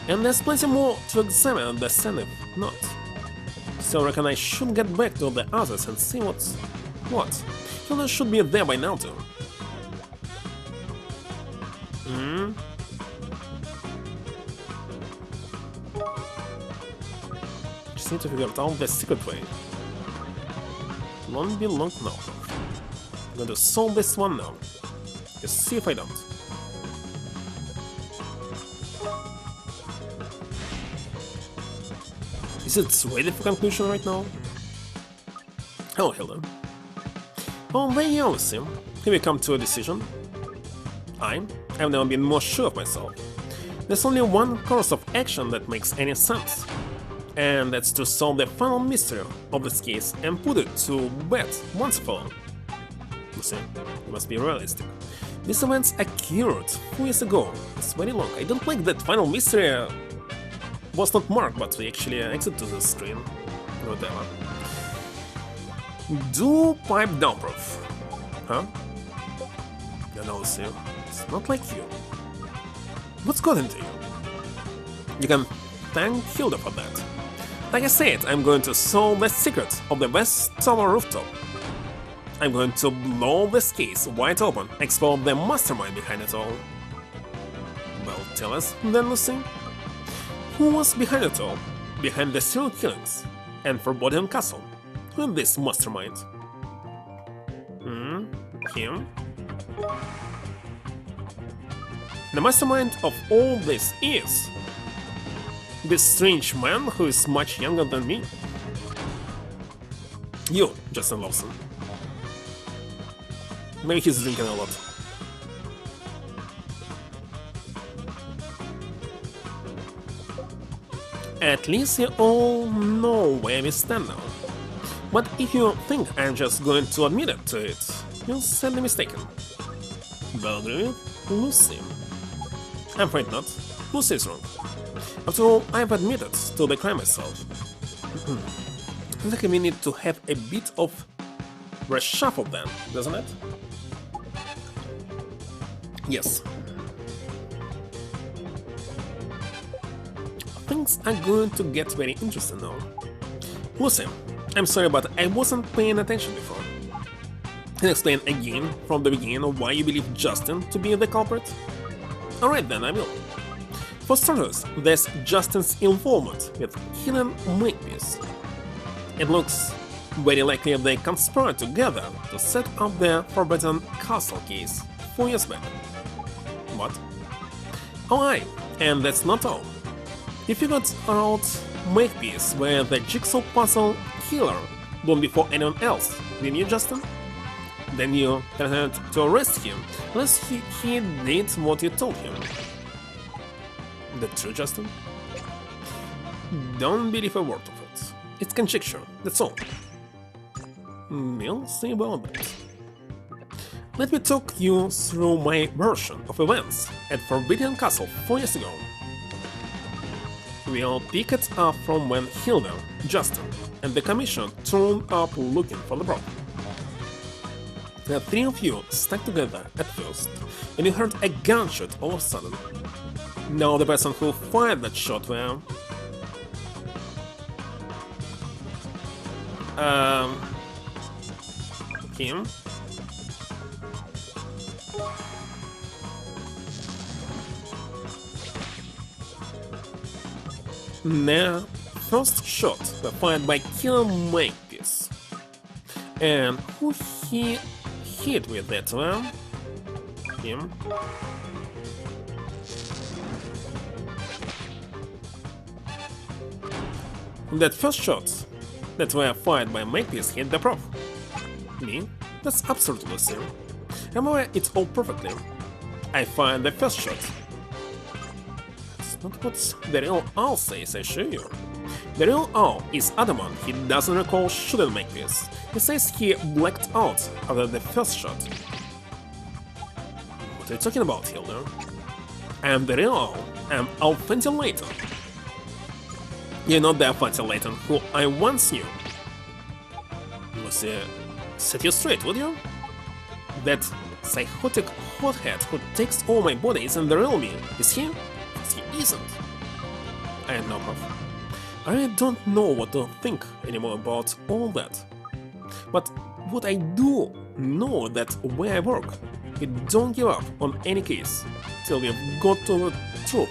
And there's plenty more to examine the scene if not. So I reckon I should get back to the others and see what's what. Hilda should be there by now too. Just need to figure out the secret way. Won't be long now. I'm going to solve this one now. Just see if I don't. Is it ready for conclusion right now? Hello, Hilda. Oh, there you are, Sim. Have you come to a decision? I've never been more sure of myself. There's only one course of action that makes any sense. And that's to solve the final mystery of this case and put it to bed once for all. Listen, you must be realistic. These events occurred 4 years ago. It's very long. I don't like that final mystery was not marked, but we actually exit to the screen. Whatever. Do pipe down, prof. Huh? I know, see. It's not like you. What's got into you? You can thank Hilda for that. Like I said, I'm going to solve the secret of the West Tower rooftop. I'm going to blow this case wide open, expose the mastermind behind it all. Well, tell us then, Lucy. Who was behind it all? Behind the serial killings and Forbidden Castle? Who is this mastermind? Him? The mastermind of all this is this strange man who is much younger than me. You, Justin Lawson. Maybe he's drinking a lot. At least you all know where we stand now. But if you think I'm just going to admit it to it, you're sadly mistaken. Belgrade, Lucy. I'm afraid not. Lucy is wrong. After all, I've admitted to the crime myself. I think we need to have a bit of reshuffle then, doesn't it? Yes. Things are going to get very interesting now. Lucy, I'm sorry, but I wasn't paying attention before. Can you explain again from the beginning why you believe Justin to be the culprit? Alright then, I will. For starters, there's Justin's involvement with killing Makepeace. It looks very likely they conspired together to set up the Forbidden Castle case 4 years back. What? Oh aye, and that's not all. You figured out Makepeace were the jigsaw puzzle killer long before anyone else, didn't you, Justin? Then you had to arrest him unless he did what you told him. That's true, Justin? Don't believe a word of it. It's conjecture, that's all. We'll see about that. Let me talk you through my version of events at Forbidden Castle 4 years ago. We'll pick it up from when Hilda, Justin, and the Commission turned up looking for the prop. The three of you stuck together at first, and you heard a gunshot all of a sudden. Now the person who fired that shot were... him? The first shot were fired by Killer Makepeace. And who he hit with that one? Him. That first shot that were fired by Makepeace hit the prop. Me? That's absolutely the same. Remember it all perfectly. I fired the first shot. That's not what the real Al says, I assure you. The real Al is adamant he doesn't recall shooting Makepeace. He says he blacked out after the first shot. What are you talking about, Hilda? I am the real Al. I am Alphanty Layton. You're not the Alphanty Layton who I once knew. Lucy, set you straight, would you? That psychotic hothead who takes all my body isn't the real me, is he? Yes, he isn't. I had no proof. I really don't know what to think anymore about all that. But what I do know that where I work, we don't give up on any case till we've got to the truth.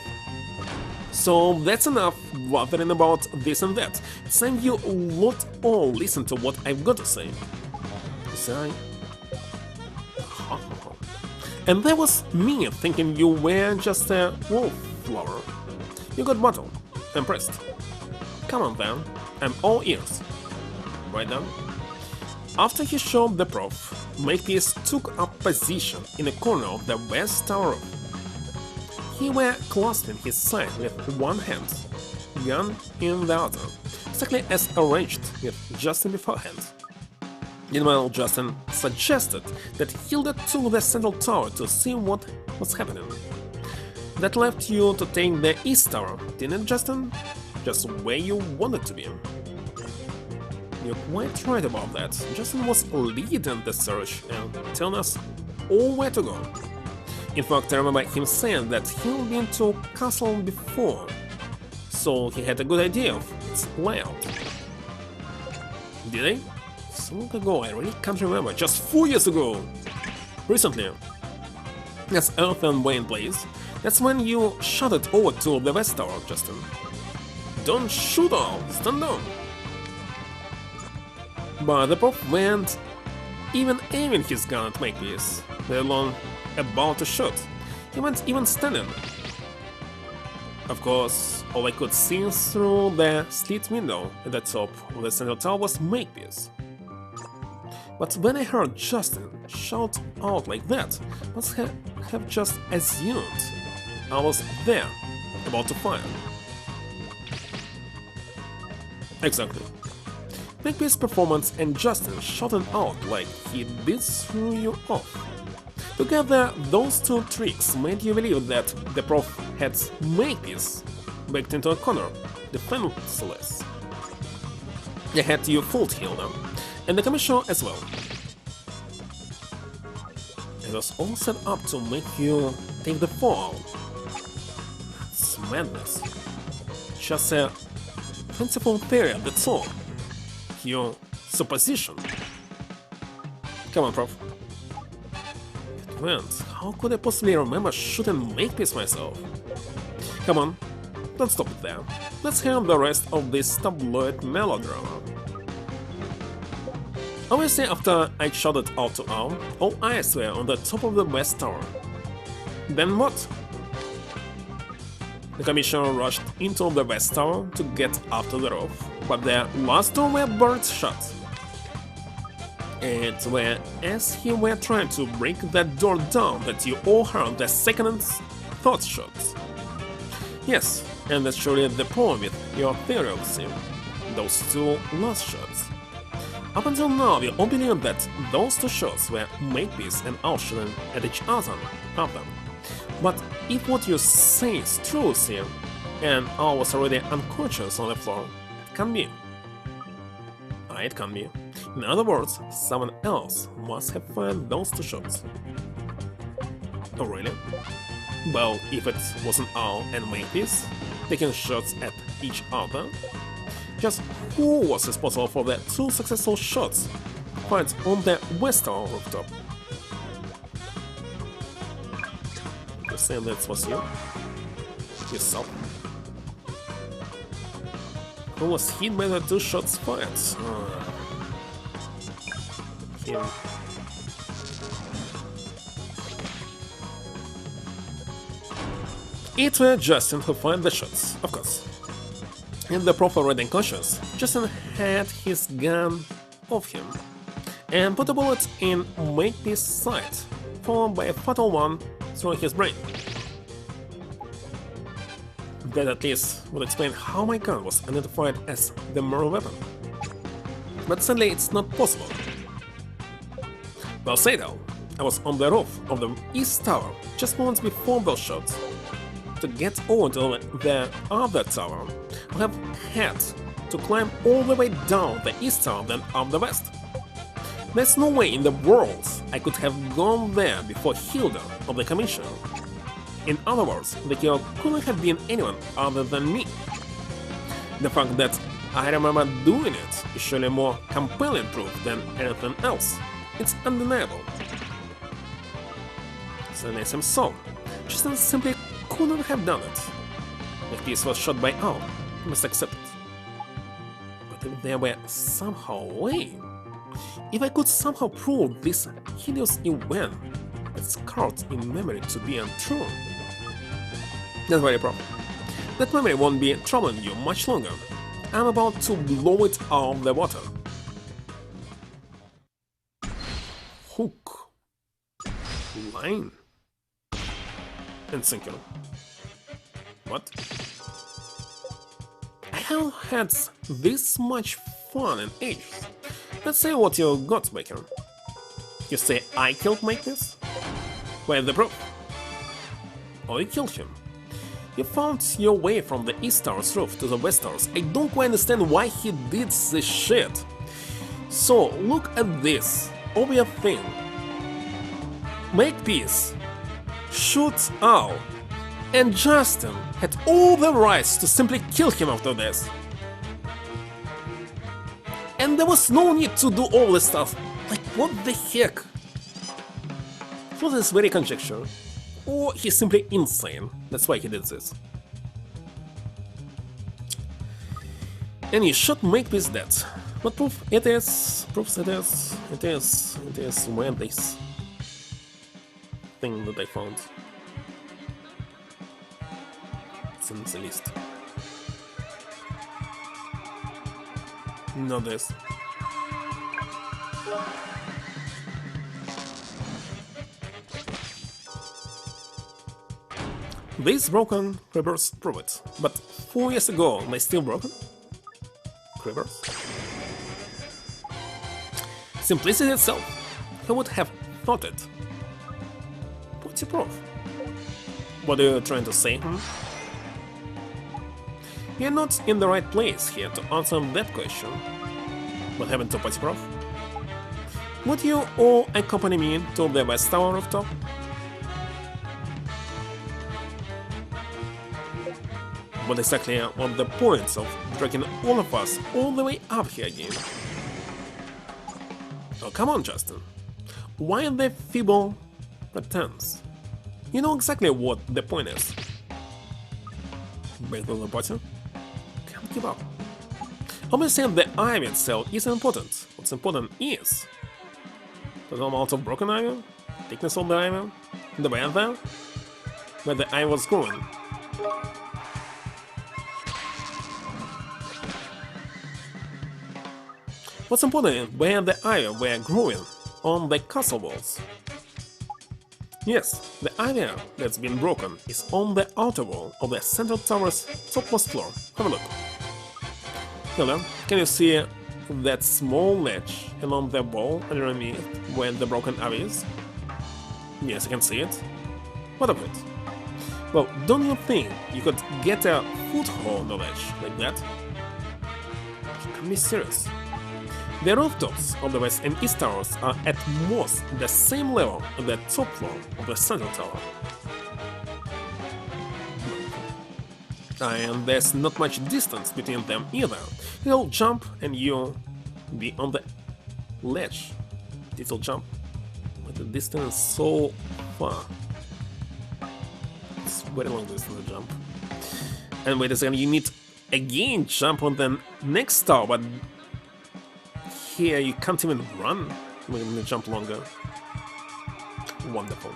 So that's enough blathering about this and that. It's time you lot all listen to what I've got to say. So and that was me thinking you were just a wallflower. You got bottled. Impressed. Come on then, I'm all ears. Right then? After he showed the proof, Makepeace took up position in a corner of the west tower. He were clasping his side with one hand, gun in the other, exactly as arranged with Justin beforehand. Meanwhile, Justin suggested that Hilda took the central tower to see what was happening. That left you to take the east tower, didn't it, Justin? Just where you wanted to be. You're quite right about that. Justin was leading the search and telling us all where to go. In fact, I remember him saying that he'd been to castle before, so he had a good idea of its layout. Did I? So long ago, I really can't remember. Just 4 years ago! Recently. As Earth and Wayne plays, that's when you shot it over to the West Tower, Justin. Don't shoot all, stand down! But the prof went even aiming his gun at Makepeace, let alone about to shoot. He went even standing. Of course, all I could see through the slit window at the top of the central tower was Makepeace. But when I heard Justin shout out like that, I must have just assumed I was there, about to fire. Exactly. Makepeace's performance and Justin shouting out like he did threw you off. Together, those two tricks made you believe that the prof had Makepeace backed into a corner, defenseless. They had you full heal them, and the commissioner as well. It was all set up to make you take the fall. It's madness. Just a fanciful theory at the top. Your supposition. Come on, prof. It went. How could I possibly remember shooting Makepeace myself? Come on, don't stop it there. Let's hear the rest of this tabloid melodrama. Obviously, after I shot it out to arm, all eyes were on the top of the West Tower. Then what? The commissioner rushed into the West Tower to get up to the roof, but the last door were burned shut. It were as he were trying to break that door down that you all heard the second and third shots. Yes, and that's surely the problem with your theory of Sim, those two last shots. Up until now, we all believe that those two shots were Makepeace and Al shooting at each other after. But if what you say is true, Sim, and Al was already unconscious on the floor, it can be. It can be. In other words, someone else must have fired those two shots. Oh really? Well, if it wasn't Al and Makepeace taking shots at each other, just who was responsible for the two successful shots fired on the West Tower rooftop? You're saying that was you? Yourself? Who was hit by the two shots fired? Him. It were Justin who fired the shots, of course. In the proper already unconscious, Justin had his gun off him and put a bullet in Makepeace's side, followed by a fatal one through his brain. That at least would explain how my gun was identified as the murder weapon. But sadly, it's not possible. Well said though, I was on the roof of the East Tower just moments before those shots. To get over to the other tower, I have had to climb all the way down the East Tower then up the West. There's no way in the world I could have gone there before Hilda of the Commission. In other words, the kill couldn't have been anyone other than me. The fact that I remember doing it is surely more compelling proof than anything else. It's undeniable. So nice and so, Justin simply couldn't have done it. Makepeace was shot by Al, I must accept it. But if there were somehow a way, if I could somehow prove this hideous event that's carved in memory to be untrue, that's very proper. That memory won't be troubling you much longer. I'm about to blow it out of the water. Hook. Line. And sinker. What? I haven't had this much fun in ages. Let's say what you got, Baker. You say I killed Makepeace? Where's the proof? Oh, you killed him. You found your way from the East Tower's roof to the West Tower's. I don't quite understand why he did this shit. So, look at this obvious thing. Makepeace shoots Al, and Justin had all the rights to simply kill him after this. And there was no need to do all this stuff. Like, what the heck? For this very conjecture. Or he's simply insane. That's why he did this. And you should make this dead. What proof it is? Proofs it is. It is where this thing that I found. It's in the list. Not this. These broken cribbers prove it, but 4 years ago they still broken? Cribbers? Simplicity itself. Who would have thought it? What's your proof? What are you trying to say, You're not in the right place here to answer that question. What happened to Potty Prof? Would you all accompany me to the West Tower rooftop? What exactly are the points of dragging all of us all the way up here again? Oh, come on, Justin. Why the feeble pretense? You know exactly what the point is. Back to the bottom. Can't give up. Obviously, the ivy itself isn't important. What's important is the amount of broken ivy, thickness of the ivy, the weather, where the ivy was growing. What's important is where the ivy were growing on the castle walls. Yes, the ivy that's been broken is on the outer wall of the central tower's topmost floor. Have a look. Hello, can you see that small ledge along the wall underneath where the broken ivy is? Yes, I can see it. What of it? Well, don't you think you could get a foothold on the ledge like that? You can be serious. The rooftops of the west and east towers are at most the same level as the top floor of the central tower. And there's not much distance between them either. You'll jump and you'll be on the ledge. It'll jump, but the distance is so far. It's very long distance to jump. And wait a second, you need again jump on the next tower, but here you can't even run when you jump longer. Wonderful.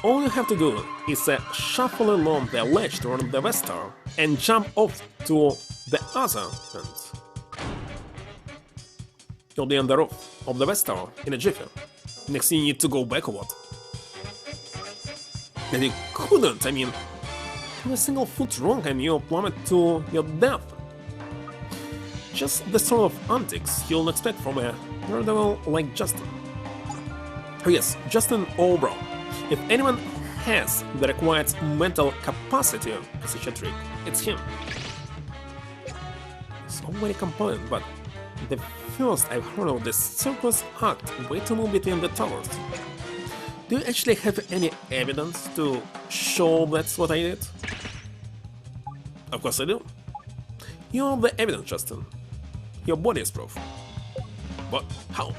All you have to do is shuffle along the ledge toward the west tower and jump off to the other end. You'll be on the roof of the west tower in a jiffy. Next thing you need to go backward. And you couldn't, I mean, put a single foot wrong and you plummet to your death. Just the sort of antics you'll expect from a daredevil like Justin. Oh yes, Justin O'Brown. If anyone has the required mental capacity for such a trick, it's him. So very compelling, but the first I've heard of this circus act way to move between the towers. Do you actually have any evidence to show that's what I did? Of course I do. You're the evidence, Justin. Your body is proof. But how?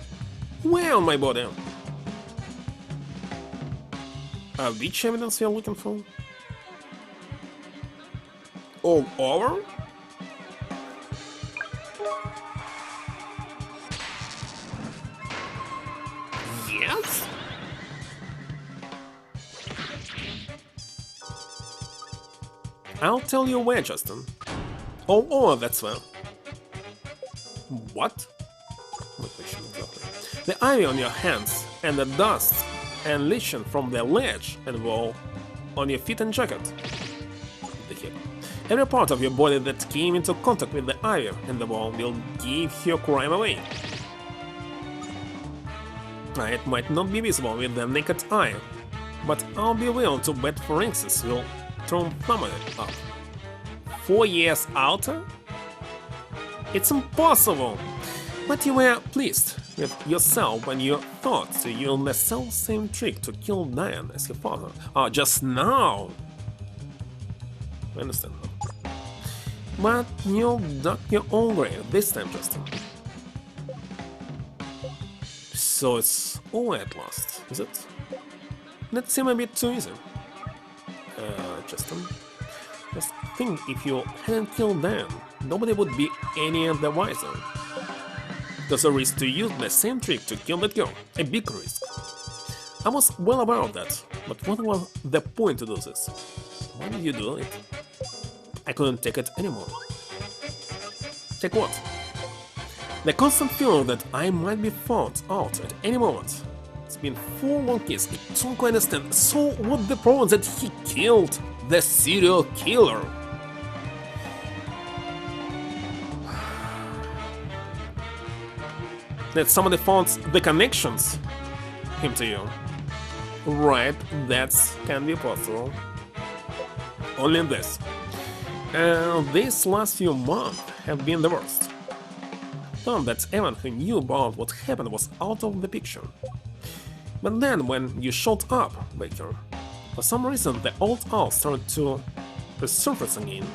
Where on my body? Which evidence you're looking for? All over? Yes? I'll tell you where, Justin. All over, that's well. What? The ivy on your hands and the dust and leaching from the ledge and wall on your feet and jacket. The heck? Every part of your body that came into contact with the ivy and the wall will give your crime away. It might not be visible with the naked eye, but I'll be willing to bet forensics will turn thumb it up. 4 years out? It's impossible! But you were pleased. with yourself when you thought you used the self-same trick to kill Diane as your father. Just now! I understand now. But you dug your own grave this time, Justin. So it's over at last, is it? That seemed a bit too easy. Justin, just think, if you hadn't killed Dan, nobody would be any the wiser. There's a risk to use the same trick to kill that girl, a big risk. I was well aware of that, but what was the point to do this? Why did you do it? I couldn't take it anymore. Take what? The constant fear that I might be found out at any moment. It's been 4 long years, it don't quite understand. So what the problem that he killed the serial killer? That somebody found the connections him to you. Right, that can be possible. Only this. These last few months have been the worst. Thought that everyone who knew about what happened was out of the picture. But then when you showed up, Baker, for some reason the old owl started to resurface again.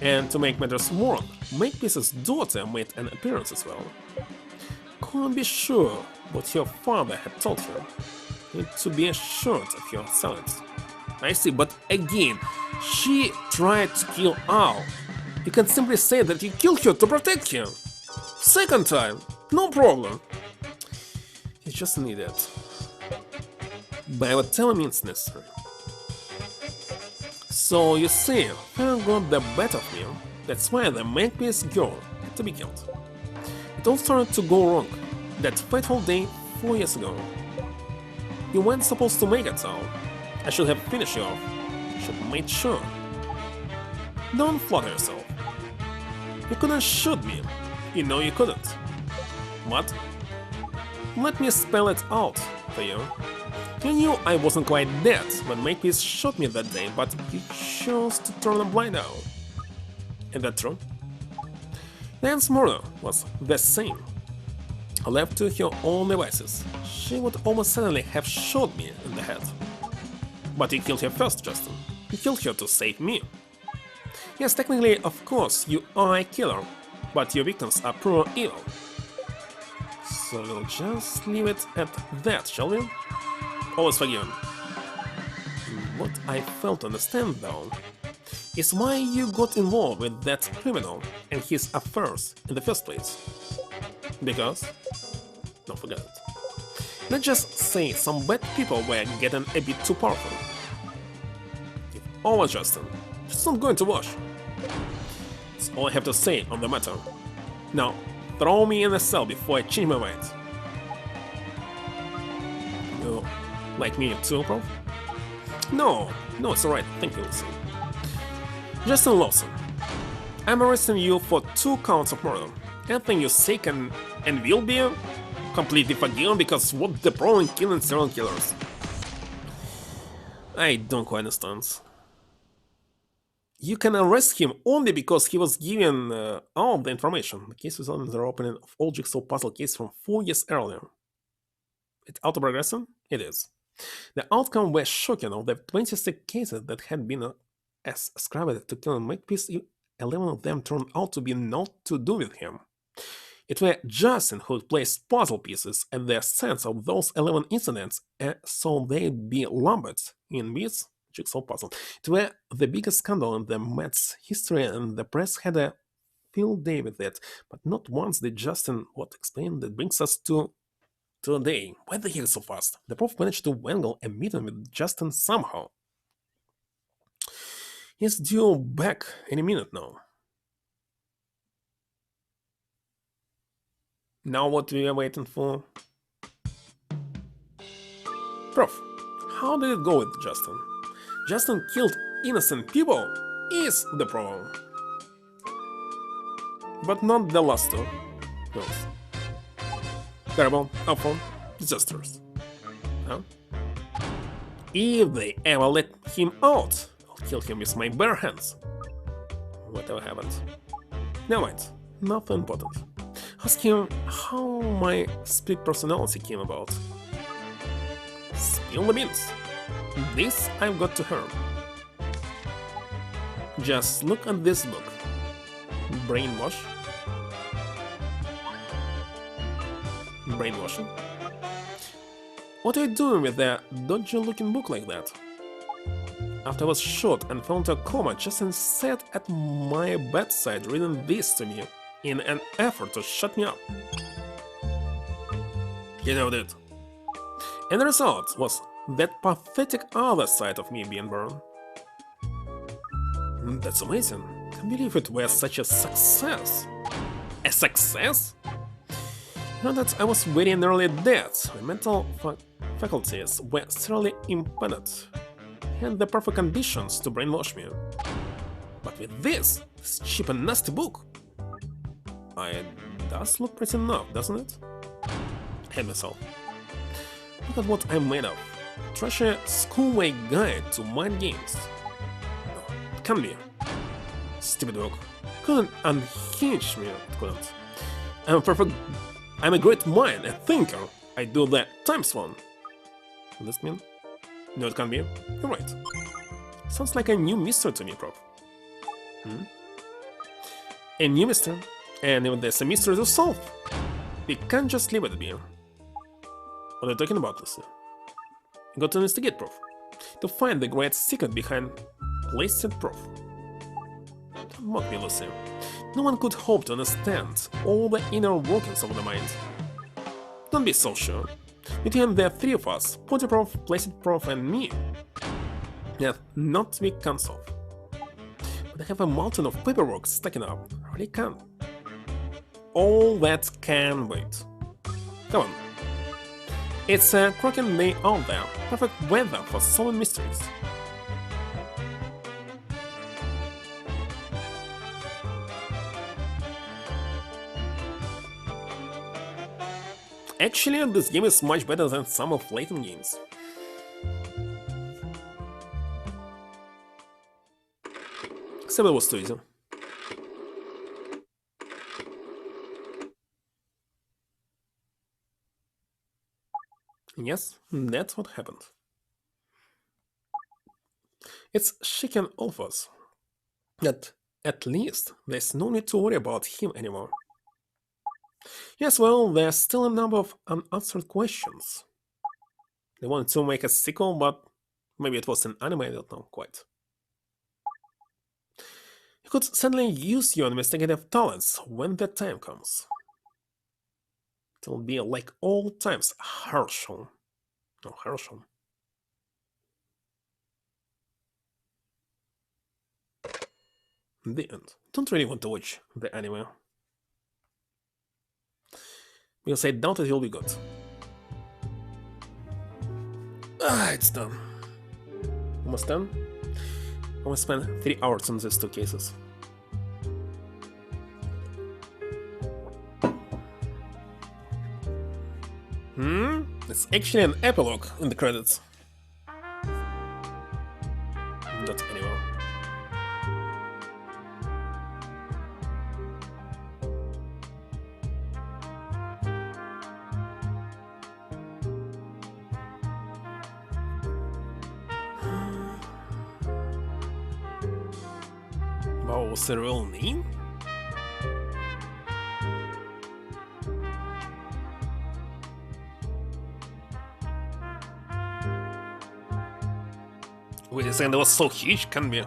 And to make matters worse, Makepeace's daughter made an appearance as well. Couldn't be sure what your father had told her. Need to be assured of your silence. I see, but again, she tried to kill Al. You can simply say that you killed her to protect him. Second time, no problem. You just need it. By whatever means necessary. So you see, Fear got the better of me. That's why the Makepeace girl had to be killed. It all started to go wrong that fateful day 4 years ago. You weren't supposed to make it, Al. I should have finished you off. Should have made sure. Don't flatter yourself. You couldn't shoot me. You know you couldn't. What? Let me spell it out for you. You knew I wasn't quite dead when Makepeace shot me that day, but you chose to turn a blind eye. Is that true? Dan's murder was the same. Left to her own devices, she would almost certainly have shot me in the head. But you killed her first, Justin. You killed her to save me. Yes, technically, of course, you are a killer, but your victims are pure evil. So we'll just leave it at that, shall we? Always forgiven. What I fail to understand, though, is why you got involved with that criminal and his affairs in the first place. Because? Don't forget it. Let's just say some bad people were getting a bit too powerful. If all was Justin, just not going to wash. That's all I have to say on the matter. Now, throw me in a cell before I change my mind. You like me too, Prof? No, it's alright, thank you, Listen. Justin Lawson, I'm arresting you for 2 counts of murder. Anything you say can and will be completely forgiven, because what's the problem in killing serial killers? I don't quite understand. You can arrest him only because he was given all the information. The case was on the opening of old Jigsaw puzzle case from 4 years earlier. It's auto-progressing? It is. The outcome was shocking. Of the 26 cases that had been ascribed to killing Makepeace, 11 of them turned out to be not to do with him. It were Justin who placed puzzle pieces at the sense of those 11 incidents, so they'd be lumbered in this jigsaw puzzle. It were the biggest scandal in the Mets' history, and the press had a field day with it, but not once did Justin what explain. That brings us to today. Why the hell so fast? The prof managed to wangle a meeting with Justin somehow. He's due back any minute now. Now what we are waiting for? Prof, how did it go with Justin? Justin killed innocent people is the problem. But not the last 2. Those. Terrible, awful, disastrous. Huh? If they ever let him out, I'll kill him with my bare hands. Whatever happened. Never mind, nothing important. Ask him how my split personality came about. Spill the beans. This I've got to her. Just look at this book. Brainwash. Brainwashing? What are you doing with a dodgy looking book like that? After I was shot and fell into a coma, Justin sat at my bedside reading this to me in an effort to shut me up. You know that. And the result was that pathetic other side of me being born. That's amazing. Can't believe it was such a success. A success? You know that I was very nearly dead. My mental faculties were thoroughly impeded, and the perfect conditions to brainwash me. But with this cheap and nasty book, it does look pretty enough, doesn't it? I hate myself. Look at what I'm made of. Trashy schoolway guide to mind games. No, it can't be. Stupid book. Couldn't unhinge me, it couldn't. I'm perfect. I'm a great mind, a thinker. I do the times one. Does this mean? No, it can't be. You're right. Sounds like a new mystery to me, Prof. A new mystery. And even there's a mystery to solve. We can't just leave it be. What are you talking about, Lucy? You got to investigate, Prof. To find the great secret behind Placid Prof. Don't mock me, Lucy. No one could hope to understand all the inner workings of the mind. Don't be so sure. Between the three of us, Potty Prof, Placid Prof, and me, that not we can solve. But I have a mountain of paperwork stacking up. I really can. All that can wait. Come on. It's a cracking day out there. Perfect weather for solving mysteries. Actually, this game is much better than some of Layton games. Except it was too easy. Yes, that's what happened. It's shaken all of us. That at least there's no need to worry about him anymore. Yes, well, there's still a number of unanswered questions. They wanted to make a sequel, but maybe it was an anime, I don't know quite. You could certainly use your investigative talents when the time comes. It'll be like old times, Herschel. No, Herschel. The end. Don't really want to watch the anime. Because I doubt it will be good. It's done. Almost done. I will spend 3 hours on these 2 cases. It's actually an epilogue in the credits. Not anymore. What was the real name? Wait a second, that was so huge, can be.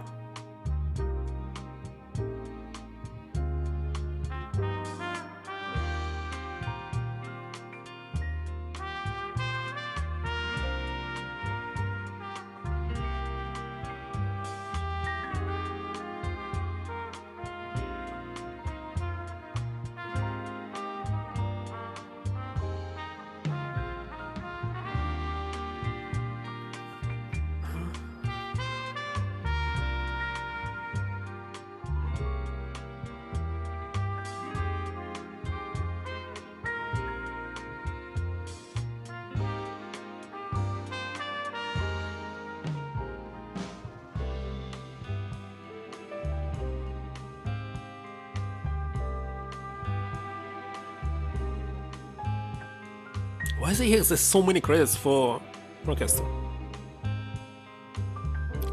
Why is he has so many credits for broadcasting?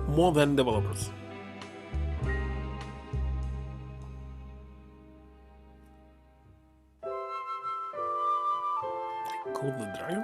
More than developers. Code the Dragon?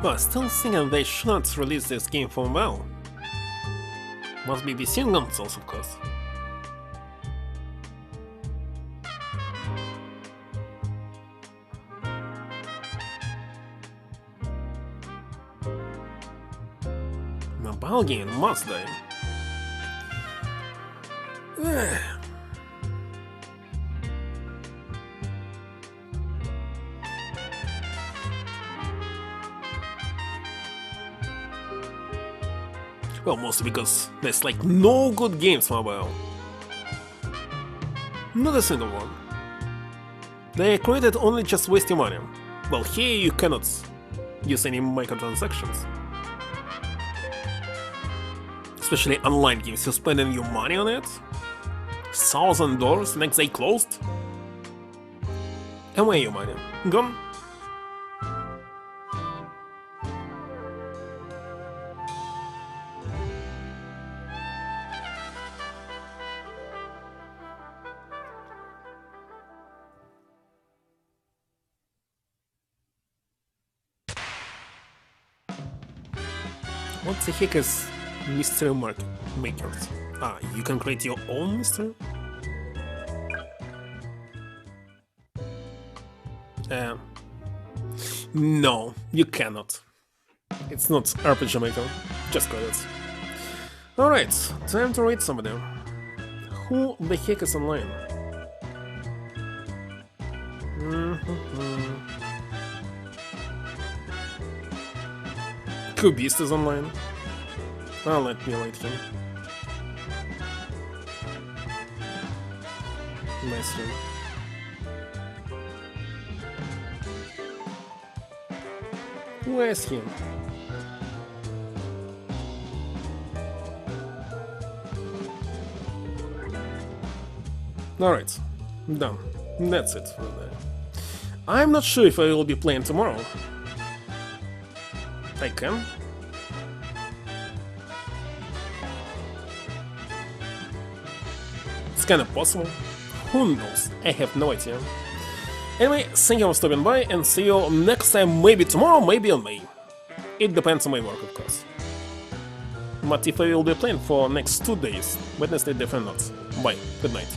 But still thinking they should not release this game for a while. Must be PC consoles, of course. Mobile game must die. Well, mostly because there's like no good games mobile. Not a single one. They created only just waste your money. Well, here you cannot use any microtransactions. Especially online games, you're spending your money on it. $1,000 next day closed. And where your money? Gone? What the heck is mystery market makers? Ah, you can create your own mystery? No, you cannot. It's not RPG Maker, just credits. Alright, time to read some of them. Who the heck is online? Cubist is online. I'll let me wait him. Nice stream. Where's him? Alright, done. That's it for today. I'm not sure if I will be playing tomorrow. I can. It's kinda possible. Who knows? I have no idea. Anyway, thank you for stopping by and see you next time, maybe tomorrow, maybe on May. It depends on my work, of course. But if I will be playing for next 2 days, Wednesday, definitely not. Bye, good night.